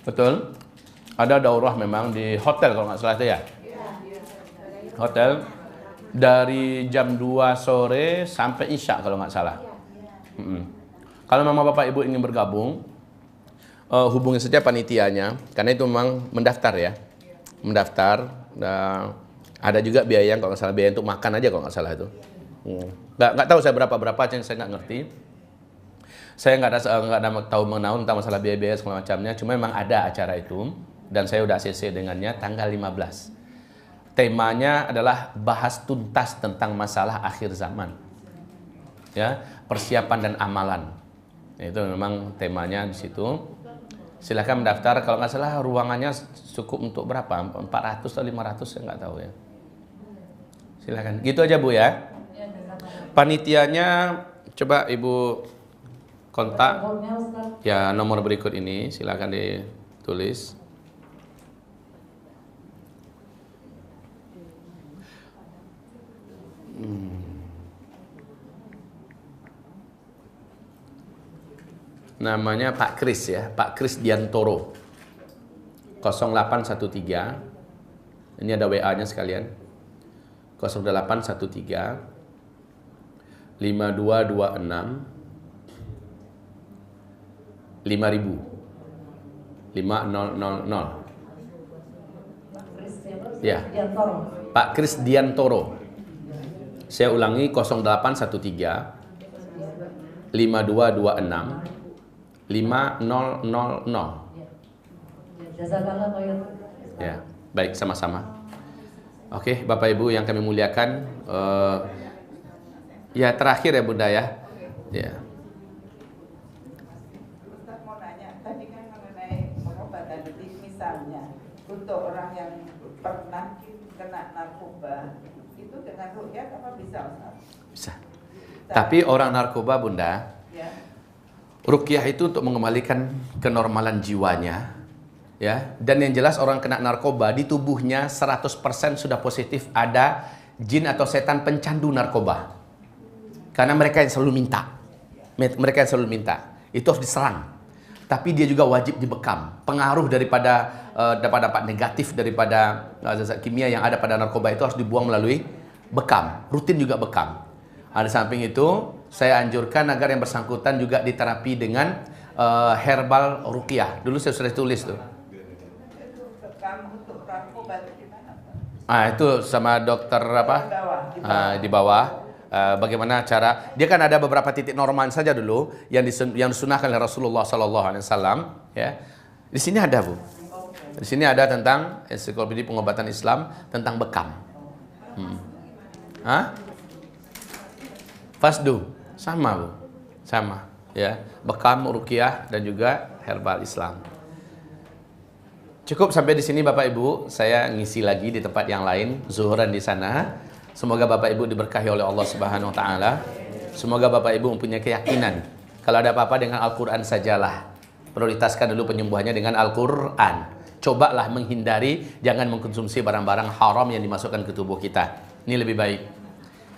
Betul. Ada daurah memang di hotel kalau nggak salah itu ya. Hotel dari jam 2 sore sampai Isya kalau nggak salah. Kalau memang Bapak Ibu ingin bergabung, hubungi saja panitianya, karena itu memang mendaftar ya. Mendaftar. Dan ada juga biaya kalau nggak salah, biaya untuk makan aja kalau nggak salah itu. Nggak tahu saya berapa saya nggak ngerti. Saya nggak tahu mengenal tentang masalah biaya-biaya segala macamnya. Cuma memang ada acara itu dan saya udah CC dengannya tanggal 15. Temanya adalah bahas tuntas tentang masalah akhir zaman, ya, persiapan dan amalan. Itu memang temanya di situ. Silahkan mendaftar. Kalau nggak salah ruangannya cukup untuk berapa? 400 atau 500 saya nggak tahu ya. Silahkan. Gitu aja Bu ya. Panitianya coba Ibu kontak. Ya, nomor berikut ini silahkan ditulis. Namanya Pak Kris ya, Pak Kris Diantoro. 0813. Ini ada WA-nya sekalian. 0813 5226 5000 5000. Ya. Pak Kris Diantoro. Saya ulangi 0813 5226 5000. Ya, baik, sama-sama. Oke, Bapak Ibu yang kami muliakan, ya terakhir ya Bunda ya. Ya. Ustaz mau nanya, tadi kan mengenai pengobatan, jadi misalnya untuk orang yang pernah kena narkoba, itu dengan ruqyah apa bisa Ustaz? Bisa. Tapi orang narkoba Bunda, Ya. ruqyah itu untuk mengembalikan kenormalan jiwanya, ya. Dan yang jelas orang kena narkoba di tubuhnya 100% sudah positif ada jin atau setan pencandu narkoba. Karena mereka yang selalu minta. Mereka yang selalu minta. Itu harus diserang. Tapi dia juga wajib dibekam. Pengaruh daripada dampak negatif daripada zat kimia yang ada pada narkoba itu harus dibuang melalui bekam. Rutin juga bekam. Di samping itu, saya anjurkan agar yang bersangkutan juga diterapi dengan herbal ruqyah. Dulu saya sudah tulis tuh. Itu bekam untuk narkoba itu gimana Pak? Itu sama dokter apa? Di bawah. Bagaimana cara? Dia kan ada beberapa titik normal saja dulu yang disunahkan oleh Rasulullah SAW. Ya, di sini ada Bu. Di sini ada tentang ensiklopedia pengobatan Islam tentang bekam. Fasdu sama Bu, sama ya, bekam, ruqyah dan juga herbal Islam. Cukup sampai di sini Bapak Ibu, saya ngisi lagi di tempat yang lain, zuhuran di sana. Semoga Bapak Ibu diberkahi oleh Allah Subhanahu wa taala. Semoga Bapak Ibu mempunyai keyakinan kalau ada apa-apa dengan Al-Qur'an sajalah. Prioritaskan dulu penyembuhannya dengan Al-Qur'an. Cobalah menghindari, jangan mengkonsumsi barang-barang haram yang dimasukkan ke tubuh kita. Ini lebih baik.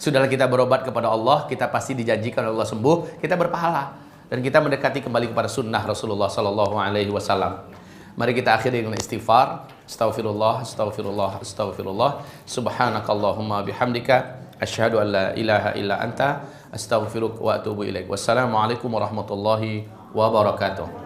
Sudahlah kita berobat kepada Allah, kita pasti dijanjikan Allah sembuh, kita berpahala dan kita mendekati kembali kepada sunnah Rasulullah sallallahu alaihi wasallam. Mari kita akhiri dengan istighfar. Astaghfirullah, astaghfirullah, astaghfirullah. Subhanakallahumma bihamdika asyhadu an la ilaha illa anta astaghfiruka wa atubu ilaik. Wassalamualaikum warahmatullahi wabarakatuh.